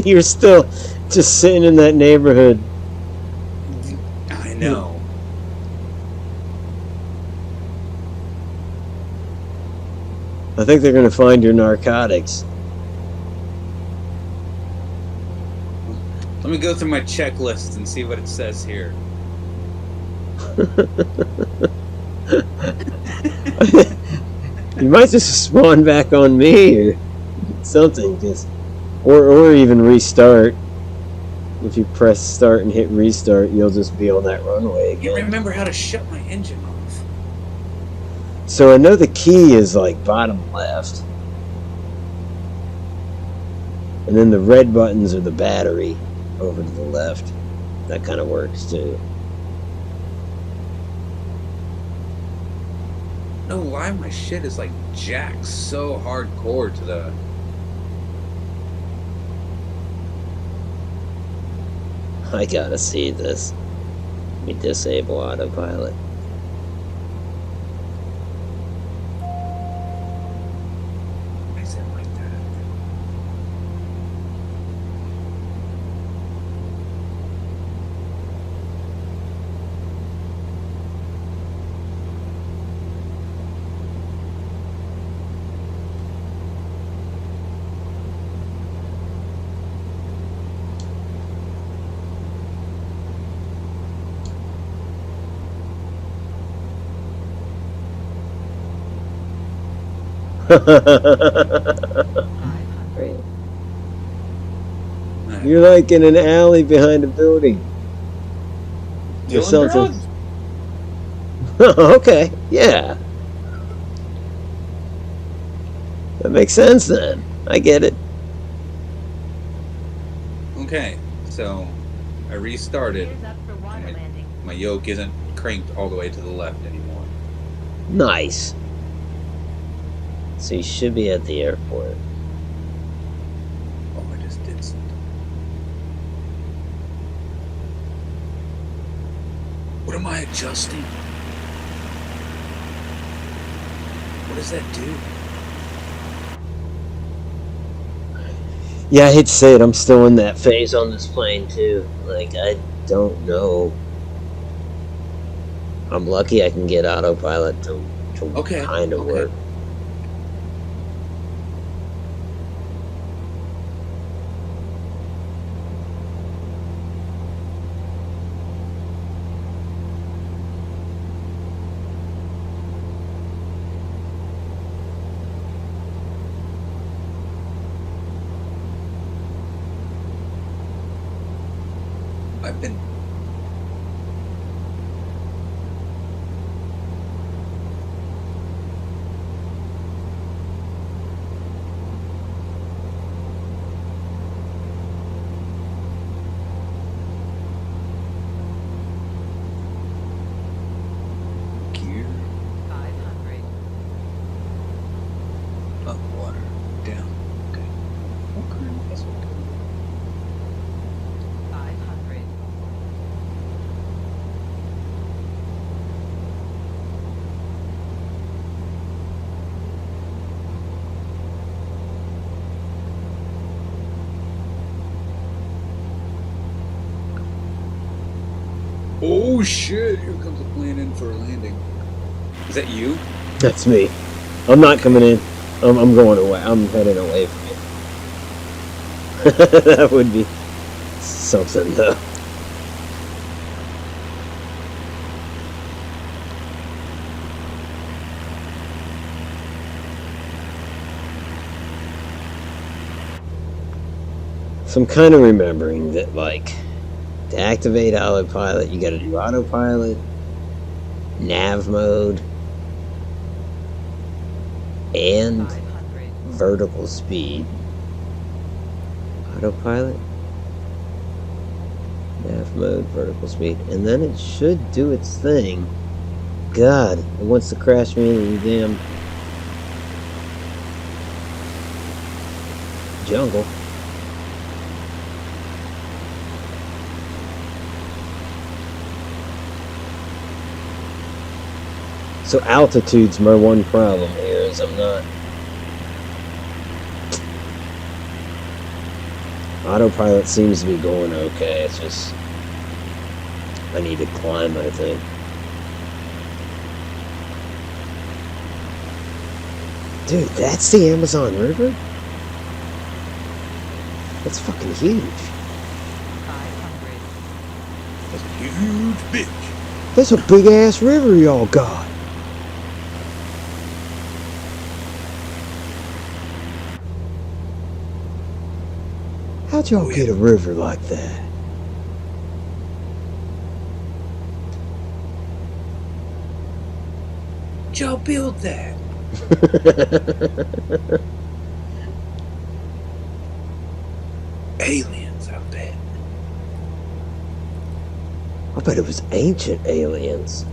You're still just sitting in that neighborhood. I know. I think they're gonna find your narcotics. Let me go through my checklist and see what it says here. You might just spawn back on me or something, or even restart. If you press start and hit restart, you'll just be on that runway I again. remember how to shut my engine off. So I know the key is like bottom left. And then the red buttons are the battery over to the left. That kind of works too. No lie, my shit is like jacked so hardcore to the... I gotta see this. Let me disable autopilot. Why is it like that? You're like in an alley behind a building. Or Doing something. drugs? Okay, yeah. That makes sense then. I get it. Okay, so I restarted. Gears up for water landing. My yoke isn't cranked all the way to the left anymore. Nice. So you should be at the airport. Oh, I just did something. What am I adjusting? What does that do? Yeah, I hate to say it, I'm still in that phase on this plane too. Like, I don't know. I'm lucky I can get autopilot to Okay, kind of okay. work. I've been... Gear 500. up, water down. Okay. Okay. That's okay. 500. Oh shit! Here comes a plane in for a landing. Is that you? That's me. I'm not coming in. I'm going away. I'm heading away from you. That would be something, though. So I'm kind of remembering that, like, to activate autopilot, you gotta do autopilot, nav mode, and 500. vertical speed. Autopilot, nav mode, vertical speed, and then it should do its thing. God, it wants to crash me into the damn jungle. So altitude's my one problem here, is I'm not... Autopilot seems to be going okay, it's just... I need to climb, I think. Dude, that's the Amazon River? That's fucking huge. 500. That's a huge bitch. That's a big ass river y'all got. How'd y'all get a river like that? How'd y'all build that? Aliens, I bet. I bet it was ancient aliens.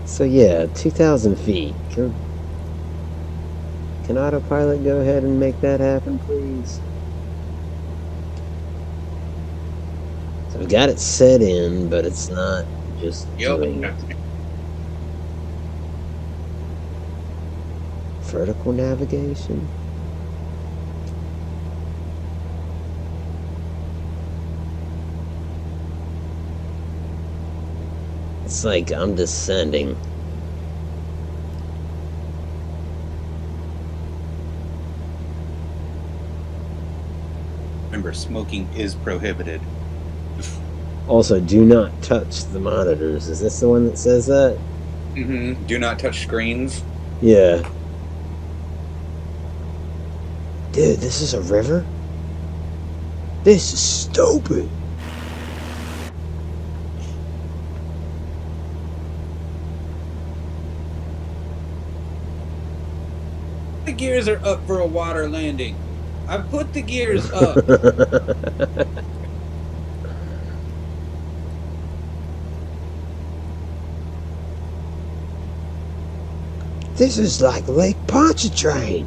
So yeah, 2,000 feet. Can autopilot go ahead and make that happen, please? So we got it set in, but it's not just doing it. Vertical navigation? It's like I'm descending. Remember, smoking is prohibited. Also, do not touch the monitors. Is this the one that says that? Mm-hmm. Do not touch screens. Yeah. Dude, this is a river? This is stupid. The gears are up for a water landing. I put the gears up. This is like Lake Pontchartrain.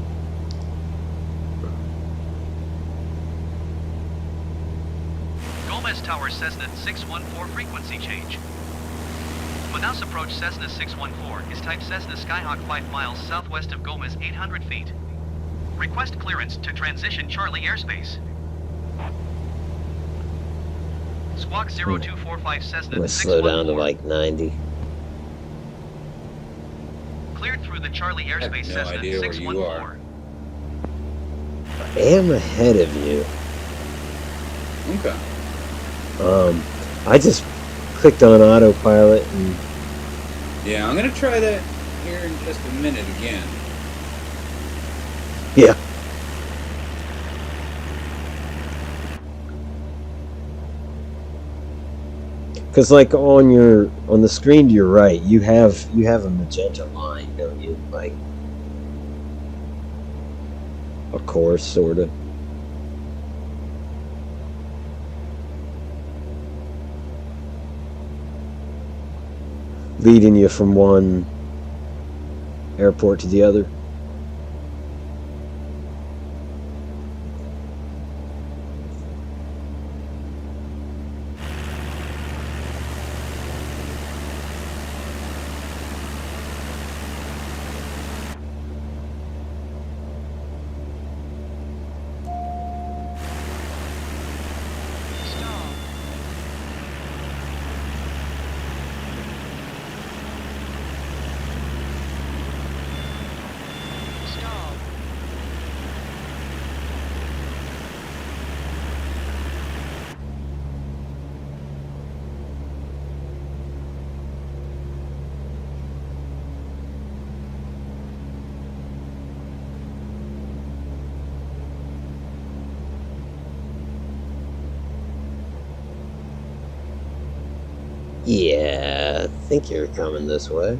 Gomez Tower Cessna 614 frequency change. Manaus approach Cessna 614 is type Cessna Skyhawk 5 miles southwest of Gomez 800 feet. Request clearance to transition Charlie airspace. Squawk 0245 Cessna I'm gonna slow down to 614. like 90. Cleared through the Charlie airspace no Cessna idea where you 614. are. I am ahead of you. Okay. I just clicked on autopilot and Yeah, I'm gonna try that here in just a minute again. yeah. Because like on the screen to your right, you have a magenta line, don't you? Like a course, sort of. Leading you from one airport to the other. Stall. Stall. Yeah, I think you're coming this way.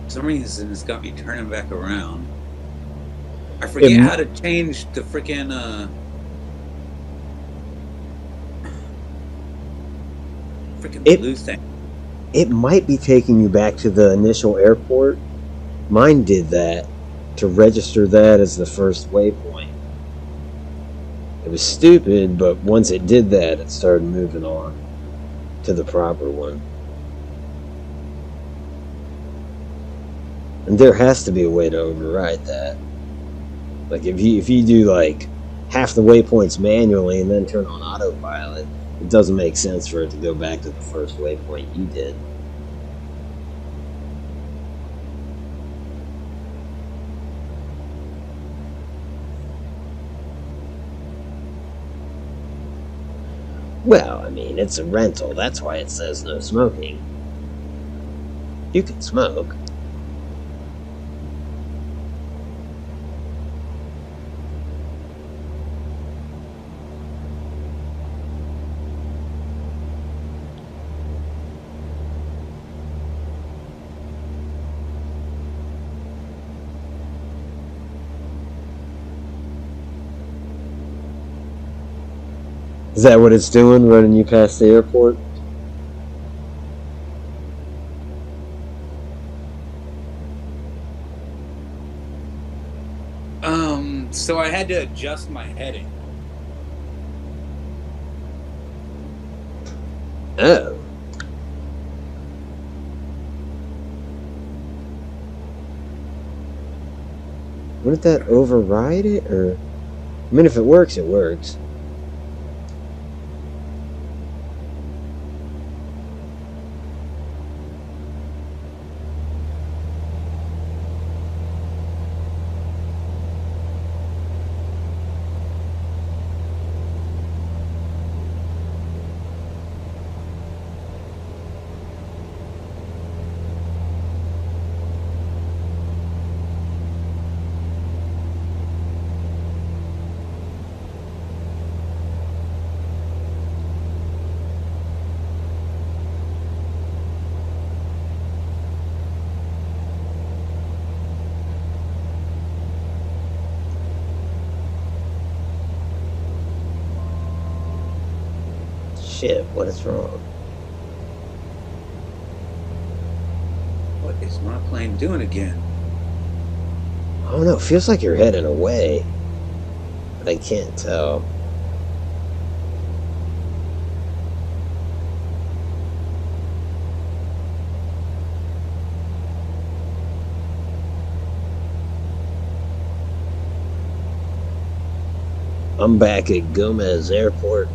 For some reason, it's got me turning back around. I forget how to change the freaking blue thing. It might be taking you back to the initial airport. Mine did that to register that as the first waypoint. It was stupid, but once it did that, it started moving on to the proper one. And there has to be a way to override that. Like if you do like half the waypoints manually and then turn on autopilot, it doesn't make sense for it to go back to the first waypoint you did. Well, I mean, it's a rental. That's why it says no smoking. You can smoke. Is that what it's doing, running you past the airport? So I had to adjust my heading. Oh. Wouldn't that override it? Or, I mean, if it works, it works. Shit, what is wrong? What is my plane doing again? I don't know, it feels like you're heading away. But I can't tell. I'm back at Gomez Airport.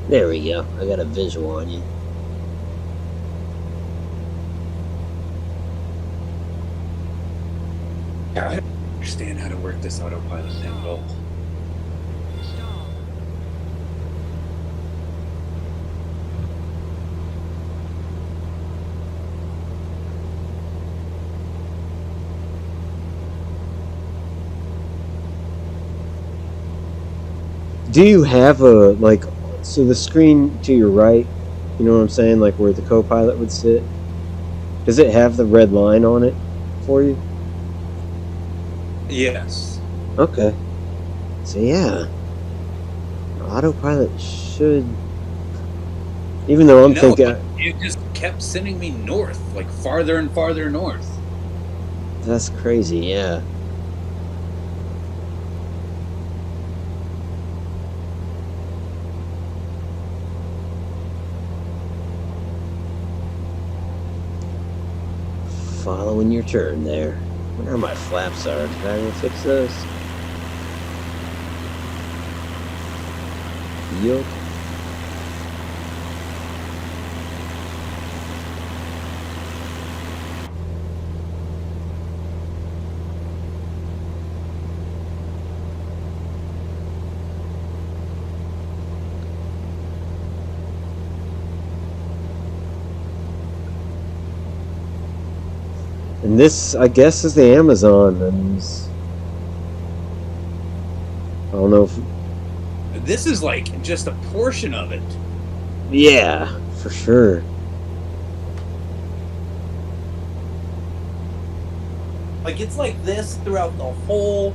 There we go. I got a visual on you. I don't understand how to work this autopilot thing at all. Do you have a, like, so the screen to your right, you know what I'm saying, like where the co-pilot would sit, does it have the red line on it for you? Yes. Okay. So yeah, autopilot should, even though I'm No, thinking, but it just kept sending me north, like farther and farther north. that's crazy, yeah. Following your turn there. I wonder how my flaps are. Did I even fix those? Yup. And this, I guess, is the Amazon. And I don't know if... This is like just a portion of it. Yeah, for sure. Like, it's like this throughout the whole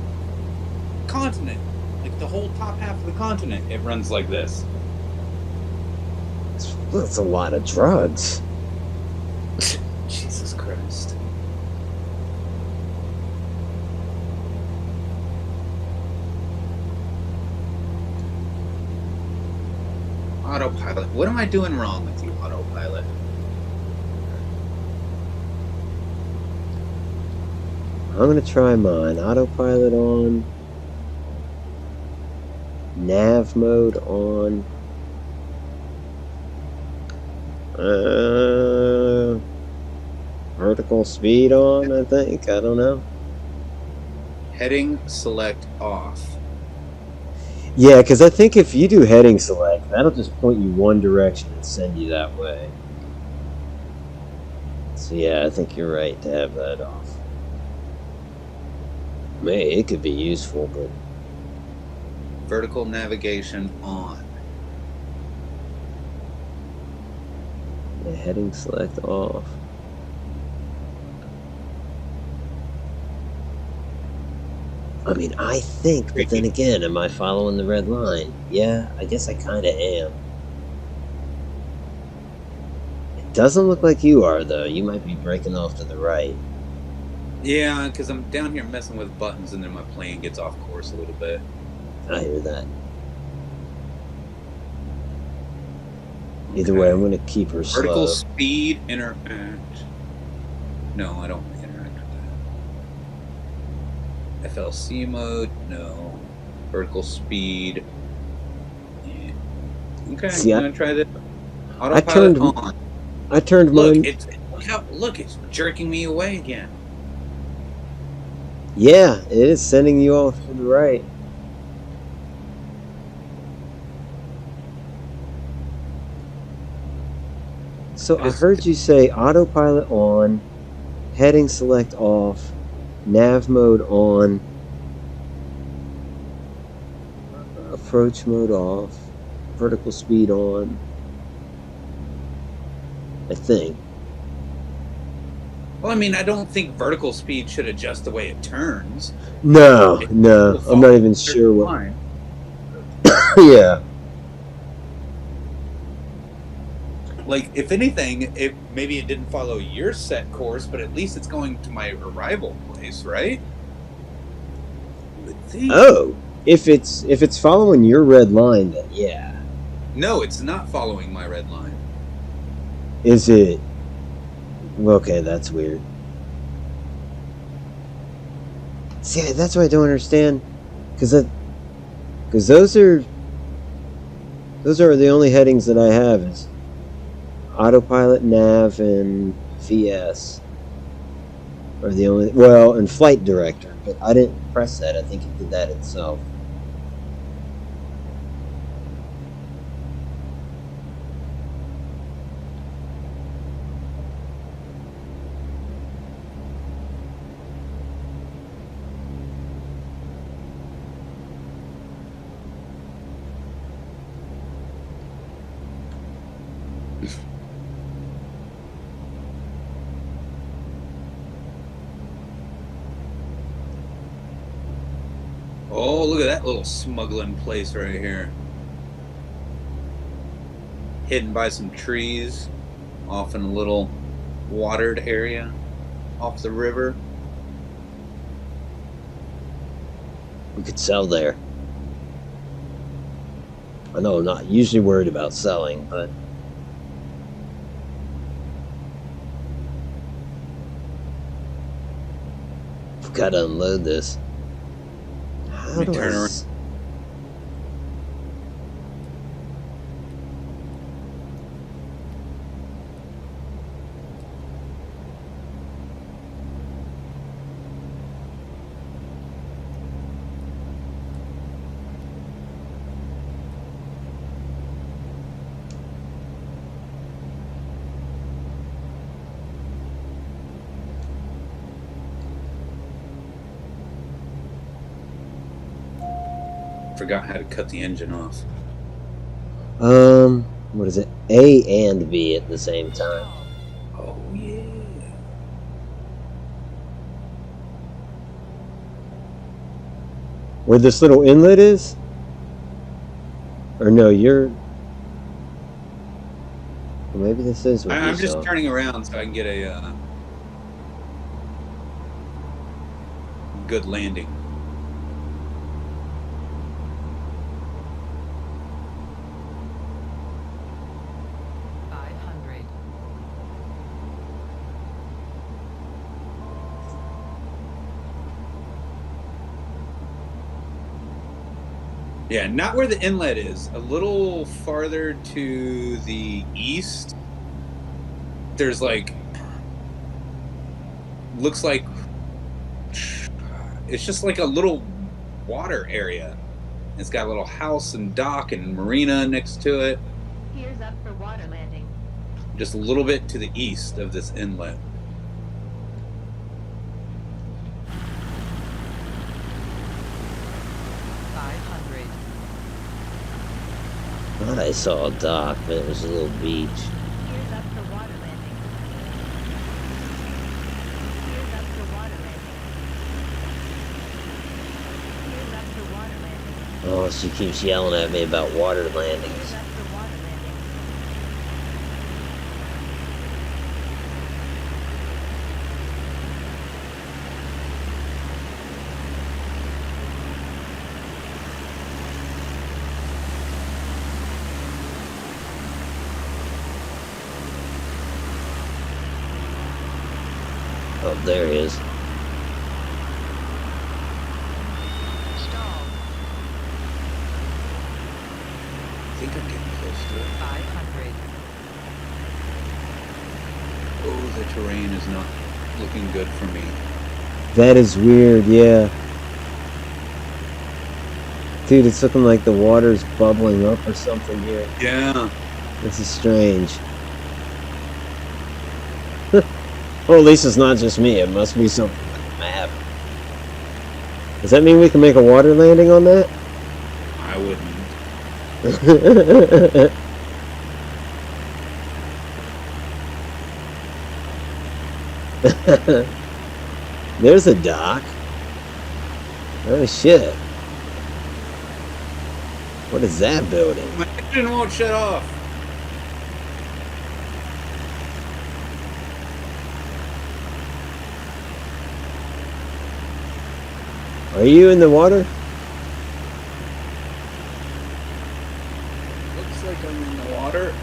continent. Like, the whole top half of the continent, it runs like this. That's a lot of drugs. Jesus Christ. Autopilot. What am I doing wrong with you, autopilot? I'm gonna try mine. Autopilot on. Nav mode on. Vertical speed on, I think. I don't know. Heading select off. Yeah, because I think if you do heading select, that'll just point you one direction and send you that way. So yeah, I think you're right to have that off. It could be useful, but... Vertical navigation on. Yeah, heading select off. I mean, I think, but then again, am I following the red line? Yeah, I guess I kind of am. It doesn't look like you are, though. You might be breaking off to the right. Yeah, because I'm down here messing with buttons and then my plane gets off course a little bit. I hear that. Either way, I'm going to keep her slow. Vertical speed, interact. No, I don't interact with that. FLC mode, no. Vertical speed. Yeah. Okay, See, I'm going to try this. Autopilot on. I turned mine. Look, it's jerking me away again. Yeah, it is sending you off to the right. So I heard you say autopilot on, heading select off, nav mode on, approach mode off, vertical speed on. I think. Well, I mean, I don't think vertical speed should adjust the way it turns. No, I'm not even sure what. Yeah. Like, if anything, maybe it didn't follow your set course, but at least it's going to my arrival place, right? I would think. Oh, if it's following your red line, then yeah. No, it's not following my red line. Is it? Okay, that's weird. See, that's what I don't understand. Because those are... Those are the only headings that I have is autopilot, nav, and VS. Are the only, well, and flight director, but I didn't press that. I think it did that itself. Oh, look at that little smuggling place right here. Hidden by some trees, off in a little watered area, off the river. We could sell there. I know I'm not usually worried about selling, but I've got to unload this. How Let do me turn I around. Forgot how to cut the engine off. what is it? A and B at the same time. Oh, yeah. Where this little inlet is? Or no, you're... Well, maybe this is what I'm you just saw. turning around so I can get a good landing. Yeah, not where the inlet is. A little farther to the east, there's like, looks like, it's just like a little water area. It's got a little house and dock and marina next to it. Gears up for water landing. Just a little bit to the east of this inlet. I thought I saw a dock, but it was a little beach. Gears up for water landing. Gears up for water landing. Gears up for water landing. Oh, she keeps yelling at me about water Gears landings. up for water landing. Oh, there he is. Stall. I think I'm getting close to it. 500. Oh, the terrain is not looking good for me. That is weird, yeah. Dude, it's looking like the water's bubbling up or something here. Yeah. This is strange. Well, at least it's not just me. It must be something with the map. Does that mean we can make a water landing on that? I wouldn't. There's a dock. Oh shit. What is that building? My engine won't shut off. Are you in the water? Looks like I'm in the water.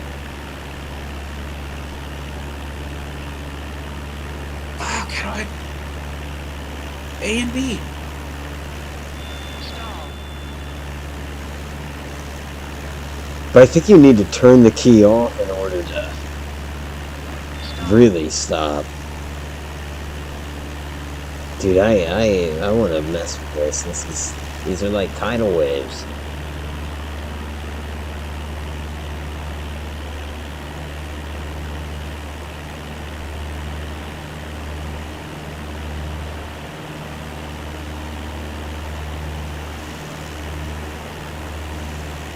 Fuck, how do I... A and B. Stall. But I think you need to turn the key off in order to really stop. Dude, I want to mess with this. These are like tidal waves.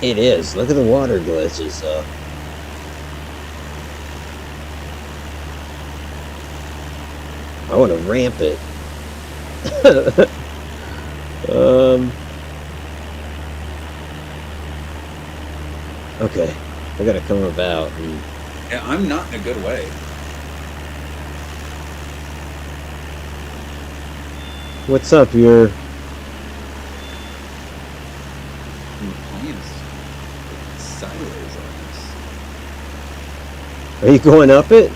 It is. Look at the water glitches, though. I want to ramp it. Okay. I gotta come about. Yeah, I'm not in a good way. What's up? You're... Sideways on this. Are you going up it?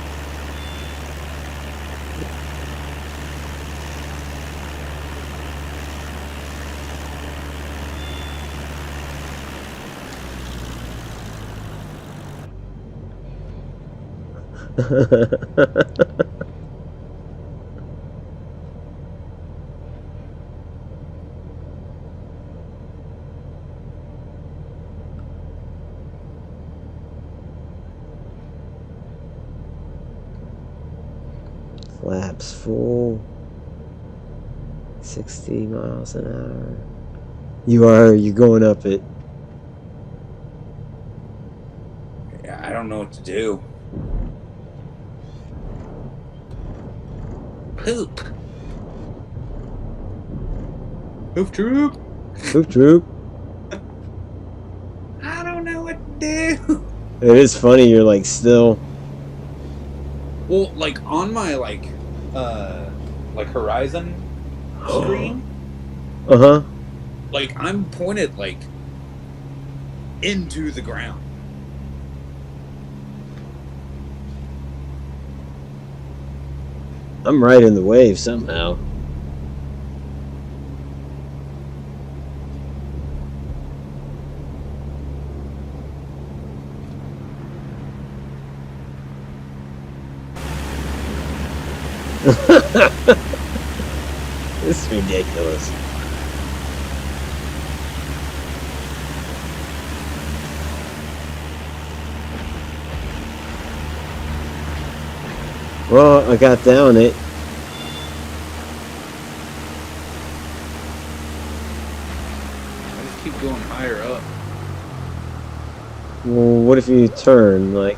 Flaps full. 60 miles an hour. You're going up it. Yeah, I don't know what to do. Poop. Hoof troop. Troop, troop. I don't know what to do. It is funny, you're like still... Well, like on my like horizon screen, Uh-huh. like I'm pointed like into the ground. I'm right in the wave somehow. This is ridiculous. Well, I got down it. I just keep going higher up. Well, what if you turn, like...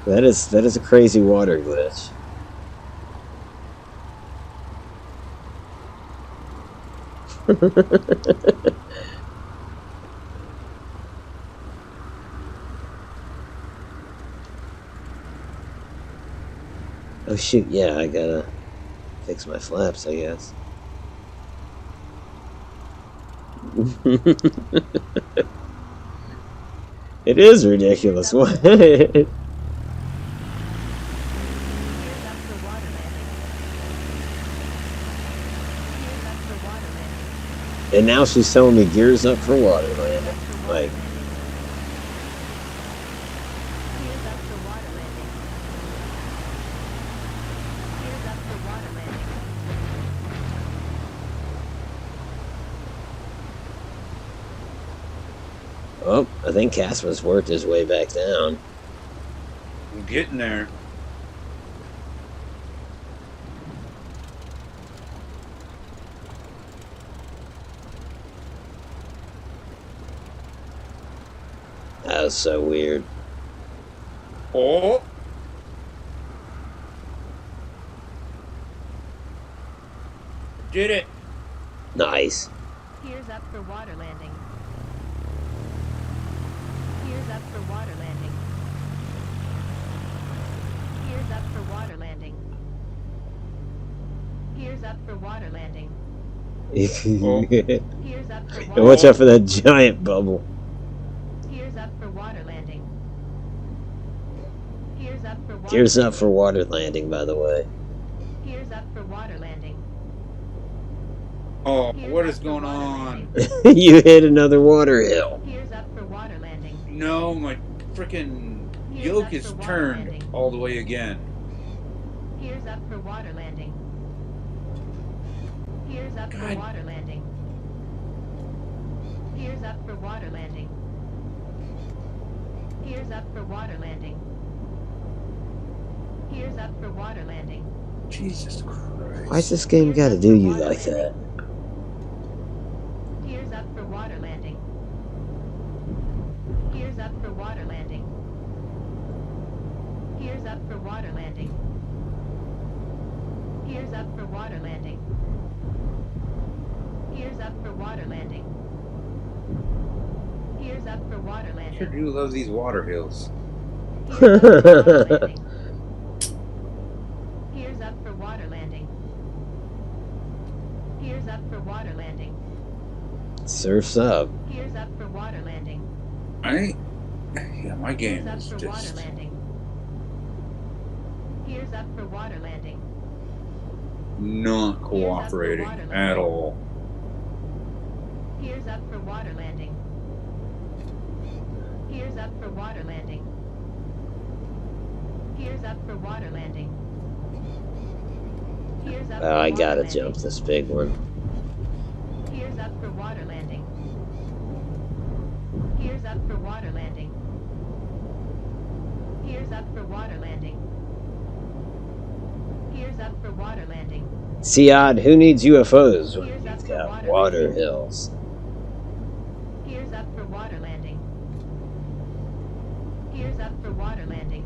That is a crazy water glitch. Oh shoot, yeah, I gotta fix my flaps, I guess. It is ridiculous. What? And now she's telling me gears up for water landing. Like, oh, I think Casper's worked his way back down. I'm getting there. That was so weird. Oh. Did it. Nice. Gears up for water landing. Gears up for water landing. Gears up for water landing. Gears up for water landing. Gears up for water. And watch out for that giant bubble. Gears up for water landing. Gears up for water. Gears up for water landing, by the way. Gears up for water landing. Oh, what is going on? You hit another water hill. Here's up for water landing. No, my freaking yoke is turned all the way again. Here's up for water landing. Here's up for God. water landing. Here's up for water landing. Here's up for water landing. Here's up for water landing. Jesus Christ. Why's this game gotta do you like that? Here's up for water landing. Here's up for water landing. Here's up for water landing. Here's up for water landing. Here's up for water landing. Here's up for water I landing. sure do love these water hills. Here's up for water landing. Here's up for water landing. Here's up for water landing. Surf's up. Here's up for water landing. Yeah, my game Here's is up for water just... landing. Here's up for water landing. not cooperating at all. Here's up for water landing. Here's up for water landing. Here's up for water landing. Here's up for Oh, I water gotta landing. jump this big one. Here's up for water landing. Here's up for water landing. Here's up for water landing. Here's up for water landing. See, Odd, who needs UFOs when Here's up you've for got water water landing. hills? Here's up for water landing. Here's up for water landing.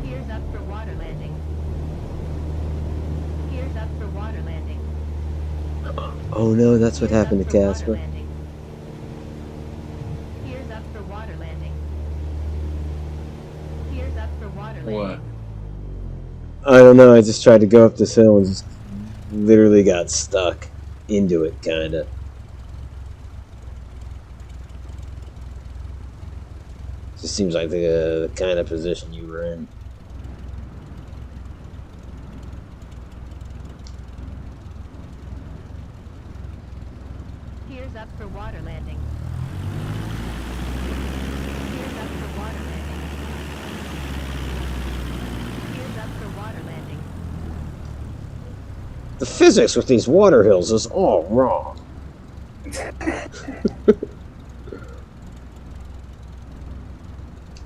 Here's up for water landing. Here's up for water landing. Oh no, that's what Here's happened up to for water Casper. landing. Here's up for water landing. Here's up for water landing. What? I don't know, I just tried to go up this hill and just literally got stuck into it, kinda. Just seems like the kind of position you were in. Here's up for water landing. Here's up for water landing. Here's up for water landing. The physics with these water hills is all wrong.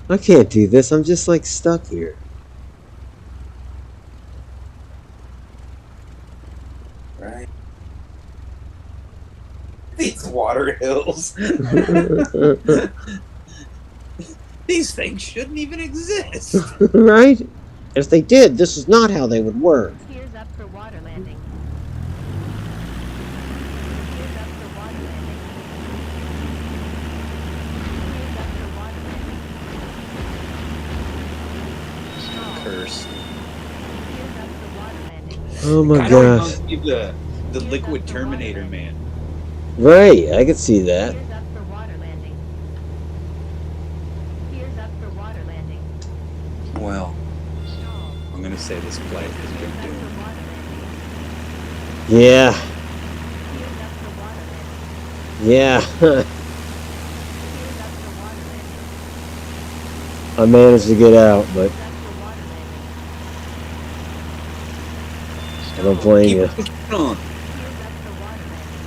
I can't do this, I'm just like stuck here. Right? These water hills. These things shouldn't even exist. Right? If they did, this is not how they would work. Here's up for water landing. Here's up for water landing. Here's up for water landing. Stall. Curse. Here's up for water landing. Oh my Kinda gosh. reminds me of the Liquid Terminator man. Right, I could see that. Here's up for water landing. Here's up for water landing. Well, Stall. I'm gonna say this flight has Here's been up doomed. for water landing. Yeah, Here's up for water landing. yeah. Here's up for water landing. I managed to get out, but Here's up for water landing. I don't blame you. Keep pushing on. Here's up for water landing.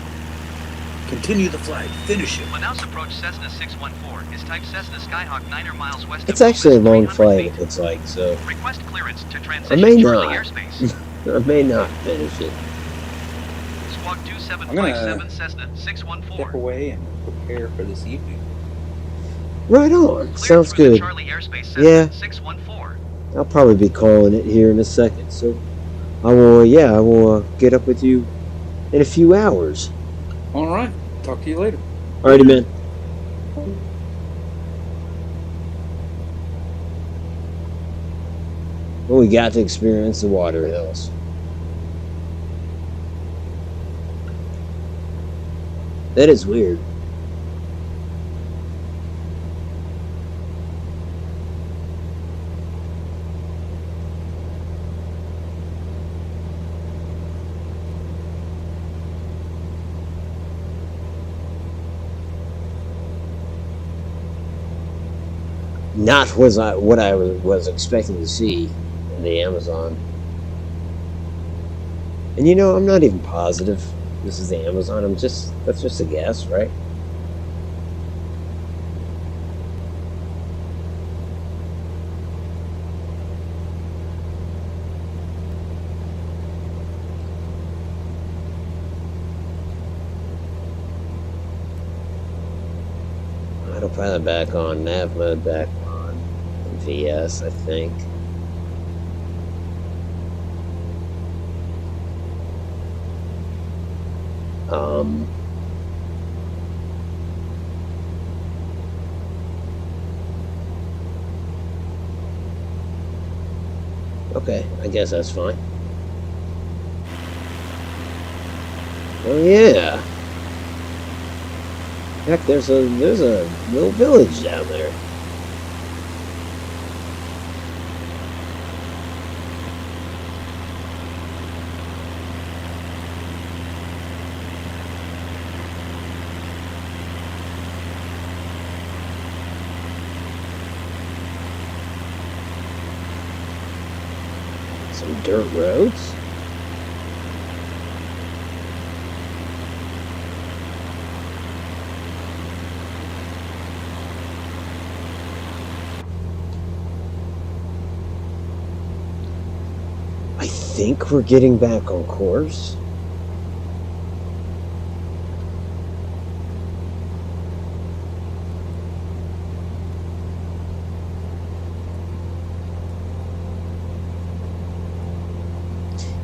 Continue the flight. Finish it. Manaus approach Cessna 614 is type Cessna Skyhawk 9 miles west It's of actually a Locust, long 300 flight, feet. it looks like, so Request clearance to I transition may Charlie not. airspace. I may not finish it. Squawk I'm 2757 gonna Cessna Step 614. away and prepare for this evening. Right on. Cleared Sounds through the good. Charlie airspace Cessna Yeah. 614. I'll probably be calling it here in a second, so I will get up with you in a few hours. All right. Talk to you later. Alrighty, man. Well, we got to experience the water hills. That is weird. Not what I was expecting to see in the Amazon. And you know, I'm not even positive this is the Amazon. That's just a guess, right? Autopilot back on, nav mode back on, VS, I think. Okay, I guess that's fine. Oh yeah. Heck, there's a little village down there. Some dirt roads. I think we're getting back on course.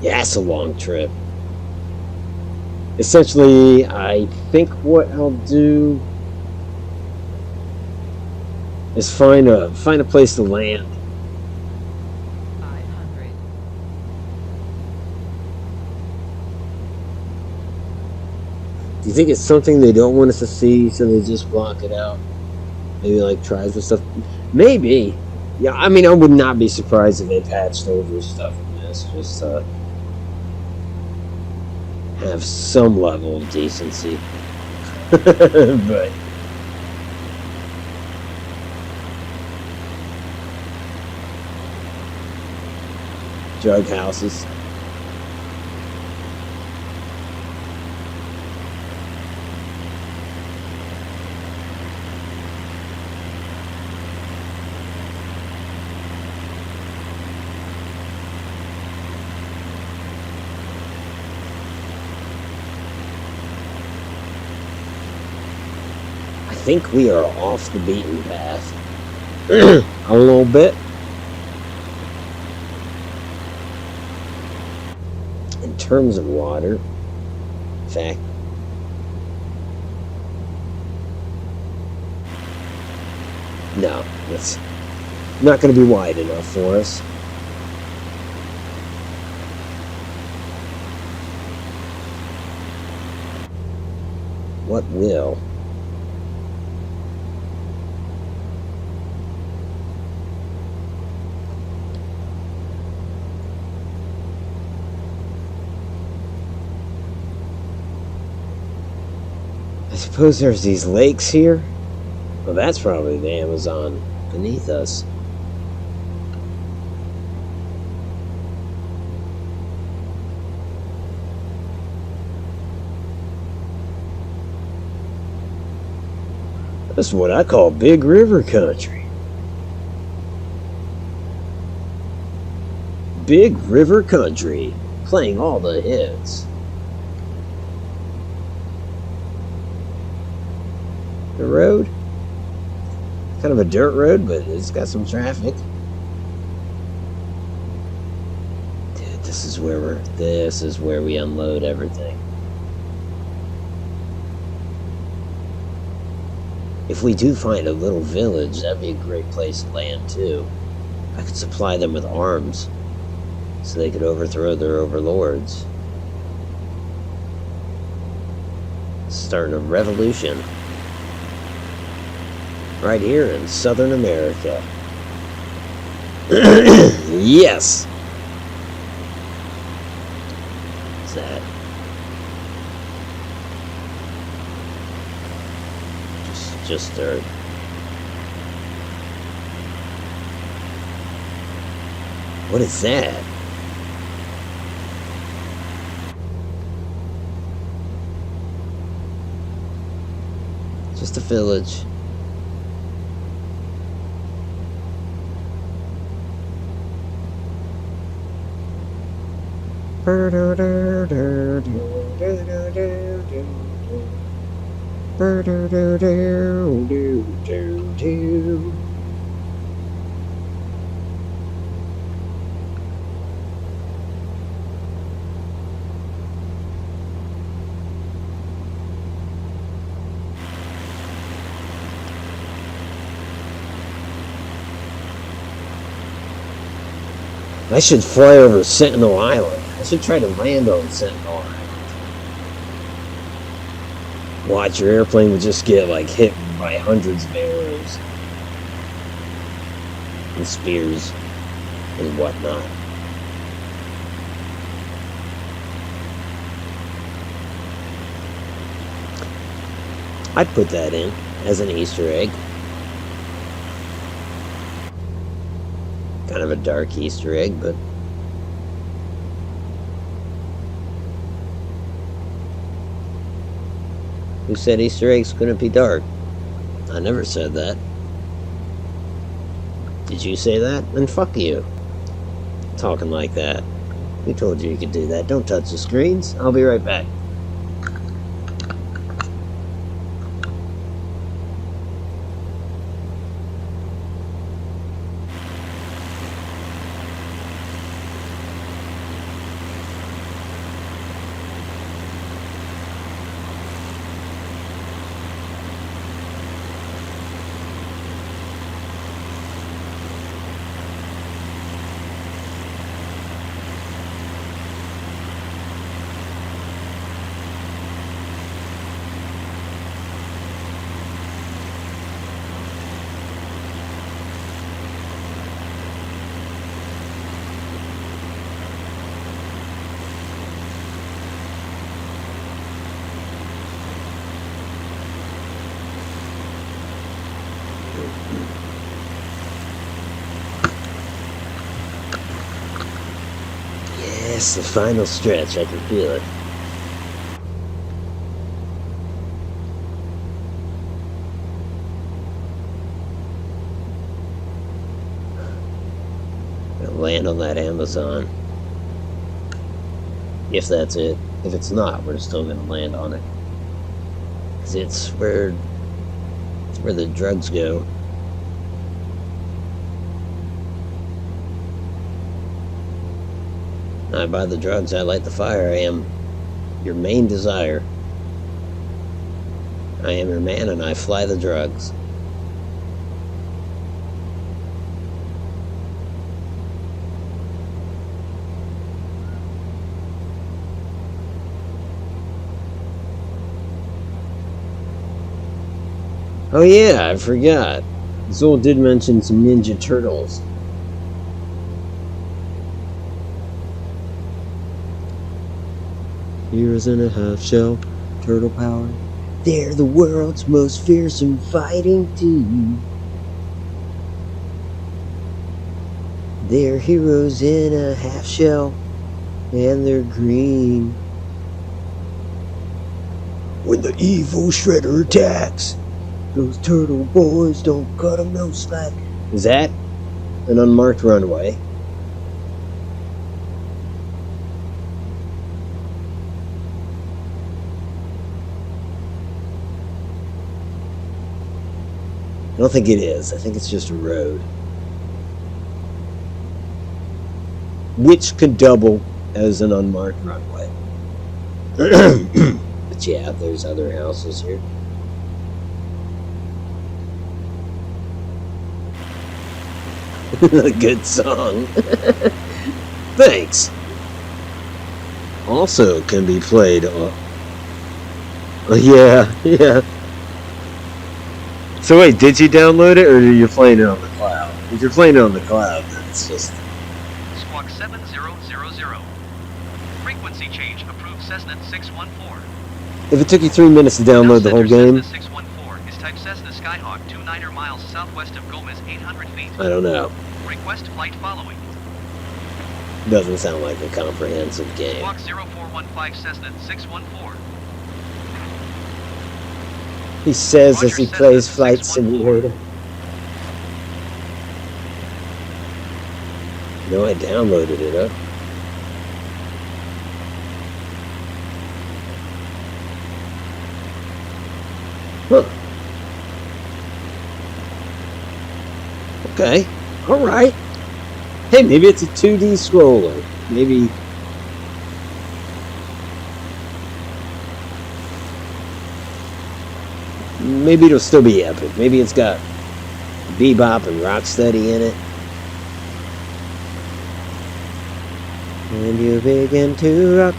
Yeah, it's a long trip. Essentially, I think what I'll do is find a place to land. 500. Do you think it's something they don't want us to see, so they just block it out? Maybe like tribes and stuff? Maybe. Yeah, I mean, I would not be surprised if they patched over stuff in this. Just have some level of decency. But drug houses. I think we are off the beaten path a little bit. In terms of water, in fact, no, it's not going to be wide enough for us. What will? I suppose there's these lakes here. Well, that's probably the Amazon beneath us. That's what I call big river country. Big river country, playing all the hits. The road, kind of a dirt road, but it's got some traffic. Dude, this is where we unload everything. If we do find a little village, that'd be a great place to land too. I could supply them with arms so they could overthrow their overlords. Starting a revolution. Right here in Southern America. Yes! What's that? Just dirt. What is that? Just a village. I should fly over Sentinel Island. I should try to land on Sentinel Island. Watch, your airplane would just get like hit by hundreds of arrows and spears and whatnot. I'd put that in as an Easter egg. Kind of a dark Easter egg, but who said Easter eggs couldn't be dark? I never said that. Did you say that? Then fuck you. Talking like that. Who told you could do that? Don't touch the screens. I'll be right back. Yes, the final stretch. I can feel it. Gonna land on that Amazon. If that's it. If it's not, we're still gonna land on it. 'Cause it's where the drugs go. I buy the drugs, I light the fire. I am your main desire. I am your man and I fly the drugs. Oh yeah, I forgot. Zol did mention some Ninja Turtles. Heroes in a half shell, turtle power. They're the world's most fearsome fighting team. They're heroes in a half shell, and they're green. When the evil shredder attacks, those turtle boys don't cut 'em no slack. Is that an unmarked runway? I don't think it is. I think it's just a road. Which could double as an unmarked runway. But yeah, there's other houses here. A good song. Thanks. Also can be played on... yeah. So wait, did you download it, or are you playing it on the cloud? If you're playing it on the cloud, then it's just... Squawk 7000. Frequency change approved Cessna 614. If it took you 3 minutes to download the whole game... Cessna 614 is type Cessna Skyhawk 29er miles southwest of Gomez, 800 feet. I don't know. Request flight following. Doesn't sound like a comprehensive game. Squawk 0415 Cessna 614. He says as he Roger, plays Cessna Flight 614. Simulator. No, I downloaded it, huh? Huh. Okay. Alright. Hey, maybe it's a 2D scroller. Maybe... Maybe it'll still be epic. Maybe it's got Bebop and Rocksteady in it. And you begin to rock.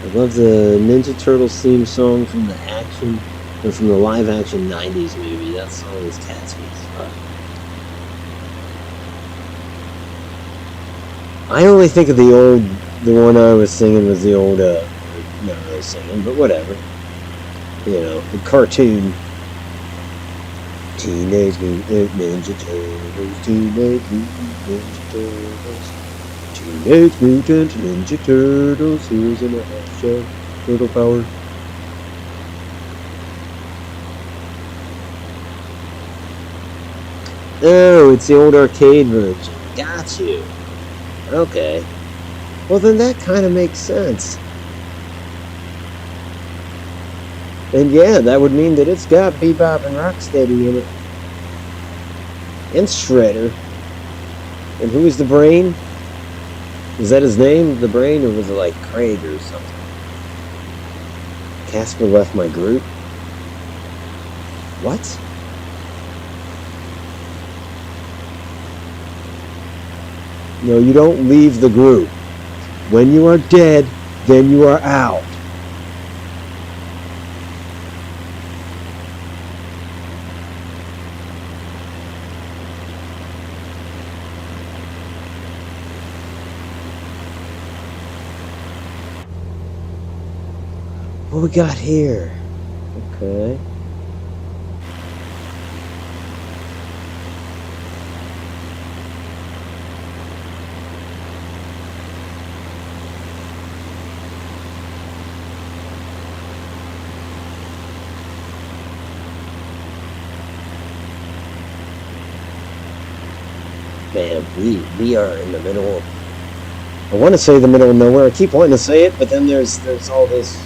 I love the Ninja Turtles theme song from the action, or from the live-action 90s movie. That song is catchy as fuck. I only think of the one I was singing was the old, not really singing, but whatever. You know, the cartoon. Teenage Mutant Ninja Turtles, Teenage Mutant Ninja Turtles, Teenage Mutant Ninja Turtles, here's an extra turtle power. Oh, it's the old arcade version. Got you. Okay. Well, then that kind of makes sense. And yeah, that would mean that it's got Bebop and Rocksteady in it. And Shredder. And who is the Brain? Is that his name, the Brain, or was it like Craig or something? Casper left my group? What? No, you don't leave the group. When you are dead, then you are out. What we got here? Okay. Man, we are in the middle of, I want to say the middle of nowhere. I keep wanting to say it, but then there's all this,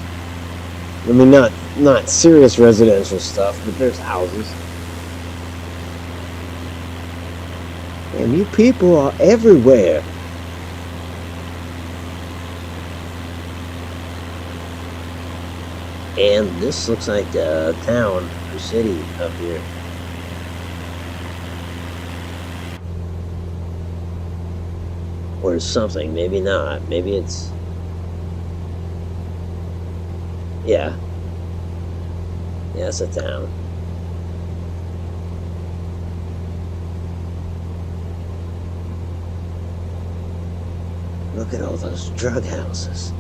I mean, not serious residential stuff, but there's houses. And you people are everywhere. And this looks like a town or city up here. Or something, maybe not. Maybe it's... Yeah. Yeah, it's a town. Look at all those drug houses.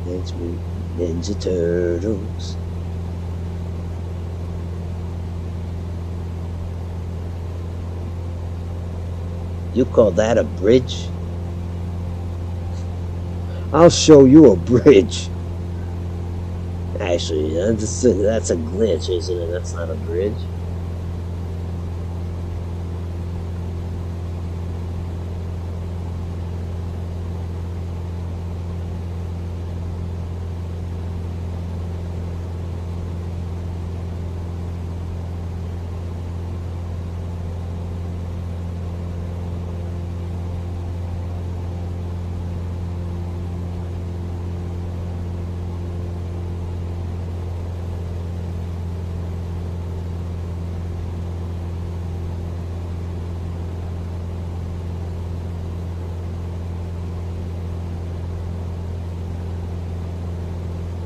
It's me, Ninja Turtles. You call that a bridge? I'll show you a bridge. Actually, that's a glitch, isn't it? That's not a bridge.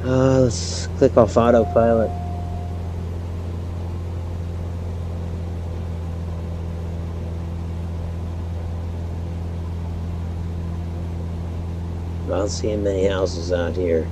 Let's click off autopilot. Not seeing many houses out here.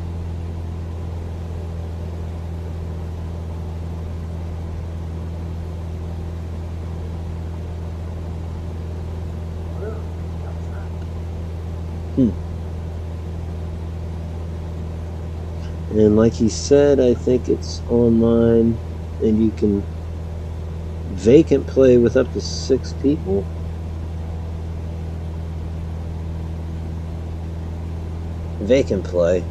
And like he said, I think it's online, and you can vacant play with up to 6 people. Vacant play.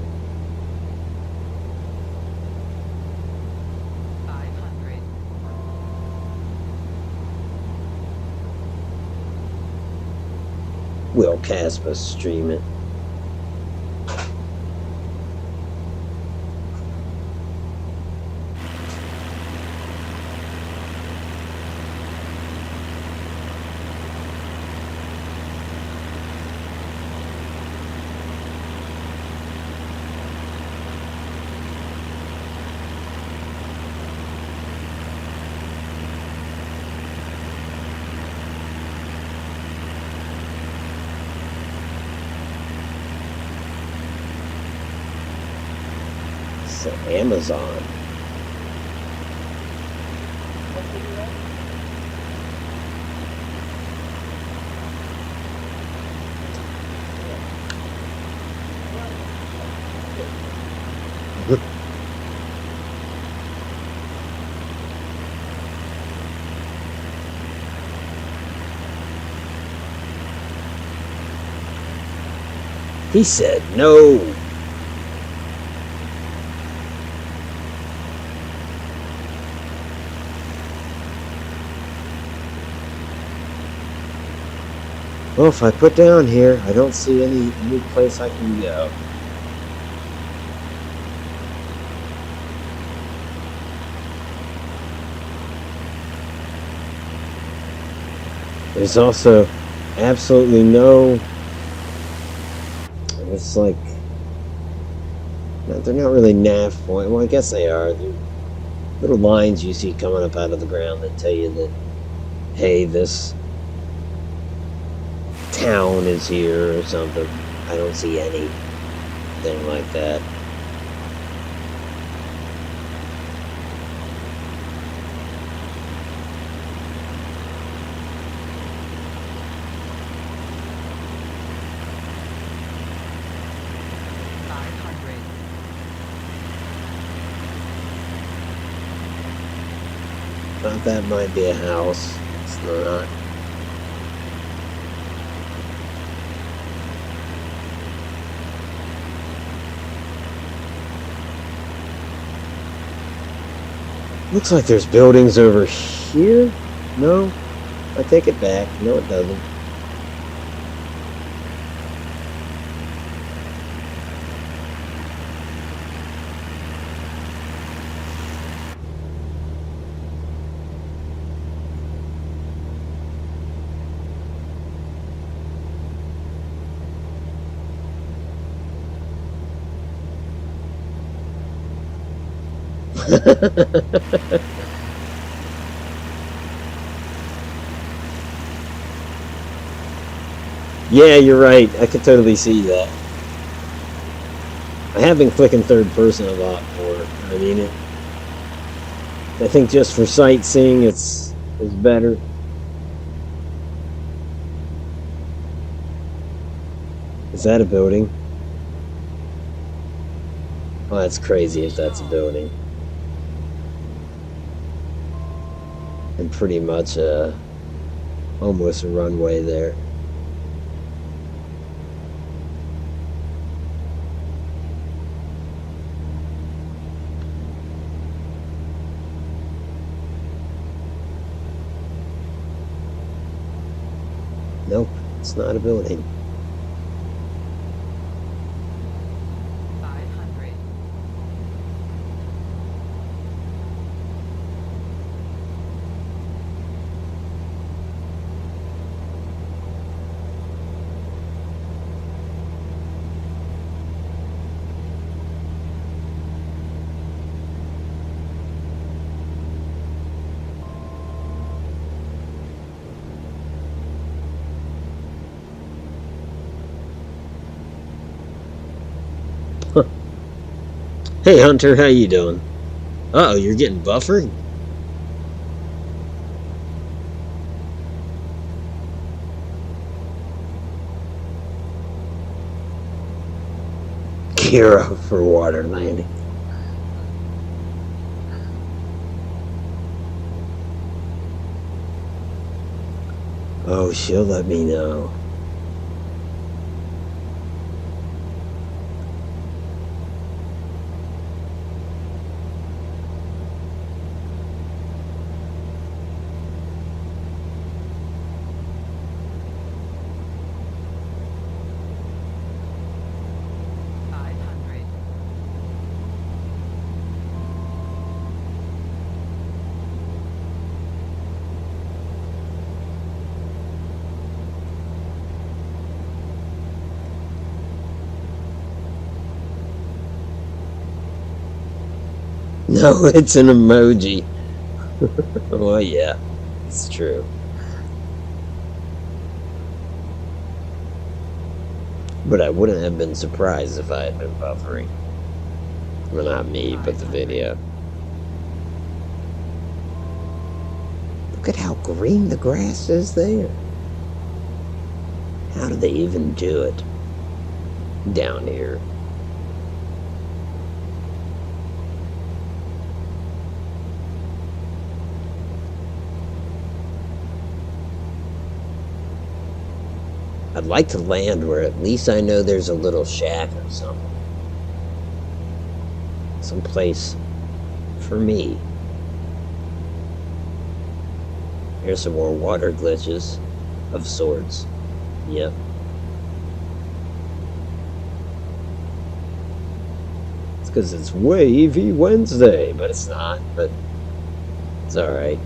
500. Will Caspa stream it? It's Amazon. He said no. Well, if I put down here, I don't see any new place I can go. There's also absolutely no... It's like... They're not really nav point. Well, I guess they are. They're little lines you see coming up out of the ground that tell you that, hey, this town is here or something. I don't see anything like that. Thought that might be a house. It's not. Looks like there's buildings over here. No? I take it back. No, it doesn't. Yeah, you're right. I could totally see that. I have been clicking third person a lot more. I mean, I think just for sightseeing, it's better. Is that a building? Oh, that's crazy if that's a building. And pretty much almost a runway there. Nope, it's not a building. 500. Hey Hunter, how you doing? Uh-oh, you're getting buffered? Kira for water landing. Oh, she'll let me know. No, it's an emoji. Well, yeah, it's true. But I wouldn't have been surprised if I had been buffering. Well, not me, but the video. Look at how green the grass is there. How do they even do it down here? I'd like to land where at least I know there's a little shack or something. Someplace for me. Here's some more water glitches of sorts. Yep. It's because it's Wavy Wednesday, but it's not, but it's alright.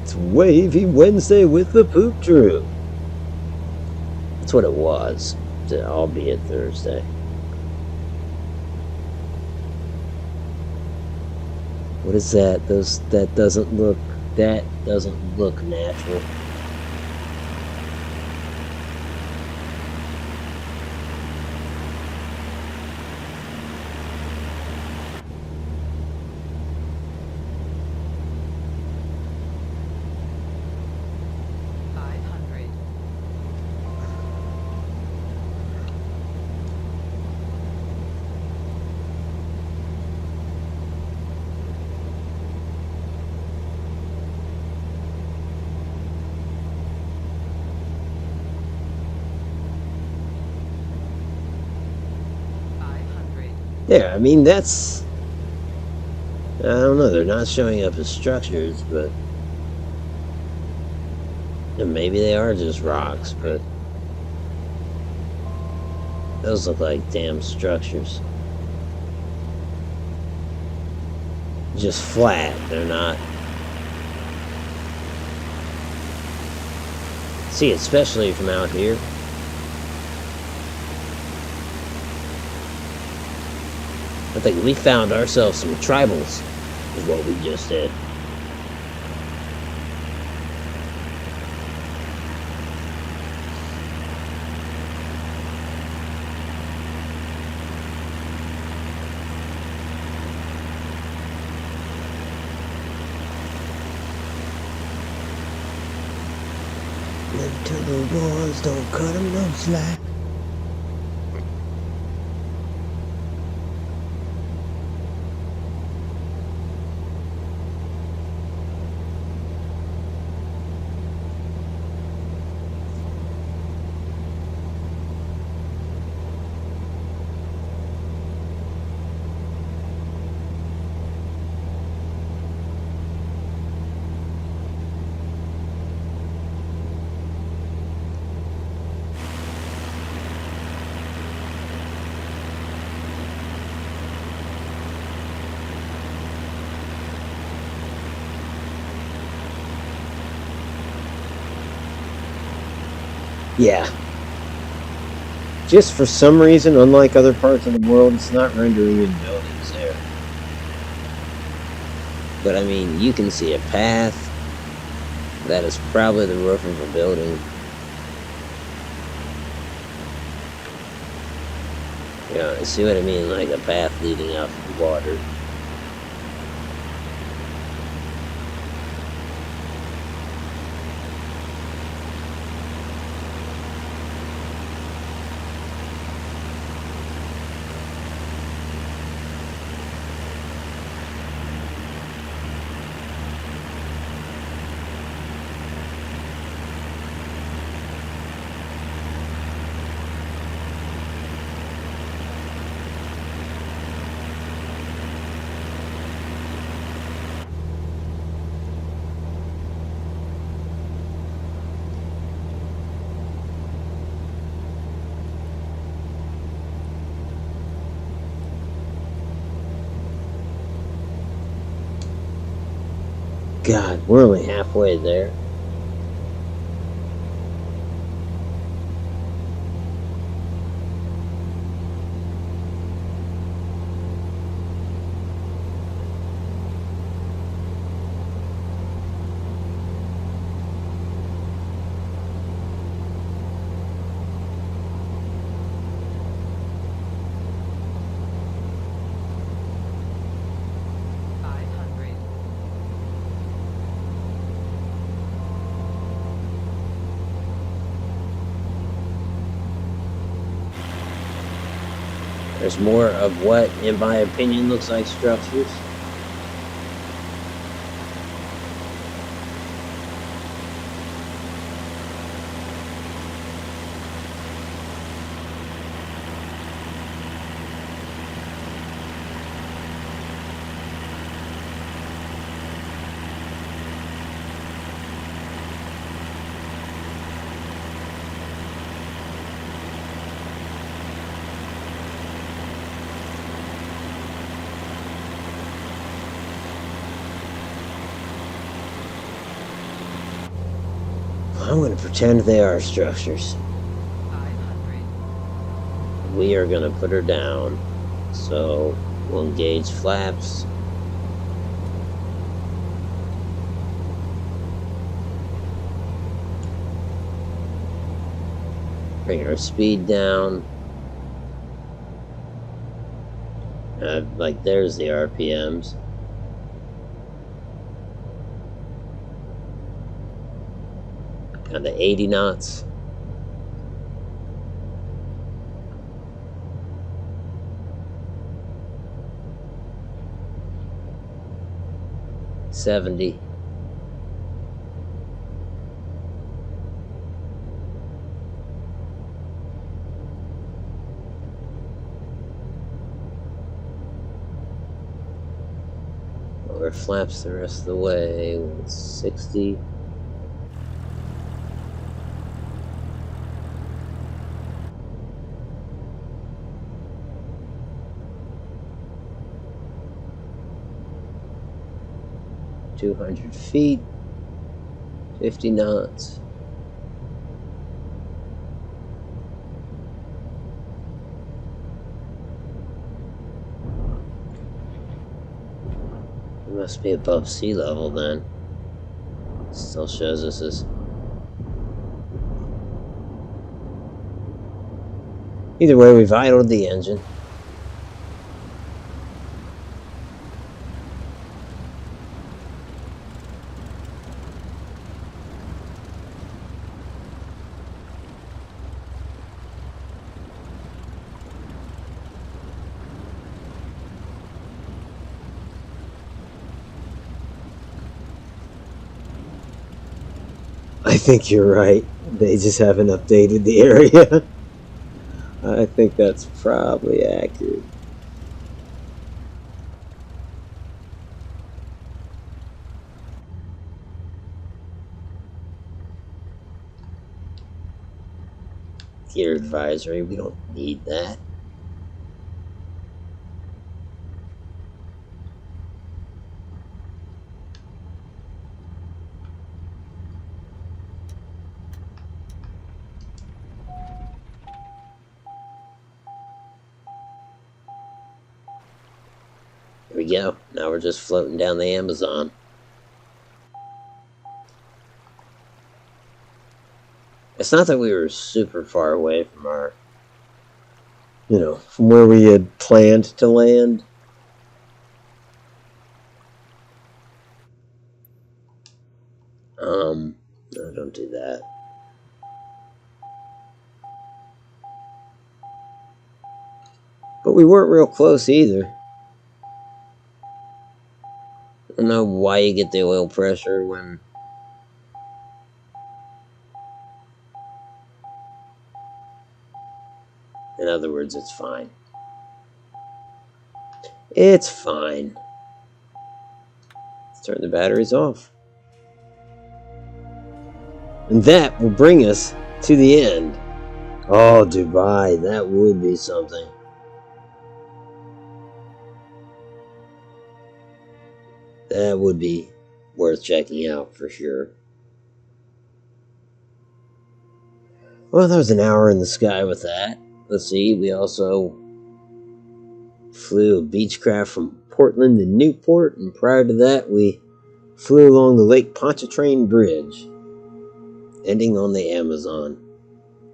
It's Wavy Wednesday with the Poop Drew. That's what it was, albeit Thursday. What is that? That doesn't look natural. Yeah, I mean, that's... I don't know, they're not showing up as structures, but... And maybe they are just rocks, but... Those look like damn structures. Just flat, they're not... See, especially from out here. I think we found ourselves some tribals, is what we just did. Live till the wars don't cut them no slack. Yeah. Just for some reason, unlike other parts of the world, it's not rendering in buildings there. But I mean, you can see a path. That is probably the roof of a building. know, see what I mean? Like a path leading out to the water. God, we're only halfway there. There's more of what, in my opinion, looks like structures. I'm going to pretend they are structures. 500. We are going to put her down. So we'll engage flaps. Bring our speed down. Like there's the RPMs. Down to 80 knots. $70. Lower flaps the rest of the way. 60. $200 feet, 50 knots. It must be above sea level then. Still shows us as. Either way, we've idled the engine. I think you're right. They just haven't updated the area. I think that's probably accurate. Gear advisory, we don't need that. Here we go. Now we're just floating down the Amazon. It's not that we were super far away from our from where we had planned to land. No, don't do that. But we weren't real close either. I don't know why you get the oil pressure when... In other words, it's fine. It's fine. Let's turn the batteries off. And that will bring us to the end. Oh, Dubai, that would be something. That would be worth checking out for sure. Well, that was an hour in the sky with that. Let's see, we also flew a Beechcraft from Portland to Newport, and prior to that, we flew along the Lake Pontchartrain Bridge, ending on the Amazon.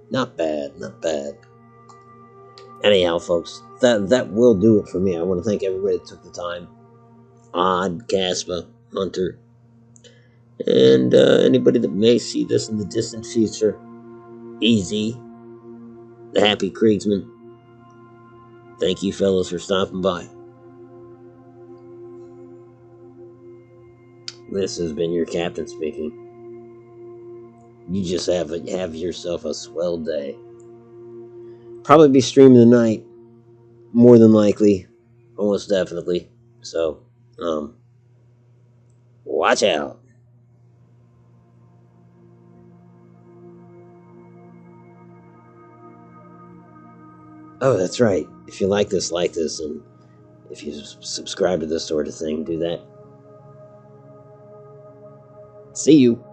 Not bad, not bad. Anyhow, folks, that will do it for me. I want to thank everybody that took the time. Odd, Caspa, Hunter, and anybody that may see this in the distant future. Easy, the Happy Kriegsman. Thank you, fellas, for stopping by. This has been your captain speaking. You just have yourself a swell day. Probably be streaming tonight, more than likely, almost definitely. So, watch out. Oh, that's right. If you like this, and if you subscribe to this sort of thing, do that. See you.